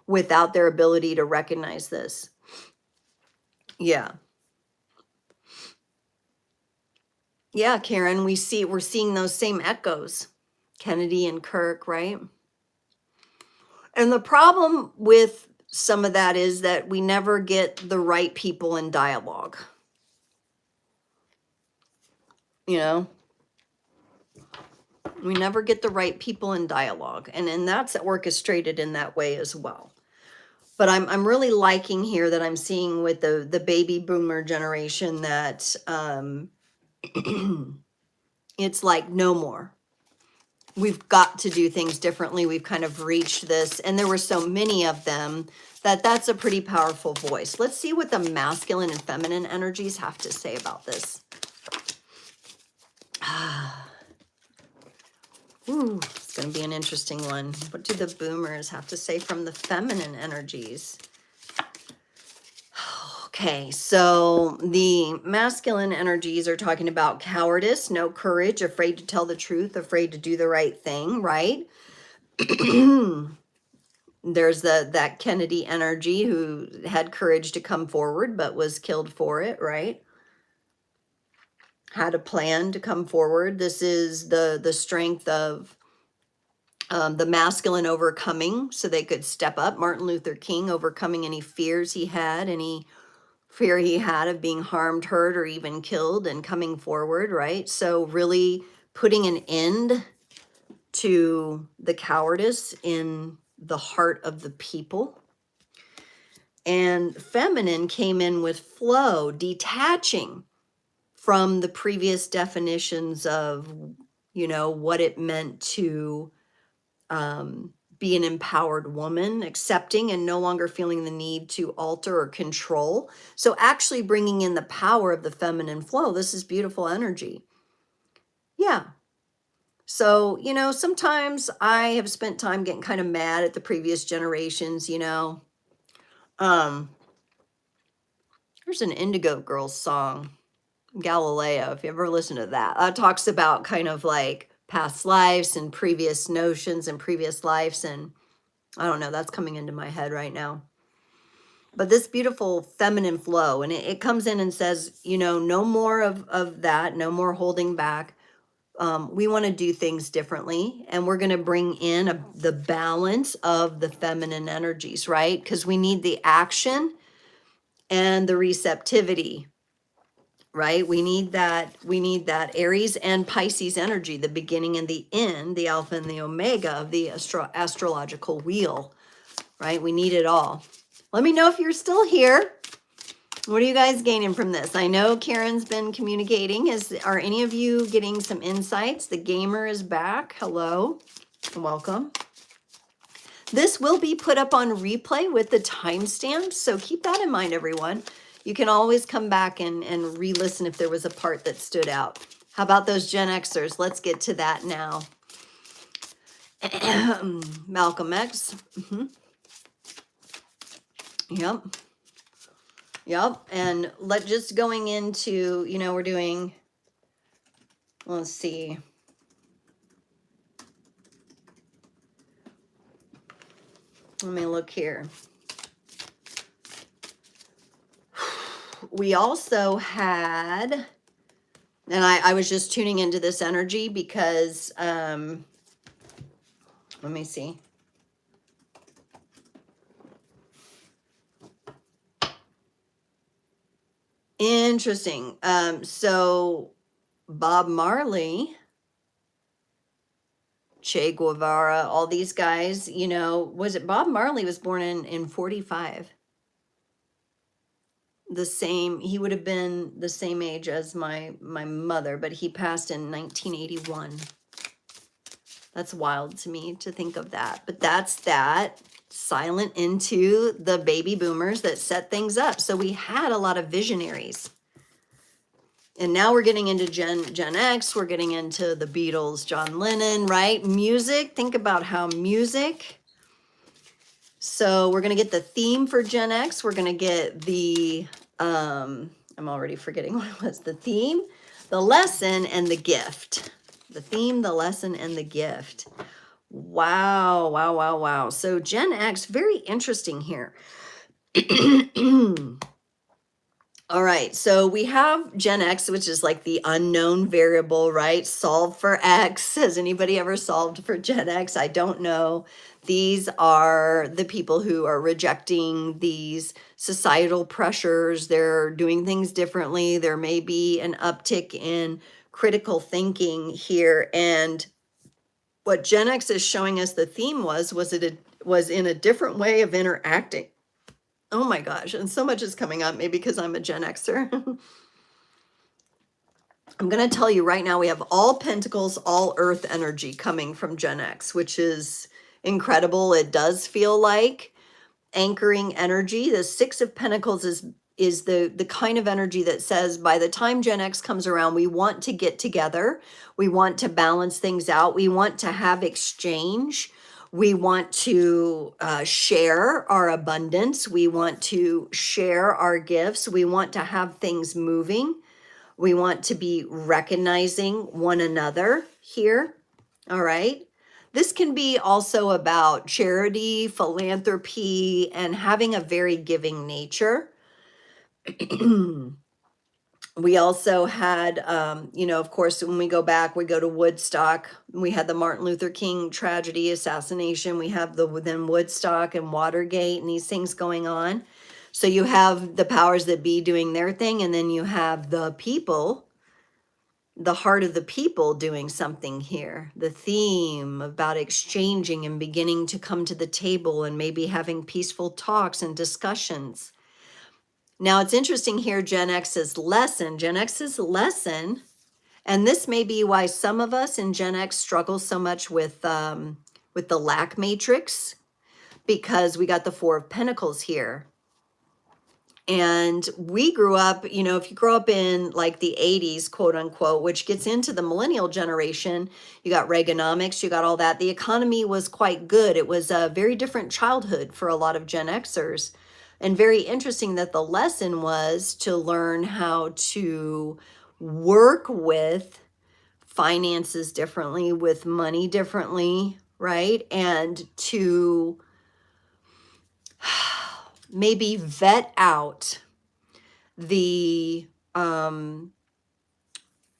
Speaker 1: without their ability to recognize this. Yeah, Karen, we're seeing those same echoes, Kennedy and Kirk, right? And the problem with some of that is that we never get the right people in dialogue. You know, we never get the right people in dialogue, and that's orchestrated in that way as well. But I'm really liking here that I'm seeing with the baby boomer generation that it's like no more. We've got to do things differently. We've kind of reached this, and there were so many of them that's a pretty powerful voice. Let's see what the masculine and feminine energies have to say about this. Ooh, it's going to be an interesting one. What do the boomers have to say from the feminine energies? Okay, so the masculine energies are talking about cowardice, no courage, afraid to tell the truth, afraid to do the right thing, right? There's that Kennedy energy who had courage to come forward but was killed for it, right? Had a plan to come forward. This is the strength of the masculine overcoming so they could step up. Martin Luther King overcoming any fears he had, any fear he had of being harmed, hurt, or even killed, and coming forward, right? So really putting an end to the cowardice in the heart of the people. And feminine came in with flow, detaching from the previous definitions of, you know, what it meant to be an empowered woman, accepting and no longer feeling the need to alter or control. So actually bringing in the power of the feminine flow. This is beautiful energy. Yeah. So, you know, sometimes I have spent time getting kind of mad at the previous generations, you know. There's an Indigo Girls song, Galileo, if you ever listen to that. It talks about kind of like past lives and previous notions and previous lives, and I don't know, that's coming into my head right now. But this beautiful feminine flow, and it comes in and says, you know, no more of that, no more holding back. We want to do things differently, and we're going to bring in the balance of the feminine energies, right? Because we need the action and the receptivity, right? We need that Aries and Pisces energy, the beginning and the end, the alpha and the omega of the astrological wheel, right? We need it all. Let me know if you're still here. What are you guys gaining from this? I know Karen's been communicating. Are any of you getting some insights? The gamer is back. Hello. Welcome. This will be put up on replay with the timestamps, so keep that in mind, everyone. You can always come back and re-listen if there was a part that stood out. How about those Gen Xers? Let's get to that now. Malcolm X. Yep. Yep. And just going into, you know, we're doing, let's see. Let me look here. We also had, and I was just tuning into this energy because, let me see. Interesting. So Bob Marley, Che Guevara, all these guys, you know, was it Bob Marley was born in 45? He would have been the same age as my mother, but he passed in 1981. That's wild to me to think of that. But that's that silent into the baby boomers that set things up. So we had a lot of visionaries. And now we're getting into Gen X. We're getting into the Beatles, John Lennon, right? Music. Think about how music. So we're going to get the theme for Gen X. We're going to get the, I'm already forgetting what it was. The theme, the lesson, and the gift. The theme, the lesson, and the gift. Wow, wow, wow, wow. So Gen X, very interesting here. All right, so we have Gen X, which is like the unknown variable, right? Solve for X. Has anybody ever solved for Gen X? I don't know. These are the people who are rejecting these societal pressures. They're doing things differently. There may be an uptick in critical thinking here. And what Gen X is showing us the theme was in a different way of interacting. Oh my gosh, and so much is coming up, maybe because I'm a Gen Xer. I'm going to tell you right now, we have all Pentacles, all Earth energy coming from Gen X, which is incredible. It does feel like anchoring energy. The Six of Pentacles is the kind of energy that says by the time Gen X comes around, we want to get together. We want to balance things out. We want to have exchange. We want to share our abundance. We want to share our gifts. We want to have things moving. We want to be recognizing one another here. All right. This can be also about charity, philanthropy, and having a very giving nature. We also had, you know, of course, when we go back, we go to Woodstock. We had the Martin Luther King tragedy, assassination. We have then Woodstock and Watergate and these things going on. So you have the powers that be doing their thing, and then you have the people, the heart of the people doing something here. The theme about exchanging and beginning to come to the table and maybe having peaceful talks and discussions. Now it's interesting here, Gen X's lesson. Gen X's lesson, and this may be why some of us in Gen X struggle so much with the lack matrix, because we got the Four of Pentacles here. And we grew up, you know, if you grow up in like the 80s, quote unquote, which gets into the millennial generation, you got Reaganomics, you got all that. The economy was quite good. It was a very different childhood for a lot of Gen Xers. And very interesting that the lesson was to learn how to work with finances differently, with money differently, right? And to maybe vet out the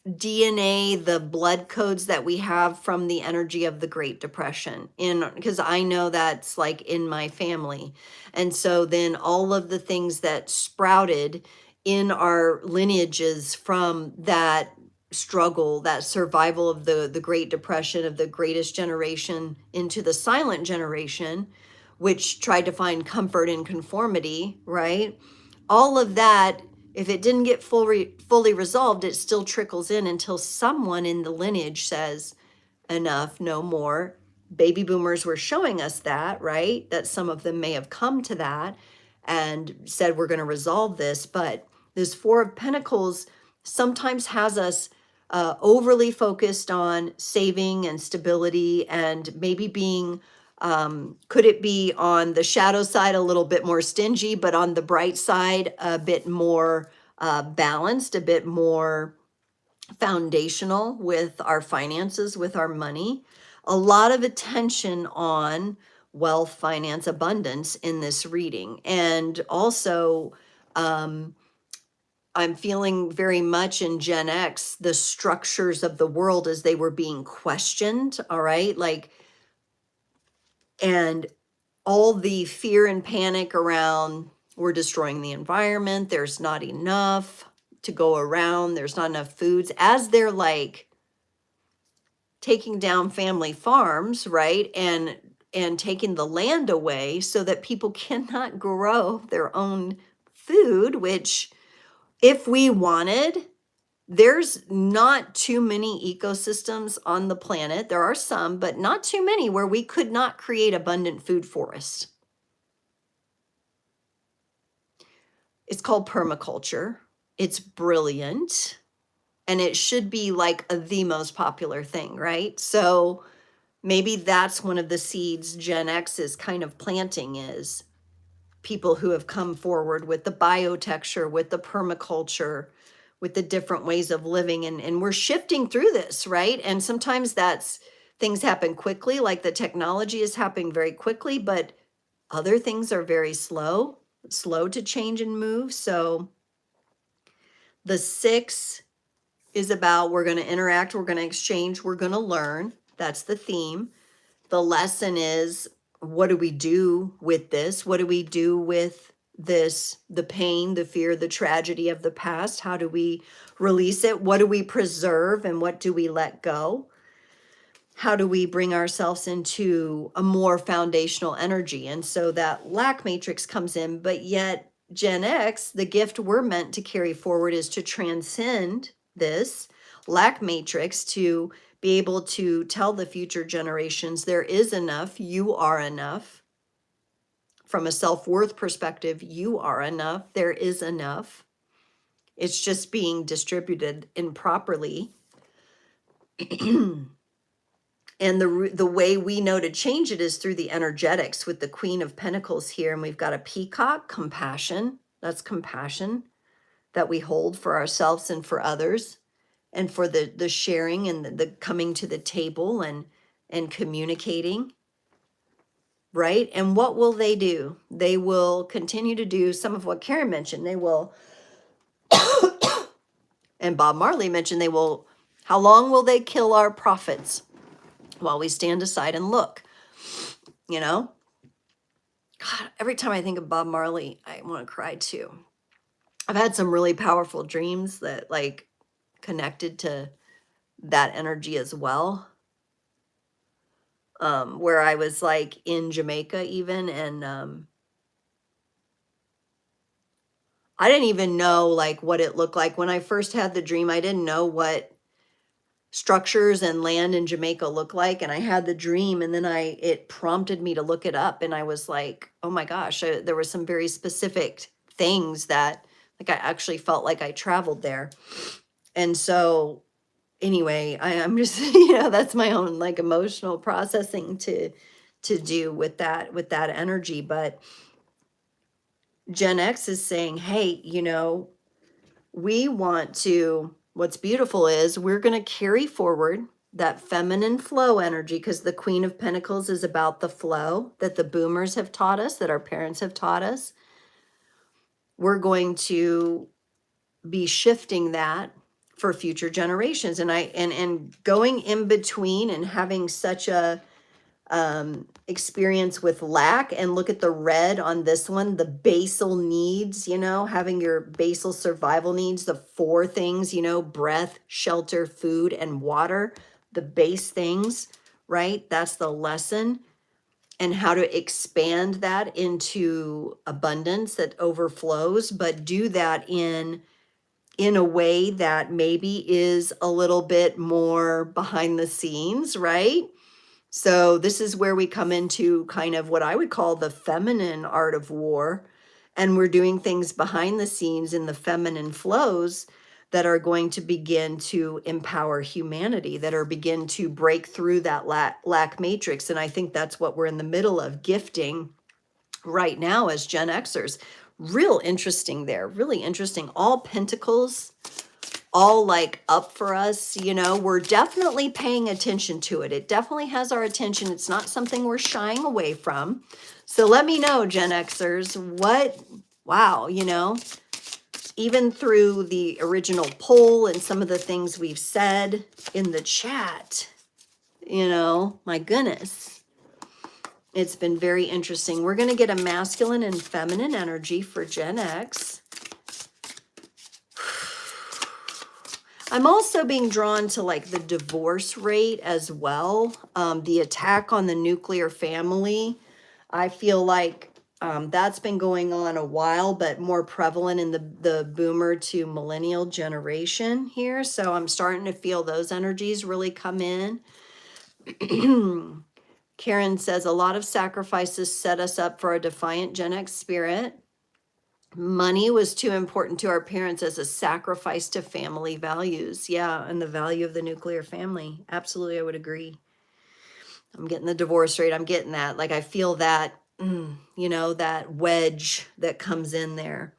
Speaker 1: DNA, the blood codes that we have from the energy of the Great Depression, in because I know that's like in my family. And so then all of the things that sprouted in our lineages from that struggle, that survival of the Great Depression, of the greatest generation into the silent generation, which tried to find comfort in conformity, right? All of that, if it didn't get fully resolved, it still trickles in until someone in the lineage says, enough, no more. Baby boomers were showing us that, right? That some of them may have come to that and said, we're going to resolve this. But this Four of Pentacles sometimes has us overly focused on saving and stability, and maybe being, could it be on the shadow side a little bit more stingy, but on the bright side a bit more balanced, a bit more foundational with our finances, with our money. A lot of attention on wealth, finance, abundance in this reading. And also, I'm feeling very much in Gen X, the structures of the world as they were being questioned. All right. Like, and all the fear and panic around, we're destroying the environment, there's not enough to go around, there's not enough foods, as they're like taking down family farms, right? And taking the land away so that people cannot grow their own food, which, if we wanted, there's not too many ecosystems on the planet. There are some, but not too many where we could not create abundant food forests. It's called permaculture. It's brilliant. And it should be like the most popular thing, right? So maybe that's one of the seeds Gen X is kind of planting, is people who have come forward with the biotexture, with the permaculture, with the different ways of living. And we're shifting through this, right? And sometimes that's, things happen quickly, like the technology is happening very quickly, but other things are very slow to change and move. So the 6 is about, we're going to interact, we're going to exchange, we're going to learn. That's the theme. The lesson is, what do we do with this? What do we do with this, the pain, the fear, the tragedy of the past? How do we release it? What do we preserve and what do we let go? How do we bring ourselves into a more foundational energy? And so that lack matrix comes in, but yet Gen X, the gift we're meant to carry forward is to transcend this lack matrix, to be able to tell the future generations there is enough, you are enough. From a self-worth perspective, you are enough, there is enough. It's just being distributed improperly. And the way we know to change it is through the energetics, with the Queen of Pentacles here. And we've got a peacock, compassion. That's compassion that we hold for ourselves and for others, and for the sharing and the coming to the table and communicating, right? And what will they do? They will continue to do some of what Karen mentioned. They will, and Bob Marley mentioned, they will, how long will they kill our prophets while we stand aside and look? You know, God, every time I think of Bob Marley, I want to cry too. I've had some really powerful dreams that like connected to that energy as well. Where I was like in Jamaica even, and I didn't even know like what it looked like. When I first had the dream, I didn't know what structures and land in Jamaica look like. And I had the dream, and then it prompted me to look it up. And I was like, oh my gosh, there were some very specific things that like I actually felt like I traveled there. And so anyway, I'm just, that's my own like emotional processing to do with that energy. But Gen X is saying, hey, we want to, what's beautiful is we're going to carry forward that feminine flow energy, because the Queen of Pentacles is about the flow that the boomers have taught us, that our parents have taught us. We're going to be shifting that for future generations. And going in between and having such a experience with lack, and look at the red on this one, the basal needs, having your basal survival needs, the 4 things, breath, shelter, food, and water, the base things, right? That's the lesson, and how to expand that into abundance that overflows, but do that in a way that maybe is a little bit more behind the scenes, right? So this is where we come into kind of what I would call the feminine art of war. And we're doing things behind the scenes in the feminine flows that are going to begin to empower humanity, that are begin to break through that lack matrix. And I think that's what we're in the middle of gifting right now as Gen Xers. Real interesting there, really interesting. All pentacles, all like up for us, we're definitely paying attention to it. It definitely has our attention. It's not something we're shying away from. So let me know, Gen Xers, wow, even through the original poll and some of the things we've said in the chat, my goodness, it's been very interesting. We're going to get a masculine and feminine energy for Gen X. I'm also being drawn to like the divorce rate as well. The attack on the nuclear family. I feel like that's been going on a while, but more prevalent in the boomer to millennial generation here. So I'm starting to feel those energies really come in. Karen says, a lot of sacrifices set us up for a defiant Gen X spirit. Money was too important to our parents as a sacrifice to family values. Yeah, and the value of the nuclear family. Absolutely, I would agree. I'm getting the divorce rate. I'm getting that. Like, I feel that, that wedge that comes in there.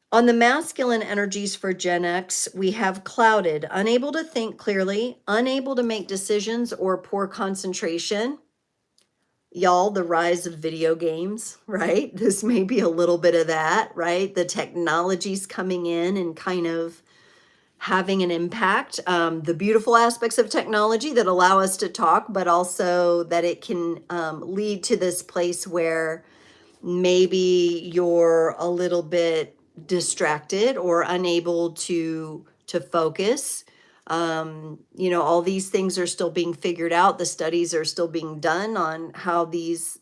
Speaker 1: On the masculine energies for Gen X, we have clouded, unable to think clearly, unable to make decisions, or poor concentration. Y'all, the rise of video games, right? This may be a little bit of that, right? The technology's coming in and kind of having an impact. The beautiful aspects of technology that allow us to talk, but also that it can lead to this place where maybe you're a little bit distracted or unable to focus. All these things are still being figured out. The studies are still being done on how these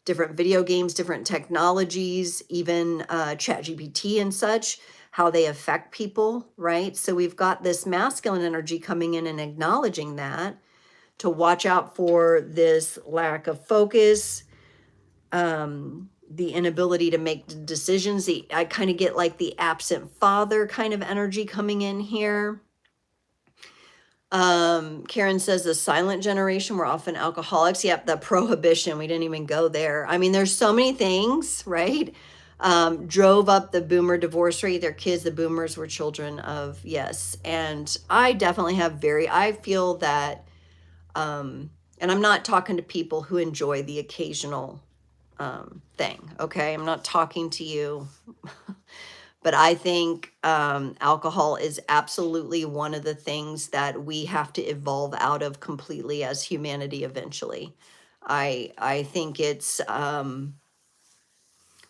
Speaker 1: different video games, different technologies, even ChatGPT and such, how they affect people, right? So we've got this masculine energy coming in and acknowledging that, to watch out for this lack of focus, the inability to make decisions. I kind of get like the absent father kind of energy coming in here. Karen says the silent generation were often alcoholics. Yep, the prohibition, we didn't even go there. I mean, there's so many things, right? Drove up the boomer divorce rate. Their kids, the boomers, were children of, yes. And I definitely have I feel that, and I'm not talking to people who enjoy the occasional thing, okay? I'm not talking to you. But I think alcohol is absolutely one of the things that we have to evolve out of completely as humanity eventually. I think it's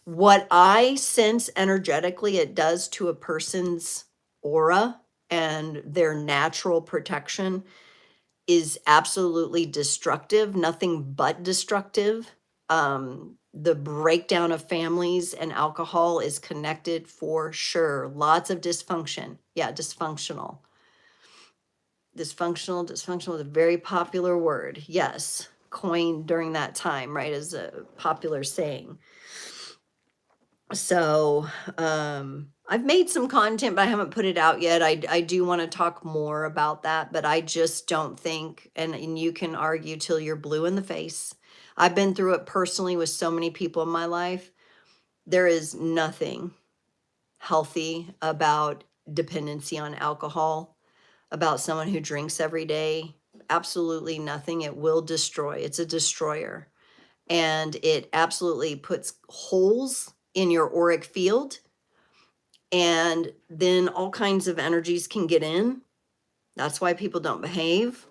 Speaker 1: what I sense energetically it does to a person's aura and their natural protection is absolutely destructive, nothing but destructive. The breakdown of families and alcohol is connected for sure. Lots of dysfunction. Yeah, dysfunctional. Dysfunctional is a very popular word. Yes, coined during that time, right, as a popular saying. So I've made some content, but I haven't put it out yet. I do want to talk more about that, but I just don't think, and you can argue till you're blue in the face. I've been through it personally with so many people in my life. There is nothing healthy about dependency on alcohol, about someone who drinks every day. Absolutely nothing. It will destroy. It's a destroyer. And it absolutely puts holes in your auric field. And then all kinds of energies can get in. That's why people don't behave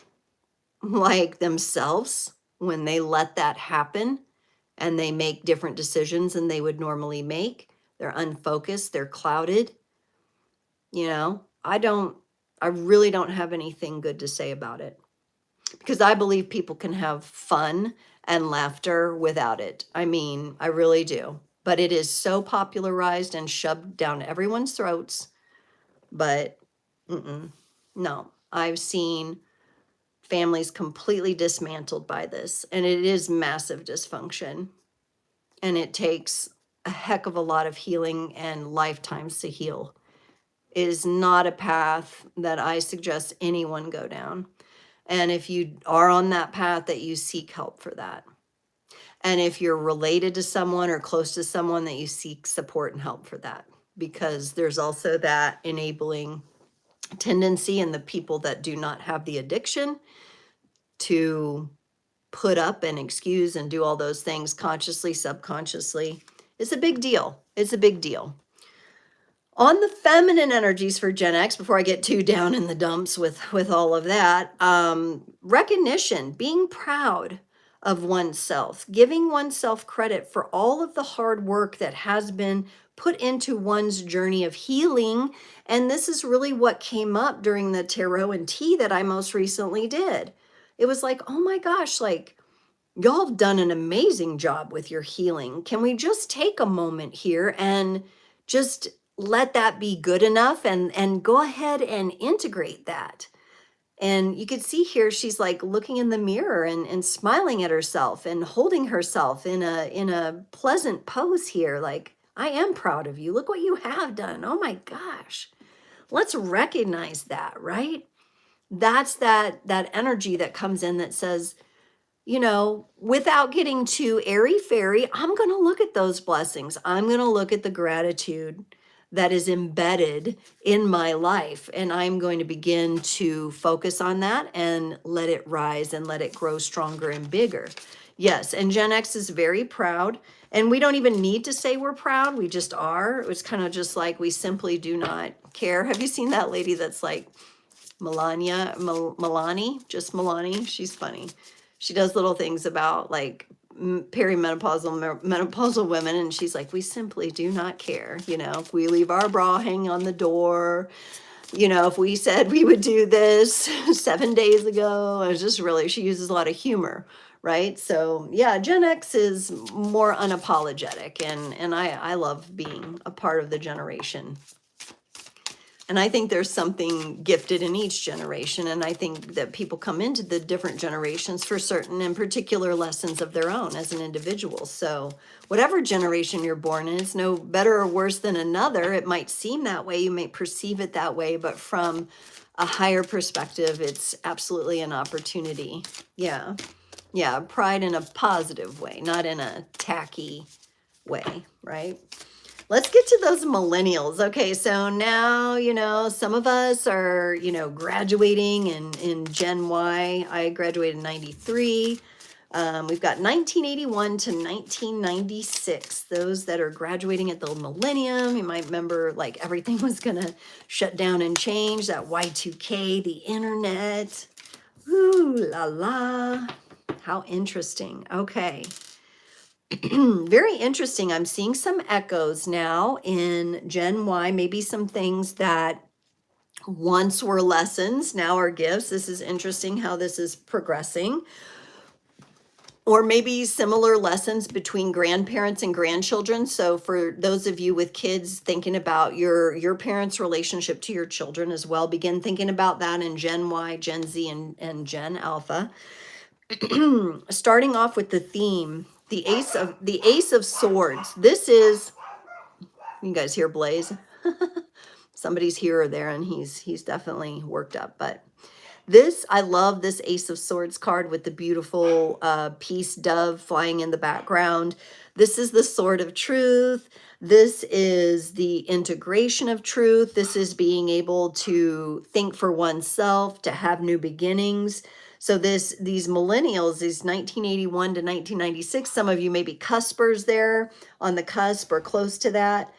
Speaker 1: like themselves when they let that happen and they make different decisions than they would normally make. They're unfocused, they're clouded. You know, I really don't have anything good to say about it, because I believe people can have fun and laughter without it. I mean, I really do. But it is so popularized and shoved down everyone's throats. But no, I've seen families completely dismantled by this, and it is massive dysfunction. And it takes a heck of a lot of healing and lifetimes to heal. It is not a path that I suggest anyone go down. And if you are on that path, that you seek help for that. And if you're related to someone or close to someone, that you seek support and help for that, because there's also that enabling tendency in the people that do not have the addiction to put up and excuse and do all those things consciously, subconsciously. It's a big deal. It's a big deal. On the feminine energies for Gen X, before I get too down in the dumps with all of that, recognition, being proud of oneself, giving oneself credit for all of the hard work that has been put into one's journey of healing. And this is really what came up during the tarot and tea that I most recently did. It was like, oh my gosh, like, y'all have done an amazing job with your healing. Can we just take a moment here and just let that be good enough and go ahead and integrate that? And you could see here, she's like looking in the mirror and smiling at herself and holding herself in a pleasant pose here. Like, I am proud of you. Look what you have done. Oh my gosh. Let's recognize that, right? That's that energy that comes in that says, you know, without getting too airy-fairy, I'm going to look at those blessings. I'm going to look at the gratitude that is embedded in my life. And I'm going to begin to focus on that and let it rise and let it grow stronger and bigger. Yes, and Gen X is very proud. And we don't even need to say we're proud. We just are. It's kind of just like we simply do not care. Have you seen that lady that's like Milani? Just Milani? She's funny. She does little things about like menopausal women, and she's like, we simply do not care. You know, if we leave our bra hanging on the door, you know, if we said we would do this 7 days ago, it's just really, she uses a lot of humor, right? So yeah, Gen X is more unapologetic, and I love being a part of the generation. And I think there's something gifted in each generation. And I think that people come into the different generations for certain and particular lessons of their own as an individual. So whatever generation you're born in, it's no better or worse than another. It might seem that way. You may perceive it that way. But from a higher perspective, it's absolutely an opportunity. Yeah. Yeah. Pride in a positive way, not in a tacky way, right? Let's get to those millennials. Okay, so now, you know, some of us are, you know, graduating in Gen Y. I graduated in 93. We've got 1981 to 1996. Those that are graduating at the millennium, you might remember like everything was going to shut down and change. That Y2K, the internet. Ooh la la. How interesting. Okay. Very interesting. I'm seeing some echoes now in Gen Y, maybe some things that once were lessons now are gifts. This is interesting how this is progressing. or maybe similar lessons between grandparents and grandchildren. So for those of you with kids, thinking about your parents' relationship to your children as well, begin thinking about that in Gen Y, Gen Z, and Gen Alpha. Starting off with the theme, the Ace of Swords. This is, you guys hear Blaze? Somebody's here or there, and he's definitely worked up. But this, I love this Ace of Swords card with the beautiful peace dove flying in the background. This is the sword of truth. This is the integration of truth. This is being able to think for oneself, to have new beginnings. So these millennials, these 1981 to 1996, some of you may be cuspers there, on the cusp or close to that.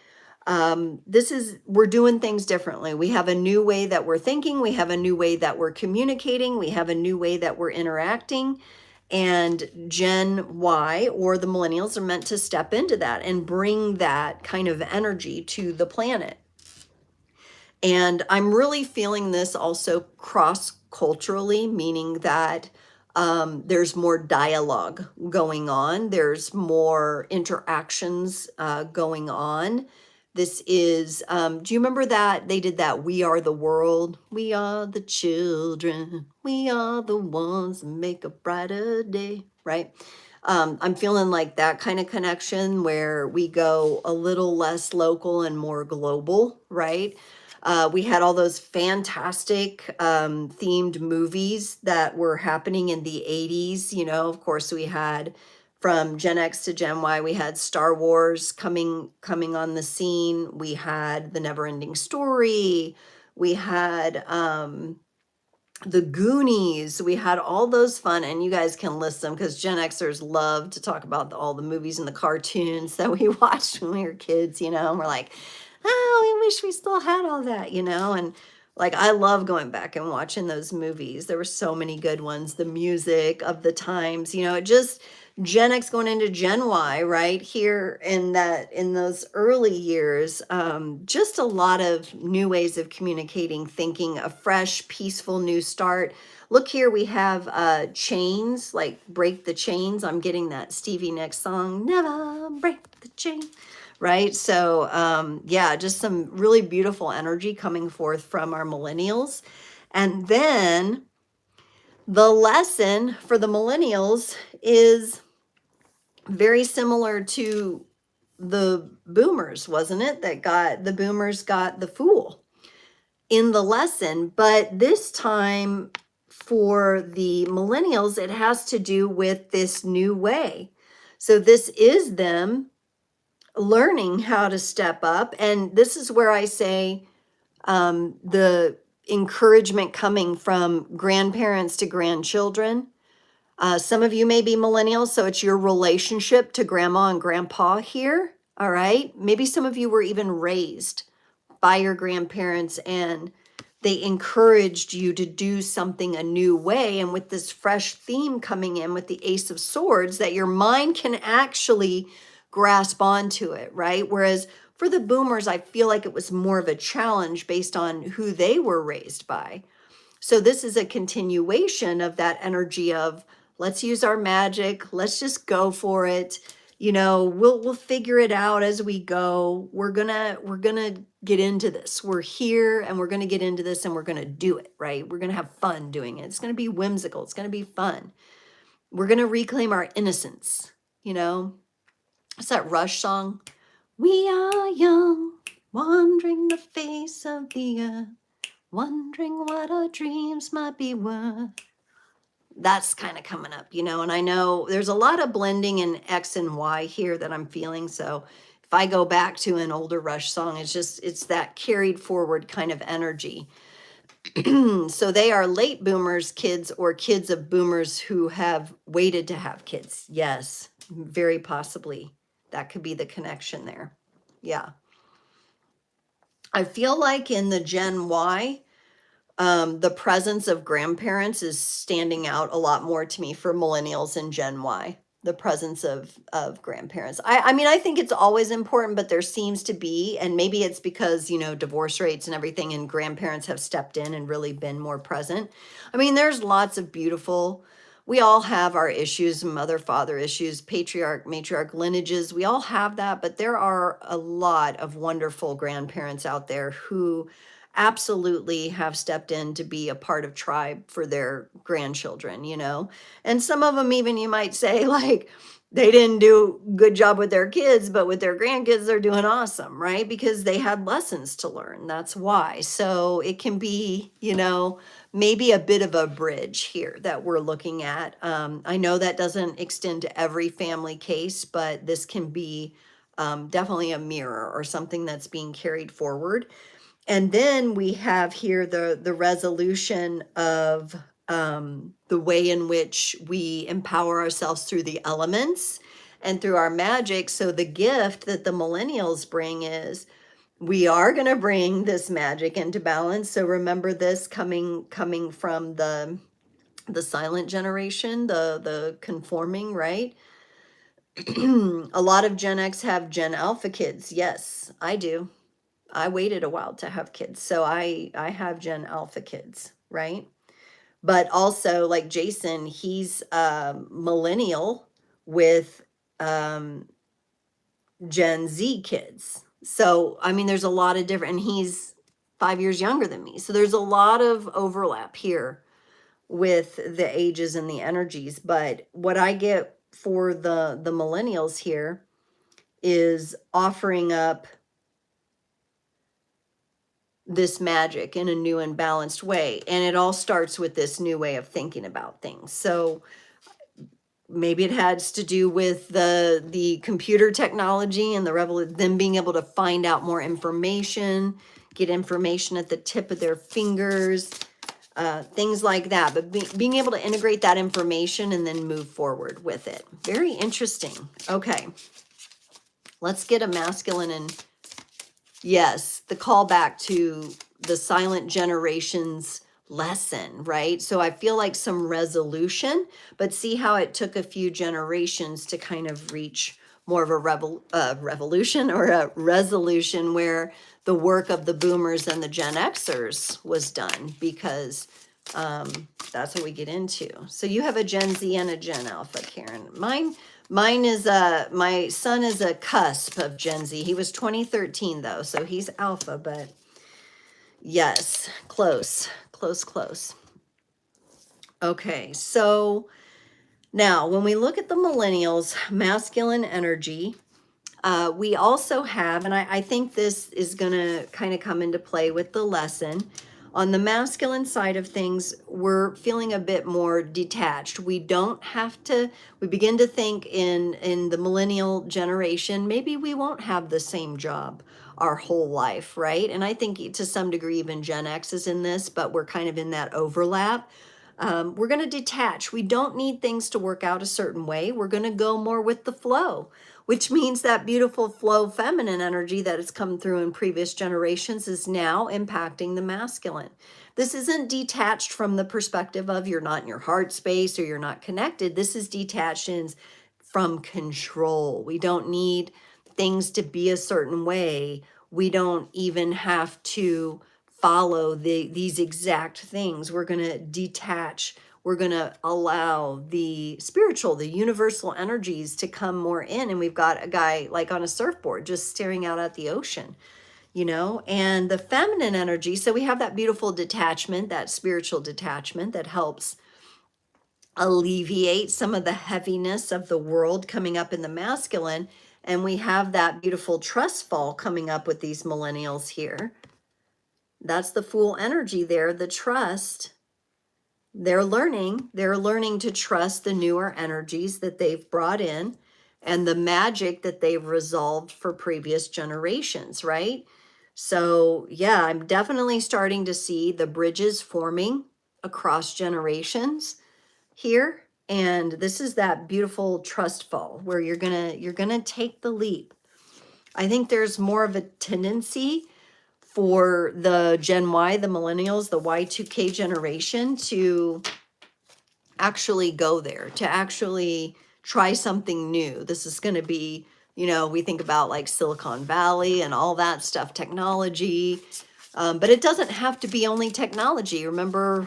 Speaker 1: We're doing things differently. We have a new way that we're thinking. We have a new way that we're communicating. We have a new way that we're interacting. And Gen Y, or the millennials, are meant to step into that and bring that kind of energy to the planet. And I'm really feeling this also cross-culturally, meaning that there's more dialogue going on. There's more interactions going on. This is, do you remember that they did that "We Are the World, we are the children, we are the ones that make a brighter day," right? I'm feeling like that kind of connection where we go a little less local and more global, right? We had all those fantastic themed movies that were happening in the 80s. You know, of course, we had from Gen X to Gen Y, we had Star Wars coming on the scene. We had The Neverending Story. We had the Goonies. We had all those fun, and you guys can list them because Gen Xers love to talk about all the movies and the cartoons that we watched when we were kids, you know, and we're like, oh, we wish we still had all that, you know, and like, I love going back and watching those movies. There were so many good ones, the music of the times, you know, it just, Gen X going into Gen Y, right here in those early years, just a lot of new ways of communicating, thinking, a fresh, peaceful new start. Look here, we have chains, like break the chains. I'm getting that Stevie Nicks song, never break the chain, right? So yeah, just some really beautiful energy coming forth from our millennials. And then the lesson for the millennials is very similar to the boomers, wasn't it? The boomers got the fool in the lesson, but this time for the millennials, it has to do with this new way. So this is them learning how to step up. And this is where I say the encouragement coming from grandparents to grandchildren. Some of you may be millennials, so it's your relationship to grandma and grandpa here. All right. Maybe some of you were even raised by your grandparents and they encouraged you to do something a new way. And with this fresh theme coming in with the Ace of Swords, that your mind can actually grasp onto it, right? Whereas for the boomers, I feel like it was more of a challenge based on who they were raised by. So this is a continuation of that energy of let's use our magic, let's just go for it. You know, we'll figure it out as we go. We're gonna get into this. We're here and we're gonna get into this and we're gonna do it, right? We're gonna have fun doing it. It's gonna be whimsical, it's gonna be fun. We're gonna reclaim our innocence, you know. What's that Rush song? We are young, wandering the face of the earth, wondering what our dreams might be worth. That's kind of coming up, you know, and I know there's a lot of blending in X and Y here that I'm feeling. So if I go back to an older Rush song, it's that carried forward kind of energy. So they are late boomers kids or kids of boomers who have waited to have kids. Yes, very possibly. That could be the connection there. Yeah. I feel like in the Gen Y, the presence of grandparents is standing out a lot more to me for millennials and Gen Y. The presence of grandparents. I mean, I think it's always important, but there seems to be, and maybe it's because, you know, divorce rates and everything, and grandparents have stepped in and really been more present. I mean, there's lots of beautiful we all have our issues, mother, father issues, patriarch, matriarch lineages. We all have that, but there are a lot of wonderful grandparents out there who absolutely have stepped in to be a part of tribe for their grandchildren, you know? And some of them even you might say like they didn't do good job with their kids, but with their grandkids they're doing awesome, right? Because they had lessons to learn. That's why. So it can be, you know, maybe a bit of a bridge here that we're looking at. I know that doesn't extend to every family case, but this can be definitely a mirror or something that's being carried forward. And then we have here the resolution of the way in which we empower ourselves through the elements and through our magic. So the gift that the millennials bring is we are going to bring this magic into balance. So remember this coming from the silent generation, the conforming, right? A lot of Gen X have Gen Alpha kids. Yes, I do. I waited a while to have kids. So I have Gen Alpha kids, right? But also like Jason, he's millennial with Gen Z kids. So, I mean, there's a lot of different, and he's 5 years younger than me. So there's a lot of overlap here with the ages and the energies. But what I get for the millennials here is offering up this magic in a new and balanced way. And it all starts with this new way of thinking about things. So maybe it has to do with the computer technology and them being able to find out more information, get information at the tip of their fingers, things like that. But being able to integrate that information and then move forward with it. Very interesting. Okay. Let's get a masculine and yes, the callback to the silent generations lesson, right? So I feel like some resolution, but see how it took a few generations to kind of reach more of a revolution or a resolution where the work of the boomers and the Gen Xers was done because that's what we get into. So you have a Gen Z and a Gen Alpha, Karen. Mine is my son is a cusp of Gen Z. He was 2013 though, so he's Alpha, but yes, close. Okay, so now when we look at the millennials, masculine energy, we also have, and I think this is going to kind of come into play with the lesson. On the masculine side of things, we're feeling a bit more detached. We don't have to, we begin to think in the millennial generation, maybe we won't have the same job our whole life, right? And I think to some degree even Gen X is in this, but we're kind of in that overlap. We're going to detach. We don't need things to work out a certain way. We're going to go more with the flow, which means that beautiful flow feminine energy that has come through in previous generations is now impacting the masculine. This isn't detached from the perspective of you're not in your heart space or you're not connected. This is detached from control. We don't need things to be a certain way. We don't even have to follow these exact things. We're going to detach. We're going to allow the spiritual, the universal energies to come more in. And we've got a guy like on a surfboard just staring out at the ocean, you know, and the feminine energy. So we have that beautiful detachment, that spiritual detachment that helps alleviate some of the heaviness of the world coming up in the masculine. And we have that beautiful trust fall coming up with these millennials here. That's the Fool energy there, the trust. They're learning to trust the newer energies that they've brought in and the magic that they've resolved for previous generations, right? So yeah, I'm definitely starting to see the bridges forming across generations here. And this is that beautiful trust fall where you're gonna take the leap. I think there's more of a tendency for the Gen Y, the millennials, the Y2K generation to actually go there, to actually try something new. This is going to be, you know, we think about like Silicon Valley and all that stuff, technology. But it doesn't have to be only technology. Remember,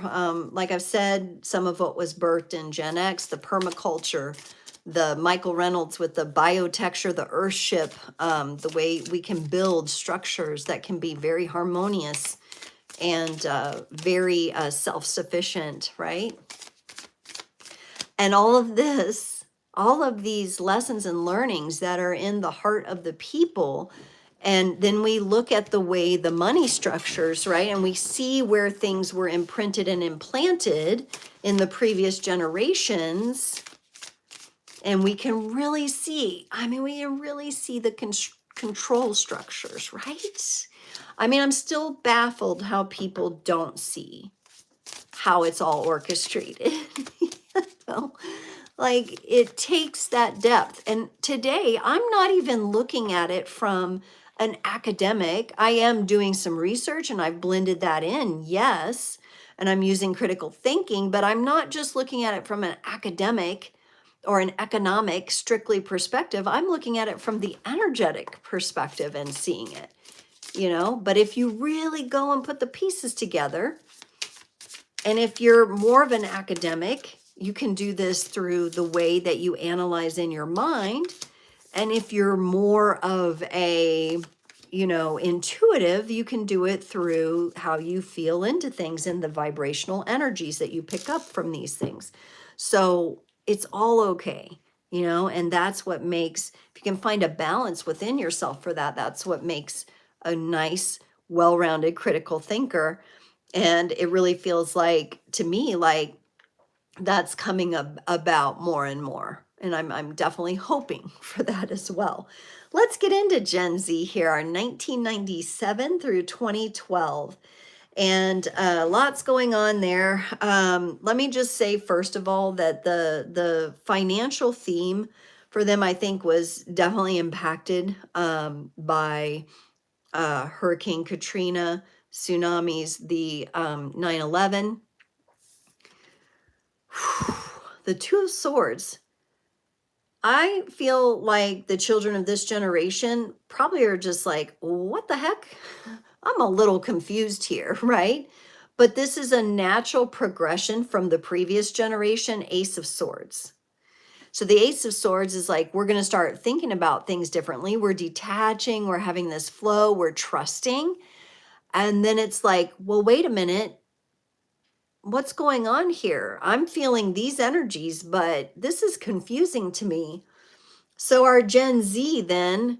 Speaker 1: like I've said, some of what was birthed in Gen X, the permaculture, the Michael Reynolds with the biotexture, the earthship, the way we can build structures that can be very harmonious and very self-sufficient, right? And all of this, all of these lessons and learnings that are in the heart of the people. And then we look at the way the money structures, right? And we see where things were imprinted and implanted in the previous generations. And we can really see, I mean, we can really see the control structures, right? I mean, I'm still baffled how people don't see how it's all orchestrated. Well, like it takes that depth. And today I'm not even looking at it from an academic. I am doing some research and I've blended that in, yes. And I'm using critical thinking, but I'm not just looking at it from an academic or an economic strictly perspective. I'm looking at it from the energetic perspective and seeing it, you know. But if you really go and put the pieces together, and if you're more of an academic, you can do this through the way that you analyze in your mind. And if you're more of a, you know, intuitive, you can do it through how you feel into things and the vibrational energies that you pick up from these things. So it's all okay, you know, and that's what makes, if you can find a balance within yourself for that, that's what makes a nice, well-rounded critical thinker. And it really feels like, to me, like that's coming about more and more. And I'm definitely hoping for that as well. Let's get into Gen Z here, our 1997 through 2012. And lots going on there. Let me just say, first of all, that the financial theme for them, I think, was definitely impacted by Hurricane Katrina, tsunamis, the 9/11. The Two of Swords. I feel like the children of this generation probably are just like, what the heck? I'm a little confused here, right? But this is a natural progression from the previous generation, Ace of Swords. So the Ace of Swords is like, we're going to start thinking about things differently. We're detaching, we're having this flow, we're trusting. And then it's like, well, wait a minute. What's going on here? I'm feeling these energies, but this is confusing to me. So our Gen Z then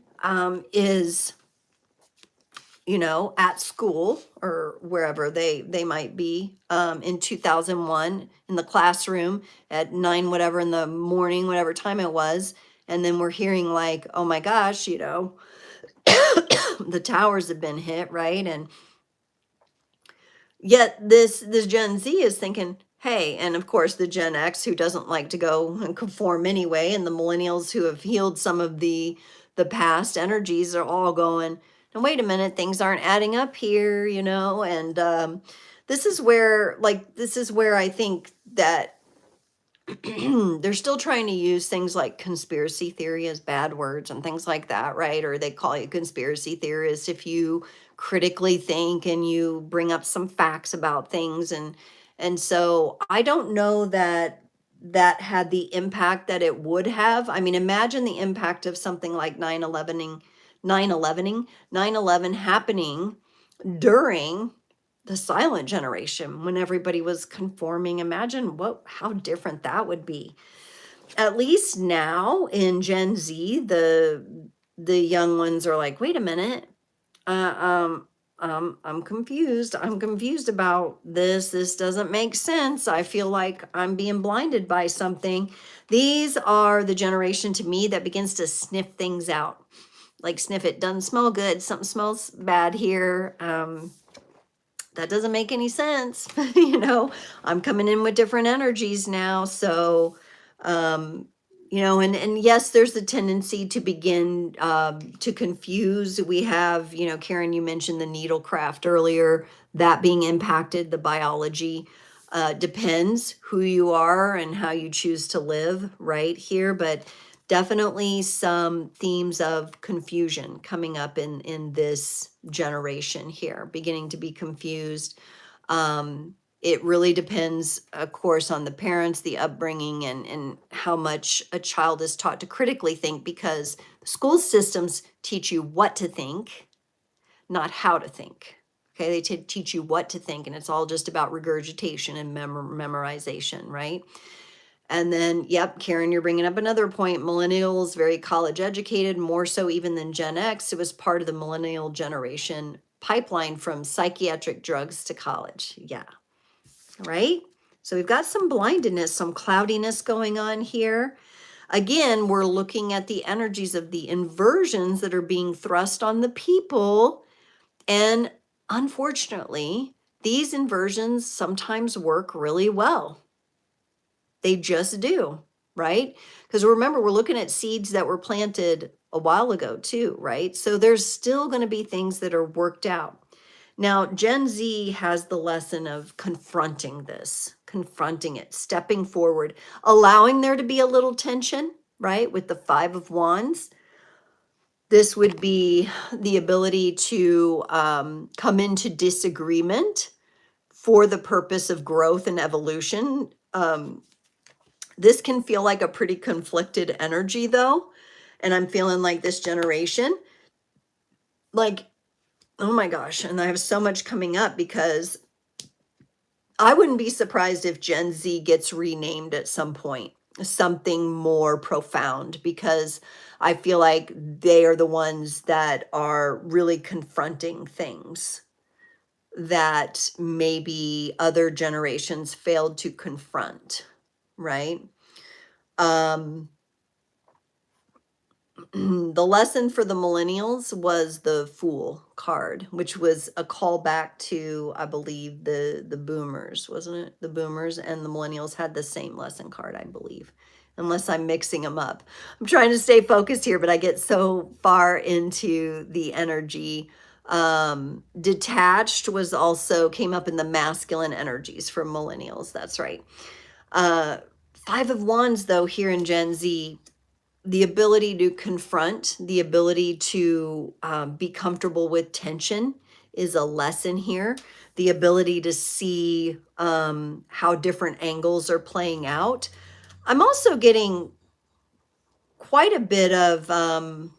Speaker 1: is, you know, at school or wherever they might be in 2001 in the classroom at 9 whatever in the morning, whatever time it was. And then we're hearing like, oh my gosh, you know, the towers have been hit, right? And yet this Gen Z is thinking, hey, and of course the Gen X who doesn't like to go and conform anyway, and the millennials who have healed some of the past energies are all going, now wait a minute, things aren't adding up here, you know. And this is where I think that they're still trying to use things like conspiracy theory as bad words and things like that, right? Or they call you conspiracy theorist if you critically think and you bring up some facts about things. And so I don't know that that had the impact that it would have. I mean, imagine the impact of something like 9/11 happening during the silent generation when everybody was conforming. Imagine how different that would be. At least now in Gen Z, the young ones are like, wait a minute, I'm confused. I'm confused about this. This doesn't make sense. I feel like I'm being blinded by something. These are the generation to me that begins to sniff things out. Like sniff it, doesn't smell good. Something smells bad here. That doesn't make any sense. You know, I'm coming in with different energies now. So, you know, and yes, there's the tendency to begin to confuse. We have, you know, Karen, you mentioned the needlecraft earlier, that being impacted, the biology depends who you are and how you choose to live right here. But Definitely some themes of confusion coming up in this generation here, beginning to be confused. It really depends, of course, on the parents, the upbringing, and how much a child is taught to critically think, because the school systems teach you what to think, not how to think. Okay, they teach you what to think, and it's all just about regurgitation and memorization, right? And then, yep, Karen, you're bringing up another point. Millennials, very college educated, more so even than Gen X. It was part of the millennial generation pipeline from psychiatric drugs to college. Yeah, right? So we've got some blindness, some cloudiness going on here. Again, we're looking at the energies of the inversions that are being thrust on the people. And unfortunately, these inversions sometimes work really well. They just do, right? Because remember, we're looking at seeds that were planted a while ago too, right? So there's still going to be things that are worked out. Now, Gen Z has the lesson of confronting this, confronting it, stepping forward, allowing there to be a little tension, right? With the Five of Wands. This would be the ability to come into disagreement for the purpose of growth and evolution. This can feel like a pretty conflicted energy though. And I'm feeling like this generation, like, oh my gosh. And I have so much coming up, because I wouldn't be surprised if Gen Z gets renamed at some point, something more profound, because I feel like they are the ones that are really confronting things that maybe other generations failed to confront, right? The lesson for the millennials was the Fool card, which was a callback to, I believe, the boomers, wasn't it? The boomers and the millennials had the same lesson card, I believe, unless I'm mixing them up. I'm trying to stay focused here, but I get so far into the energy. Detached was also came up in the masculine energies for millennials. That's right. Five of Wands, though, here in Gen Z, the ability to confront, the ability to be comfortable with tension is a lesson here. The ability to see how different angles are playing out. I'm also getting quite a bit of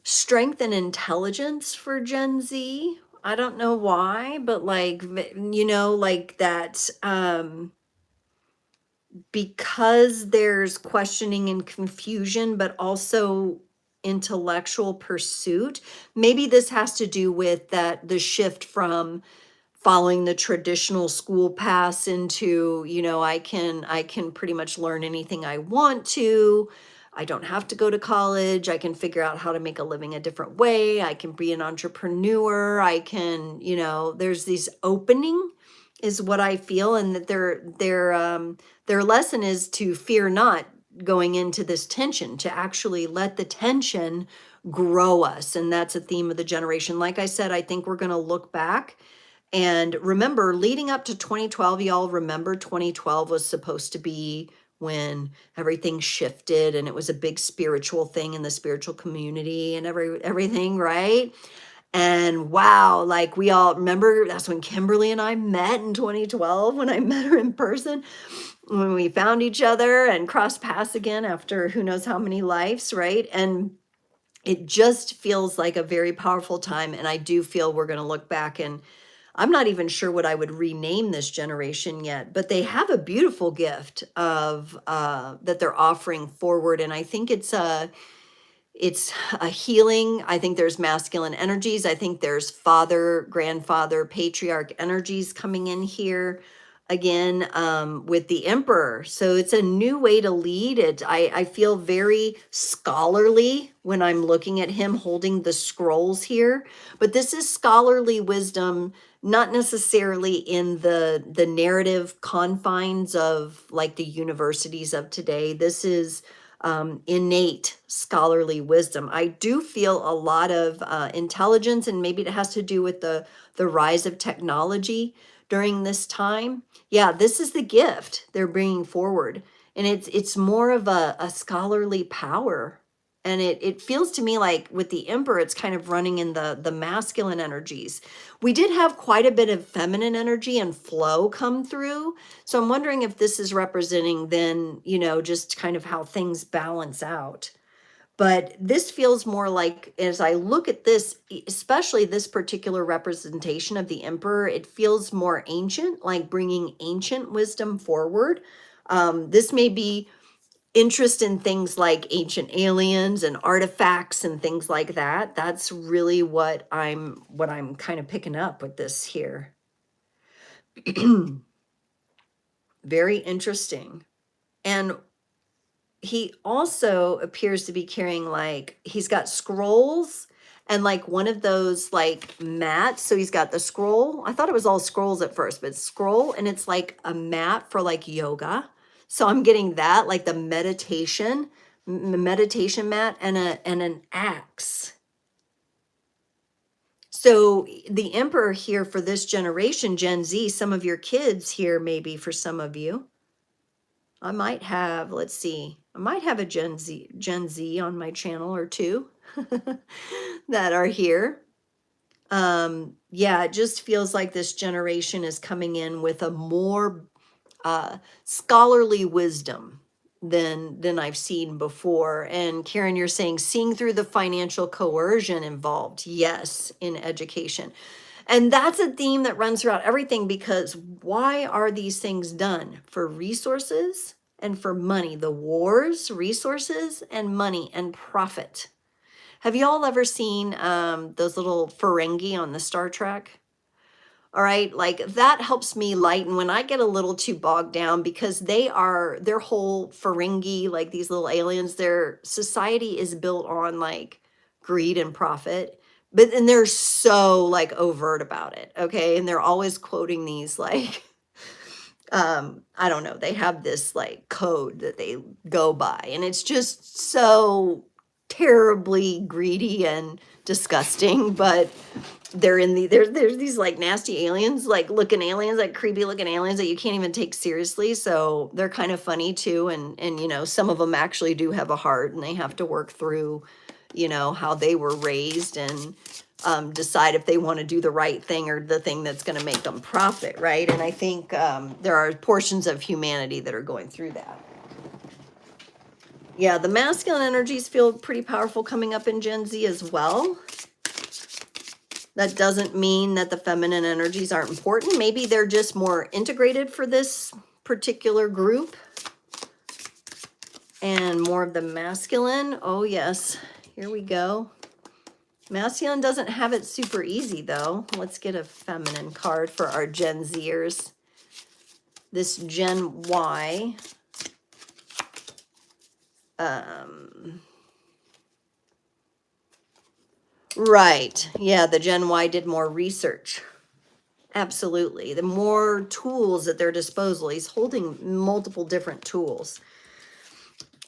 Speaker 1: strength and intelligence for Gen Z. I don't know why, but like, you know, like that, because there's questioning and confusion, but also intellectual pursuit. Maybe this has to do with that, the shift from following the traditional school paths into, you know, I can pretty much learn anything I want to. I don't have to go to college. I can figure out how to make a living a different way. I can be an entrepreneur. I can, you know, there's this opening is what I feel, and that their lesson is to fear not going into this tension, to actually let the tension grow us. And that's a theme of the generation. Like I said, I think we're going to look back and remember, leading up to 2012, y'all remember 2012 was supposed to be when everything shifted, and it was a big spiritual thing in the spiritual community and everything, right? And wow, like we all remember, that's when Kimberly and I met in 2012, when I met her in person, when we found each other and crossed paths again after who knows how many lives, right? And it just feels like a very powerful time. And I do feel we're going to look back, and I'm not even sure what I would rename this generation yet, but they have a beautiful gift of that they're offering forward. And I think it's a healing. I think there's masculine energies. I think there's father, grandfather, patriarch energies coming in here again, with the emperor. So it's a new way to lead it. I feel very scholarly when I'm looking at him holding the scrolls here, but this is scholarly wisdom, not necessarily in the narrative confines of like the universities of today. This is innate scholarly wisdom. I do feel a lot of intelligence, and maybe it has to do with the rise of technology during this time. Yeah, this is the gift they're bringing forward. And it's more of a scholarly power. And it feels to me like with the Emperor, it's kind of running in the masculine energies. We did have quite a bit of feminine energy and flow come through. So I'm wondering if this is representing then, just kind of how things balance out. But this feels more like, as I look at this, especially this particular representation of the Emperor, it feels more ancient, like bringing ancient wisdom forward. This may be interest in things like ancient aliens and artifacts and things like that. That's really what I'm kind of picking up with this here. Very interesting. And he also appears to be carrying, like, he's got scrolls and like one of those like mats. So he's got the scroll. I thought it was all scrolls at first, but it's scroll and it's like a mat for like yoga. So I'm getting that, like the meditation mat and an axe. So the Emperor here for this generation, Gen Z, some of your kids here, maybe for some of you, I might have, let's see, I might have a Gen Z on my channel or two that are here. Yeah, it just feels like this generation is coming in with a more scholarly wisdom than I've seen before. And Karen, you're saying seeing through the financial coercion involved. Yes, in education. And that's a theme that runs throughout everything, because why are these things done? For resources and for money. The wars, resources, and money and profit. Have you all ever seen those little Ferengi on the Star Trek? All right, like that helps me lighten when I get a little too bogged down, because their whole Ferengi, like these little aliens, their society is built on like greed and profit. But then they're so like overt about it, okay? And they're always quoting these like I don't know, they have this like code that they go by, and it's just so terribly greedy and disgusting. But they're in there's these like nasty aliens, like creepy looking aliens that you can't even take seriously. So they're kind of funny too. And some of them actually do have a heart, and they have to work through, how they were raised, and decide if they want to do the right thing or the thing that's going to make them profit, right? And I think there are portions of humanity that are going through that. Yeah, the masculine energies feel pretty powerful coming up in Gen Z as well. That doesn't mean that the feminine energies aren't important. Maybe they're just more integrated for this particular group. And more of the masculine. Oh, yes. Here we go. Masculine doesn't have it super easy, though. Let's get a feminine card for our Gen Zers. This Gen Y. Right. Yeah, the Gen Y did more research. Absolutely. The more tools at their disposal. He's holding multiple different tools.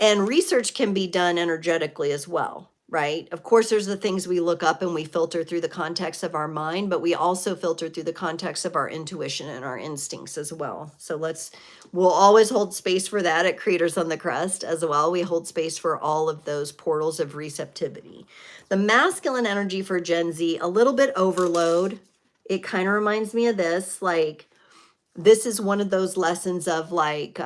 Speaker 1: And research can be done energetically as well, right? Of course, there's the things we look up and we filter through the context of our mind, but we also filter through the context of our intuition and our instincts as well. So we'll always hold space for that at Creators on the Crest as well. We hold space for all of those portals of receptivity. The masculine energy for Gen Z, a little bit overload. It kind of reminds me of this, like, this is one of those lessons of like,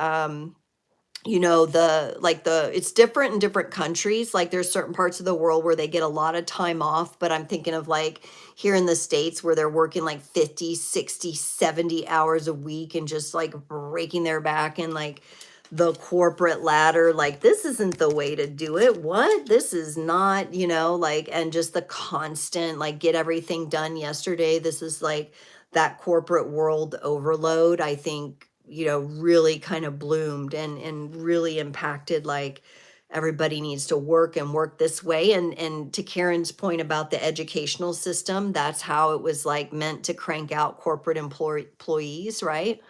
Speaker 1: it's different in different countries. Like there's certain parts of the world where they get a lot of time off, but I'm thinking of like here in the States where they're working like 50, 60, 70 hours a week and just like breaking their back and like the corporate ladder. Like, this isn't the way to do it. What? This is not, and just the constant, like, get everything done yesterday. This is like that corporate world overload, I think, really kind of bloomed and really impacted, like, everybody needs to work and work this way. And to Karen's point about the educational system, that's how it was like meant to crank out corporate employees, right?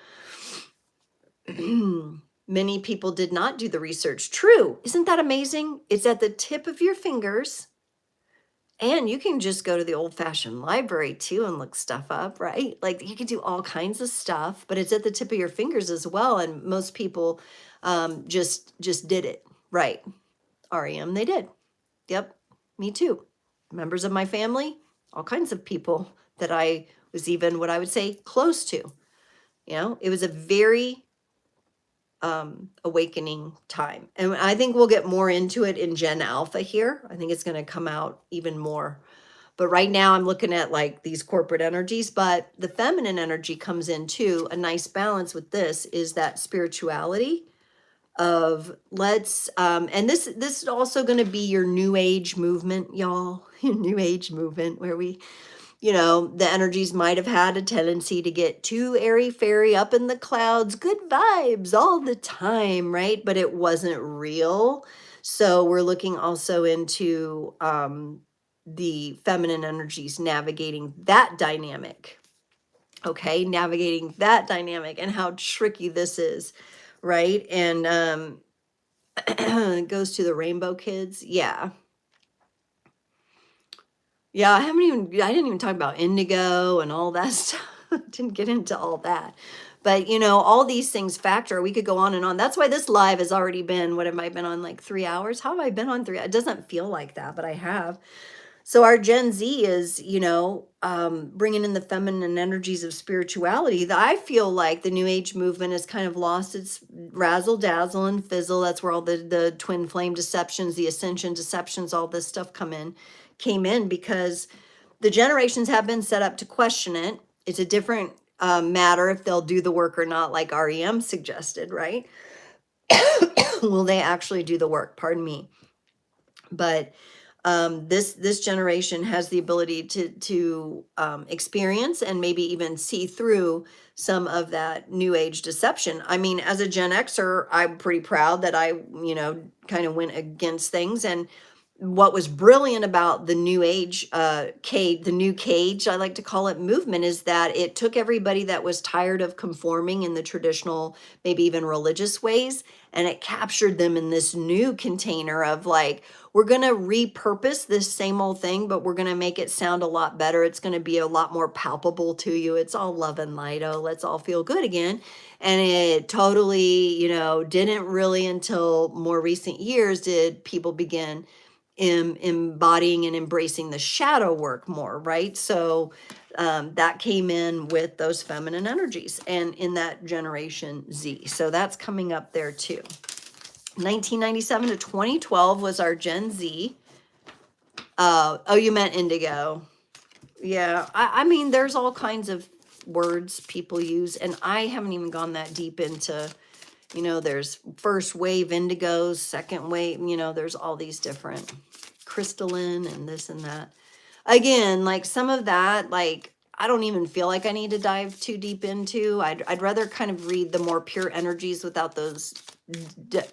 Speaker 1: Many people did not do the research. True. Isn't that amazing? It's at the tip of your fingers. And you can just go to the old-fashioned library too and look stuff up, right? Like, you can do all kinds of stuff, but it's at the tip of your fingers as well. And most people just did it. Right. REM, they did. Yep. Me too. Members of my family, all kinds of people that I was even what I would say close to. You know, it was a very awakening time. And I think we'll get more into it in Gen Alpha here. I think it's going to come out even more. But right now I'm looking at like these corporate energies, but the feminine energy comes in too. A nice balance with this is that spirituality of let's and this is also going to be your new age movement, y'all. Your new age movement where we, you know, the energies might have had a tendency to get too airy fairy up in the clouds, good vibes all the time, right? But it wasn't real. So we're looking also into the feminine energies navigating that dynamic. Okay, navigating that dynamic and how tricky this is, right? And it goes to the rainbow kids. Yeah. Yeah, I didn't even talk about indigo and all that stuff. Didn't get into all that. But, you know, all these things factor. We could go on and on. That's why this live has already been, what have I been on, like 3 hours? How have I been on 3? It doesn't feel like that, but I have. So our Gen Z is, you know, bringing in the feminine energies of spirituality. I feel like the New Age movement has kind of lost its razzle dazzle and fizzle. That's where all the twin flame deceptions, the ascension deceptions, all this stuff came in because the generations have been set up to question it. It's a different matter if they'll do the work or not, like REM suggested, right? Will they actually do the work? Pardon me. But this generation has the ability to experience and maybe even see through some of that new age deception. I mean, as a Gen Xer, I'm pretty proud that I, you know, kind of went against things. And what was brilliant about the new age cage, the new cage, I like to call it, movement, is that it took everybody that was tired of conforming in the traditional, maybe even religious ways, and it captured them in this new container of like, we're going to repurpose this same old thing, but we're going to make it sound a lot better. It's going to be a lot more palpable to you. It's all love and light. Oh, let's all feel good again. And it totally, you know, didn't really until more recent years did people begin embodying and embracing the shadow work more, right? So that came in with those feminine energies and in that generation Z. So that's coming up there too. 1997 to 2012 was our Gen Z. Oh, you meant indigo. Yeah, I mean, there's all kinds of words people use, and I haven't even gone that deep into, you know, there's first wave indigos, second wave, you know, there's all these different crystalline and this and that. Again, like some of that, like, I don't even feel like I need to dive too deep into. I'd rather kind of read the more pure energies without those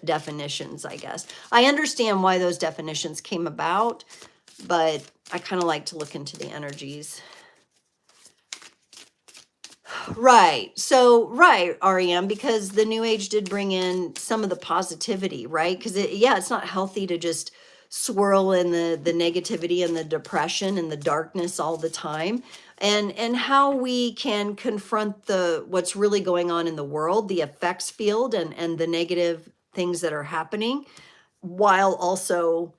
Speaker 1: definitions, I guess. I understand why those definitions came about, but I kind of like to look into the energies. Right. So, right, REM, because the new age did bring in some of the positivity, right? Because it's not healthy to just swirl in the negativity and the depression and the darkness all the time. And how we can confront what's really going on in the world, the effects field and the negative things that are happening, while also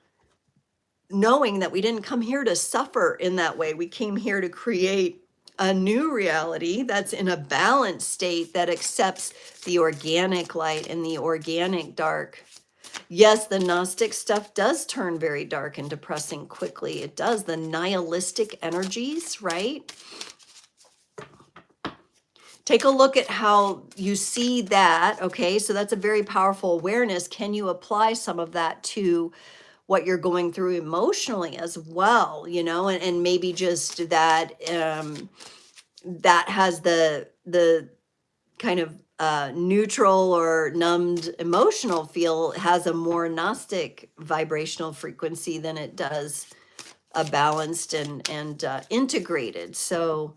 Speaker 1: knowing that we didn't come here to suffer in that way. We came here to create a new reality that's in a balanced state that accepts the organic light and the organic dark. Yes, the Gnostic stuff does turn very dark and depressing quickly. It does. The nihilistic energies, right? Take a look at how you see that, okay? So that's a very powerful awareness. Can you apply some of that to what you're going through emotionally as well, you know, and maybe just that that has the kind of neutral or numbed emotional feel has a more Gnostic vibrational frequency than it does a balanced and integrated. So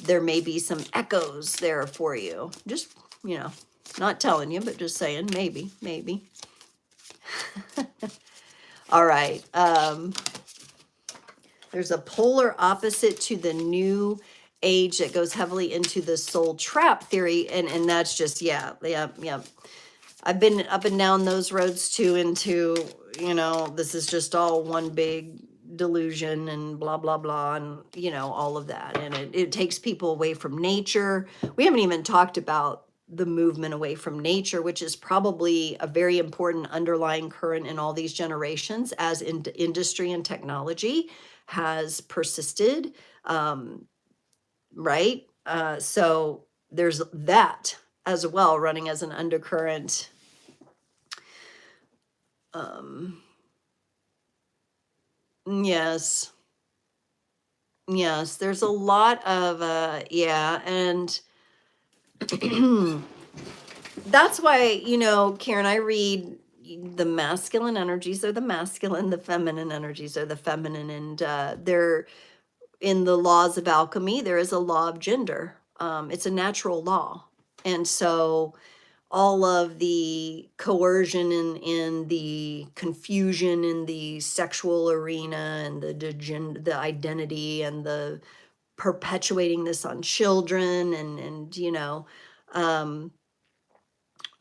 Speaker 1: there may be some echoes there for you. Just, you know, not telling you, but just saying, maybe. All right. There's a polar opposite to the new age that goes heavily into the soul trap theory. And that's just, yeah. I've been up and down those roads too, into, this is just all one big delusion and blah, blah, blah, and, all of that. And it takes people away from nature. We haven't even talked about the movement away from nature, which is probably a very important underlying current in all these generations as industry and technology has persisted. Right? So there's that as well running as an undercurrent. Yes. Yes, there's a lot of yeah, and that's why, Karen, I read the masculine energies are the masculine, the feminine energies are the feminine, and they're in the laws of alchemy, there is a law of gender. It's a natural law. And so all of the coercion and the confusion in the sexual arena and the identity and the perpetuating this on children and um,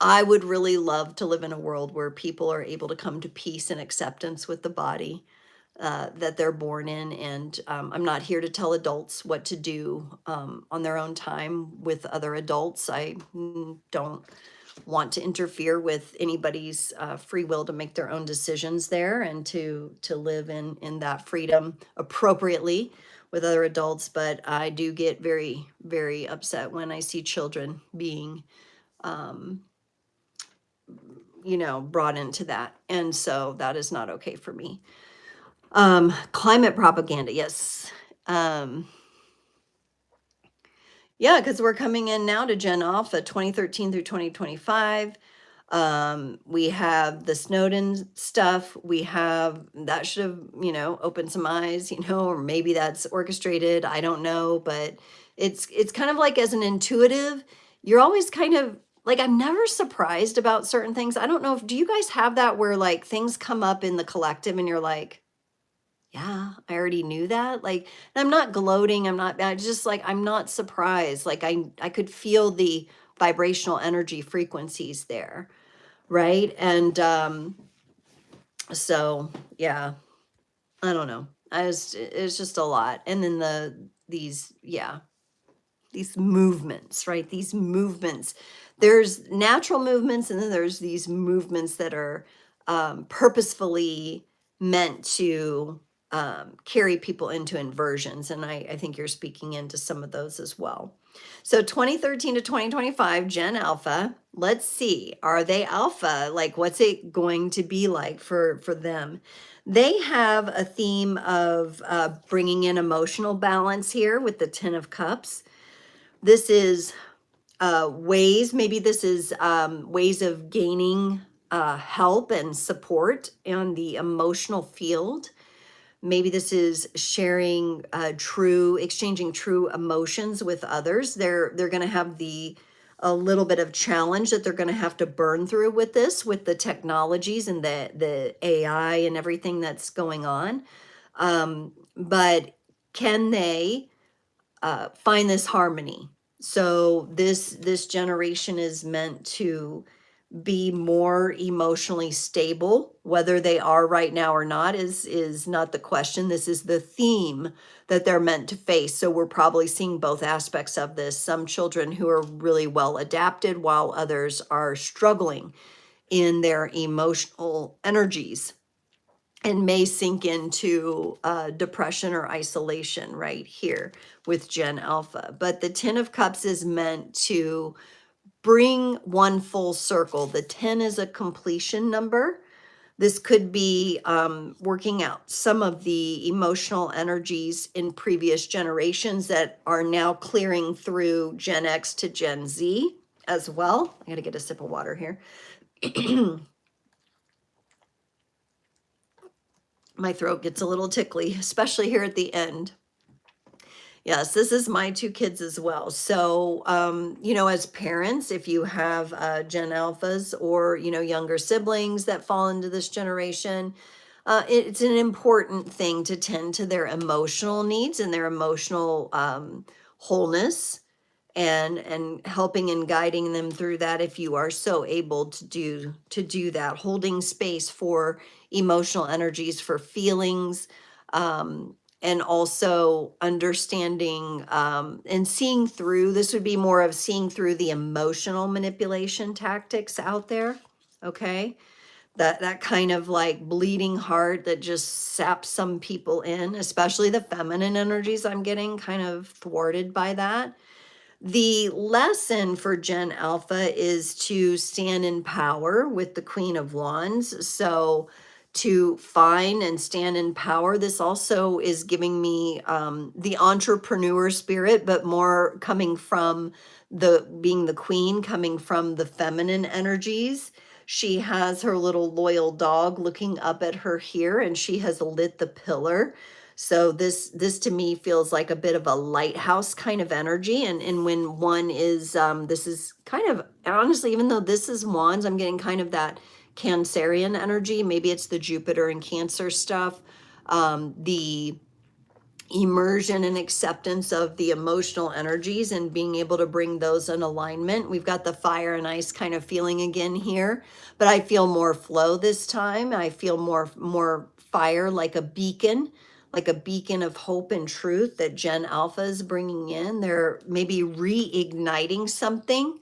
Speaker 1: I would really love to live in a world where people are able to come to peace and acceptance with the body that they're born in. And I'm not here to tell adults what to do on their own time with other adults. I don't want to interfere with anybody's free will to make their own decisions there and to live in that freedom appropriately with other adults. But I do get very, very upset when I see children being brought into that. And so that is not okay for me. Climate propaganda, yes. Yeah, because we're coming in now to Gen Alpha 2013 through 2025. We have the Snowden stuff. We have that should have, opened some eyes, or maybe that's orchestrated. I don't know, but it's kind of like as an intuitive, you're always kind of like, I'm never surprised about certain things. I don't know do you guys have that where like things come up in the collective and you're like, yeah, I already knew that. Like, and I'm not gloating. I just like, I'm not surprised. Like I could feel the vibrational energy frequencies there. Right. And, so yeah, I don't know. It's just a lot. And then these movements, right? These movements, there's natural movements and then there's these movements that are purposefully meant to carry people into inversions. And I think you're speaking into some of those as well. So 2013 to 2025, Gen Alpha, let's see, are they Alpha? Like, what's it going to be like for them? They have a theme of bringing in emotional balance here with the Ten of Cups. This is maybe this is ways of gaining help and support in the emotional field. Maybe this is sharing exchanging true emotions with others. They're going to have a little bit of challenge that they're going to have to burn through with this, with the technologies and the AI and everything that's going on. But can they find this harmony? So this generation is meant to be more emotionally stable. Whether they are right now or not is not the question. This is the theme that they're meant to face. So we're probably seeing both aspects of this. Some children who are really well adapted, while others are struggling in their emotional energies and may sink into depression or isolation right here with Gen Alpha. But the Ten of Cups is meant to bring one full circle. The 10 is a completion number. This could be working out some of the emotional energies in previous generations that are now clearing through Gen X to Gen Z as well. I got to get a sip of water here. My throat gets a little tickly, especially here at the end. Yes, this is my two kids as well. So, as parents, if you have Gen Alphas or, younger siblings that fall into this generation, it's an important thing to tend to their emotional needs and their emotional wholeness and helping and guiding them through that if you are so able to do that, holding space for emotional energies, for feelings, and also understanding and seeing through. This would be more of seeing through the emotional manipulation tactics out there. Okay, that kind of like bleeding heart that just saps some people in, especially the feminine energies. I'm getting kind of thwarted by that. The lesson for Gen Alpha is to stand in power with the Queen of Wands. So to find and stand in power. This also is giving me the entrepreneur spirit, but more coming from the being the queen, coming from the feminine energies. She has her little loyal dog looking up at her here, and she has lit the pillar. So this to me feels like a bit of a lighthouse kind of energy. And when one is this is kind of, honestly, even though this is wands, I'm getting kind of that Cancerian energy. Maybe it's the Jupiter and Cancer stuff. The immersion and acceptance of the emotional energies and being able to bring those in alignment. We've got the fire and ice kind of feeling again here, but I feel more flow this time. I feel more fire, like a beacon, of hope and truth that Gen Alpha is bringing in. They're maybe reigniting something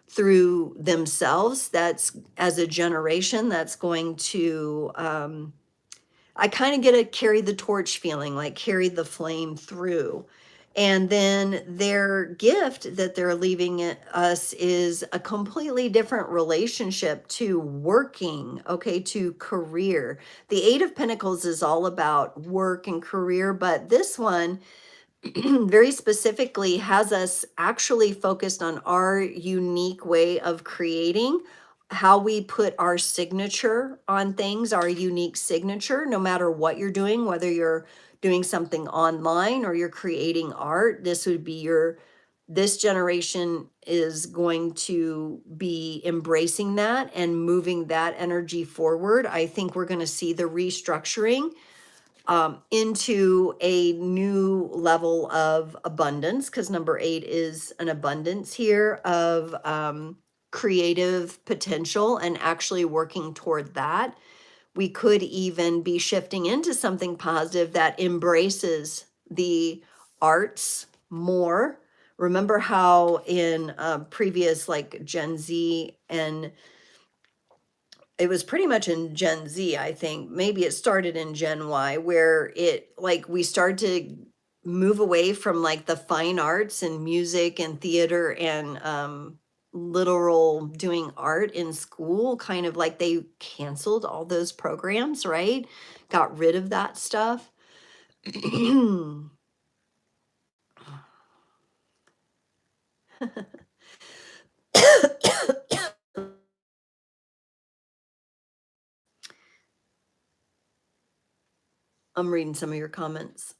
Speaker 1: through themselves that's, as a generation, that's going to I kind of get a carry the torch feeling, like carry the flame through. And then their gift that they're leaving us is a completely different relationship to working, okay, to career. The Eight of Pentacles is all about work and career, but this one very specifically has us actually focused on our unique way of creating, how we put our signature on things, our unique signature, no matter what you're doing, whether you're doing something online or you're creating art. This generation is going to be embracing that and moving that energy forward. I think we're going to see the restructuring into a new level of abundance, because number 8 is an abundance here of creative potential and actually working toward that. We could even be shifting into something positive that embraces the arts more. Remember how in previous, like Gen Z, and it was pretty much in Gen Z, I think. Maybe it started in Gen Y, where it, like, we started to move away from like the fine arts and music and theater and literal doing art in school. Kind of like they canceled all those programs, right? Got rid of that stuff. I'm reading some of your comments.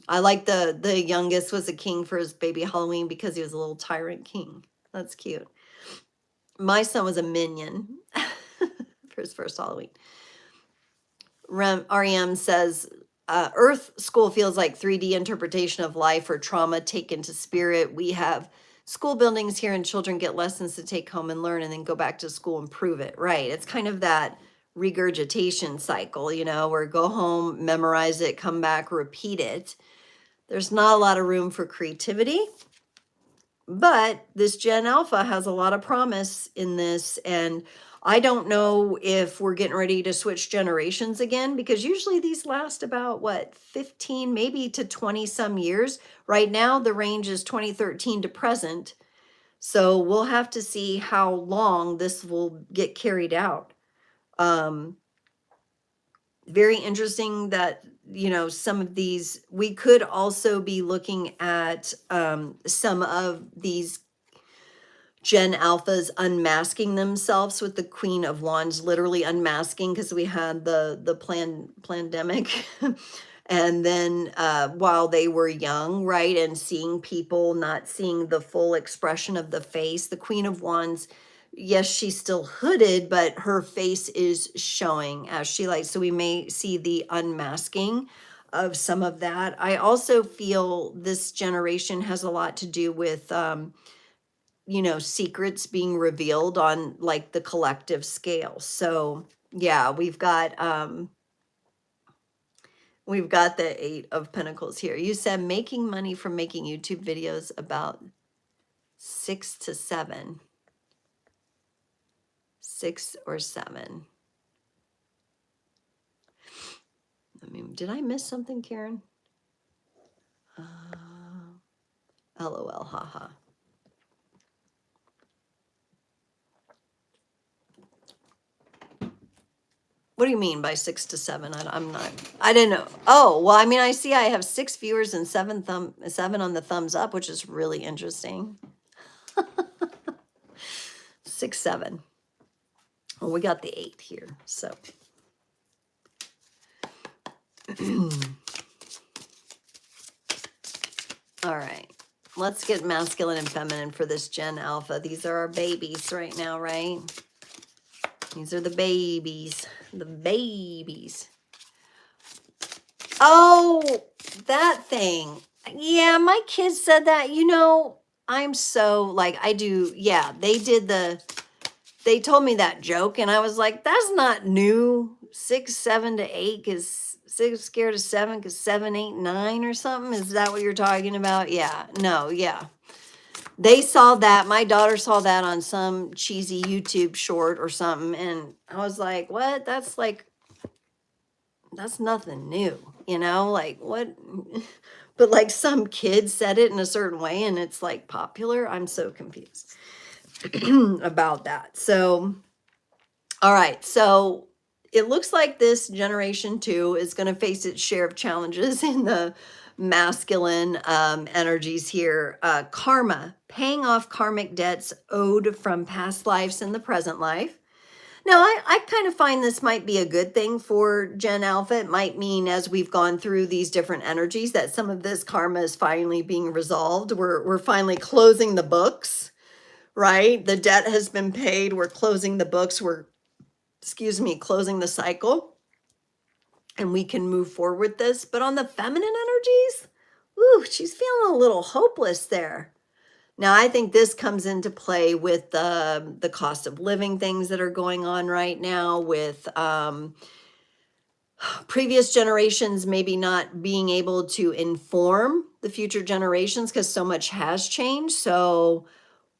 Speaker 1: I like the youngest was a king for his baby Halloween because he was a little tyrant king. That's cute. My son was a minion for his first Halloween. REM says, Earth school feels like 3D interpretation of life or trauma taken to spirit. We have school buildings here and children get lessons to take home and learn and then go back to school and prove it. Right. It's kind of that regurgitation cycle, where go home, memorize it, come back, repeat it. There's not a lot of room for creativity. But this Gen Alpha has a lot of promise in this. And I don't know if we're getting ready to switch generations again, because usually these last about 15, maybe to 20 some years. Right now, the range is 2013 to present. So we'll have to see how long this will get carried out. Very interesting that, some of these, we could also be looking at some of these Gen Alphas unmasking themselves with the Queen of Wands, literally unmasking, because we had the pandemic. And then while they were young, right, and seeing people, not seeing the full expression of the face, the Queen of Wands, yes, she's still hooded, but her face is showing as she likes. So we may see the unmasking of some of that. I also feel this generation has a lot to do with, you know, secrets being revealed on like the collective scale. So yeah, we've got the Eight of Pentacles here. You said making money from making YouTube videos about 6 to 7. 6 or 7. I mean, did I miss something, Karen? LOL, haha. What do you mean by 6 to 7? I'm not, I didn't know. Oh, well, I mean, I see I have 6 viewers and 7 on the thumbs up, which is really interesting. 6, 7. Well, we got the 8 here, so. All right, let's get masculine and feminine for this Gen Alpha. These are our babies right now, right? These are the babies, the babies. Oh, that thing. Yeah, my kids said that. You know, I'm so like, I do. Yeah, they told me that joke and I was like, that's not new. 6, 7 to 8 because 6 scared of 7 because 7, 8, 9 or something. Is that what you're talking about? Yeah, no, yeah. They saw that. My daughter saw that on some cheesy YouTube short or something. And I was like, what? That's like, that's nothing new, you know, like what? But like some kid said it in a certain way and it's like popular. I'm so confused about that. So, all right. So it looks like this generation 2 is going to face its share of challenges in the masculine energies here. Karma, paying off karmic debts owed from past lives in the present life. Now, I kind of find this might be a good thing for Gen Alpha. It might mean as we've gone through these different energies that some of this karma is finally being resolved. We're finally closing the books, right? The debt has been paid. We're closing the books. We're, excuse me, closing the cycle. And we can move forward with this. But on the feminine energies, ooh, she's feeling a little hopeless there. Now, I think this comes into play with the cost of living things that are going on right now with previous generations maybe not being able to inform the future generations because so much has changed. So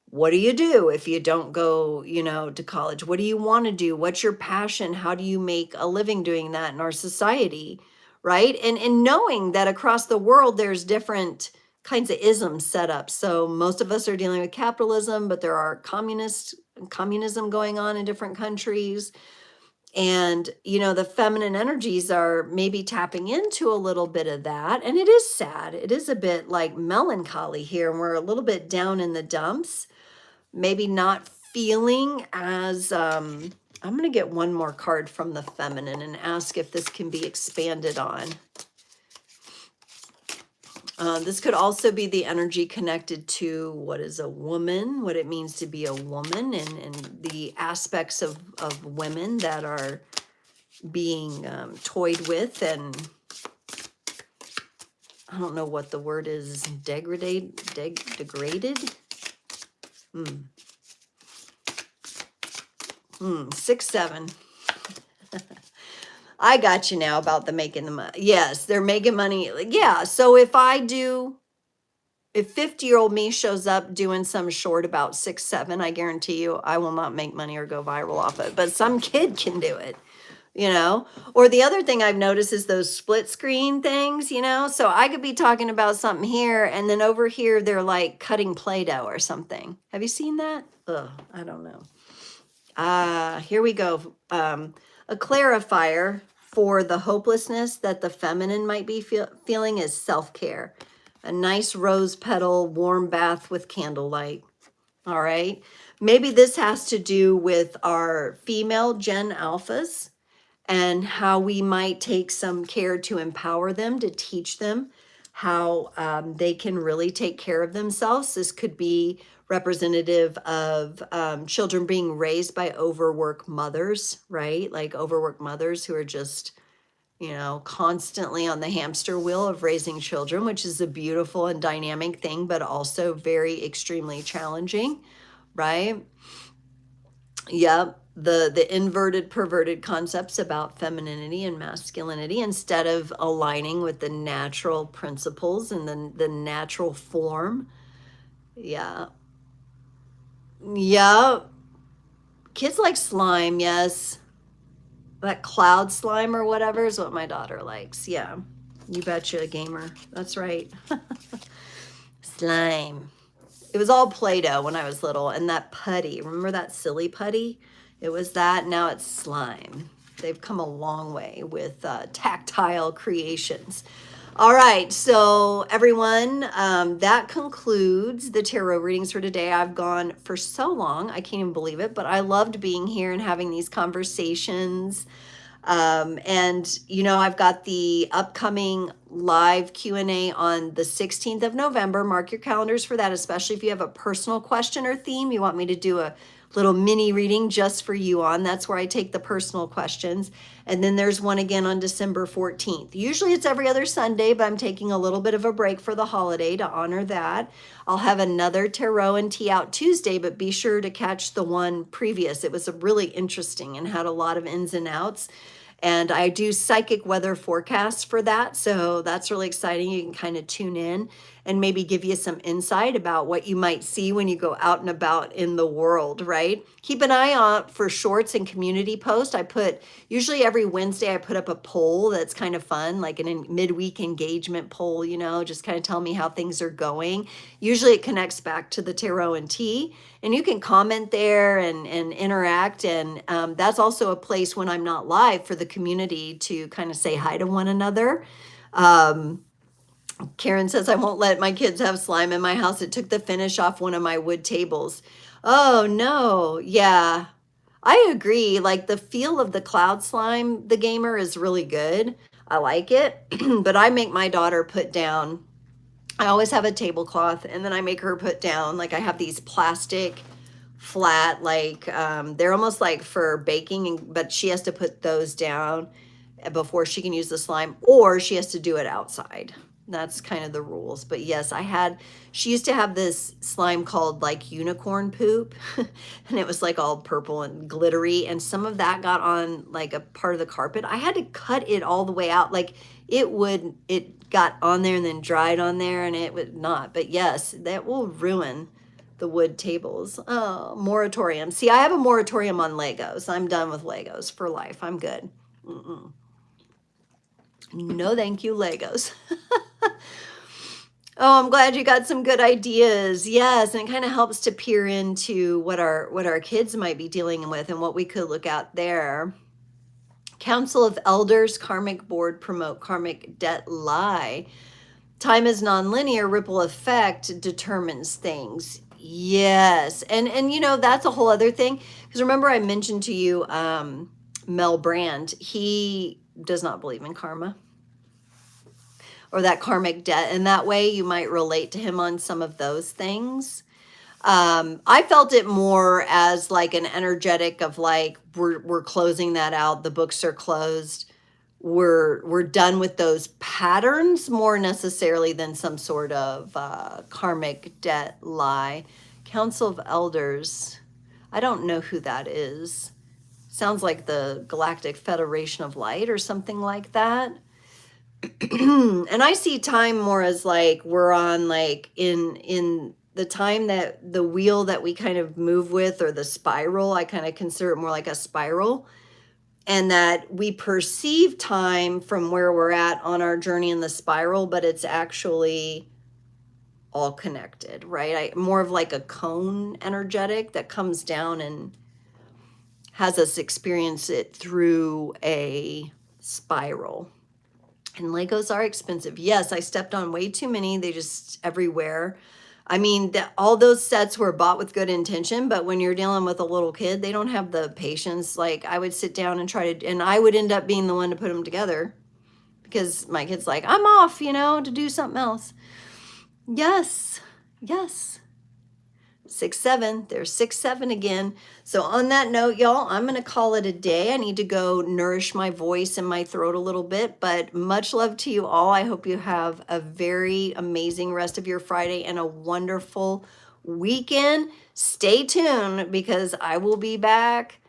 Speaker 1: what do you do if you don't go, you know, to college? What do you want to do? What's your passion? How do you make a living doing that in our society, right? And knowing that across the world there's different kinds of isms set up. So most of us are dealing with capitalism, but there are communism going on in different countries. And, you know, the feminine energies are maybe tapping into a little bit of that. And it is sad. It is a bit like melancholy here. And we're a little bit down in the dumps, maybe not feeling as, I'm going to get one more card from the feminine and ask if this can be expanded on. This could also be the energy connected to what is a woman, what it means to be a woman, and the aspects of women that are being toyed with, and I don't know what the word is, degraded? 6, 7. I got you now about the making the money. Yes, they're making money. Yeah, so if 50-year-old me shows up doing some short about 6, 7, I guarantee you I will not make money or go viral off it. But some kid can do it, you know? Or the other thing I've noticed is those split screen things, you know? So I could be talking about something here, and then over here they're like cutting Play-Doh or something. Have you seen that? Ugh, I don't know. Here we go. A clarifier for the hopelessness that the feminine might be feeling is self-care. A nice rose petal, warm bath with candlelight. All right. Maybe this has to do with our female Gen Alphas and how we might take some care to empower them, to teach them how they can really take care of themselves. This could be representative of children being raised by overworked mothers, right? Like overworked mothers who are just you know, constantly on the hamster wheel of raising children, which is a beautiful and dynamic thing, but also very extremely challenging, right? Yep. The inverted, perverted concepts about femininity and masculinity, instead of aligning with the natural principles and the natural form. Yeah. Yeah. Kids like slime, yes. That cloud slime or whatever is what my daughter likes. Yeah. You betcha, gamer. That's right. Slime. It was all Play-Doh when I was little, and that putty. Remember that silly putty? It was that. Now it's slime. They've come a long way with tactile creations. All right, so everyone, that concludes the tarot readings for today. I've gone for so long, I can't even believe it, but I loved being here and having these conversations. And you know, I've got the upcoming live Q&A on the 16th of November. Mark your calendars for that, especially if you have a personal question or theme you want me to do a little mini reading just for you on. That's where I take the personal questions. And then there's one again on December 14th. Usually it's every other Sunday, but I'm taking a little bit of a break for the holiday to honor that. I'll have another tarot and tea out Tuesday, but be sure to catch the one previous. It was really interesting and had a lot of ins and outs. And I do psychic weather forecasts for that. So that's really exciting. You can kind of tune in and maybe give you some insight about what you might see when you go out and about in the world, right? Keep an eye out for shorts and community posts. Usually every Wednesday, I put up a poll that's kind of fun, like an midweek engagement poll, you know, just kind of tell me how things are going. Usually it connects back to the tarot and tea, and you can comment there and interact. And that's also a place when I'm not live for the community to kind of say hi to one another. Karen says, I won't let my kids have slime in my house. It took the finish off one of my wood tables. Oh, no. Yeah, I agree. Like the feel of the cloud slime, the gamer, is really good. I like it. But I make my daughter put down, I always have a tablecloth, and then I make her put down, like I have these plastic flat, like they're almost like for baking, but she has to put those down before she can use the slime, or she has to do it outside. That's kind of the rules. But yes, she used to have this slime called like unicorn poop, and it was like all purple and glittery, and some of that got on like a part of the carpet. I had to cut it all the way out. Like it got on there and then dried on there, and it would not. But yes, that will ruin the wood tables. Oh, moratorium. See, I have a moratorium on Legos. I'm done with Legos for life. I'm good. Mm-mm. No, thank you, Legos. Oh, I'm glad you got some good ideas. Yes, and it kind of helps to peer into what our kids might be dealing with and what we could look at there. Council of Elders, karmic board, promote karmic debt lie. Time is nonlinear, ripple effect determines things. Yes. And you know, that's a whole other thing. Because remember I mentioned to you Mel Brand, he does not believe in karma or that karmic debt. And that way you might relate to him on some of those things. I felt it more as like an energetic of like, we're closing that out. The books are closed. We're done with those patterns more necessarily than some sort of karmic debt lie. Council of Elders. I don't know who that is. Sounds like the Galactic Federation of Light or something like that. And I see time more as like we're on like in the time that the wheel that we kind of move with, or the spiral, I kind of consider it more like a spiral, and that we perceive time from where we're at on our journey in the spiral, but it's actually all connected, right? More of like a cone energetic that comes down and has us experience it through a spiral. And Legos are expensive. Yes, I stepped on way too many. They just everywhere. I mean, all those sets were bought with good intention, but when you're dealing with a little kid, they don't have the patience. Like I would sit down and and I would end up being the one to put them together because my kid's like, I'm off, you know, to do something else. Yes, yes. 6, 7. There's 6, 7 again. So on that note, y'all, I'm going to call it a day. I need to go nourish my voice and my throat a little bit, but much love to you all. I hope you have a very amazing rest of your Friday and a wonderful weekend. Stay tuned because I will be back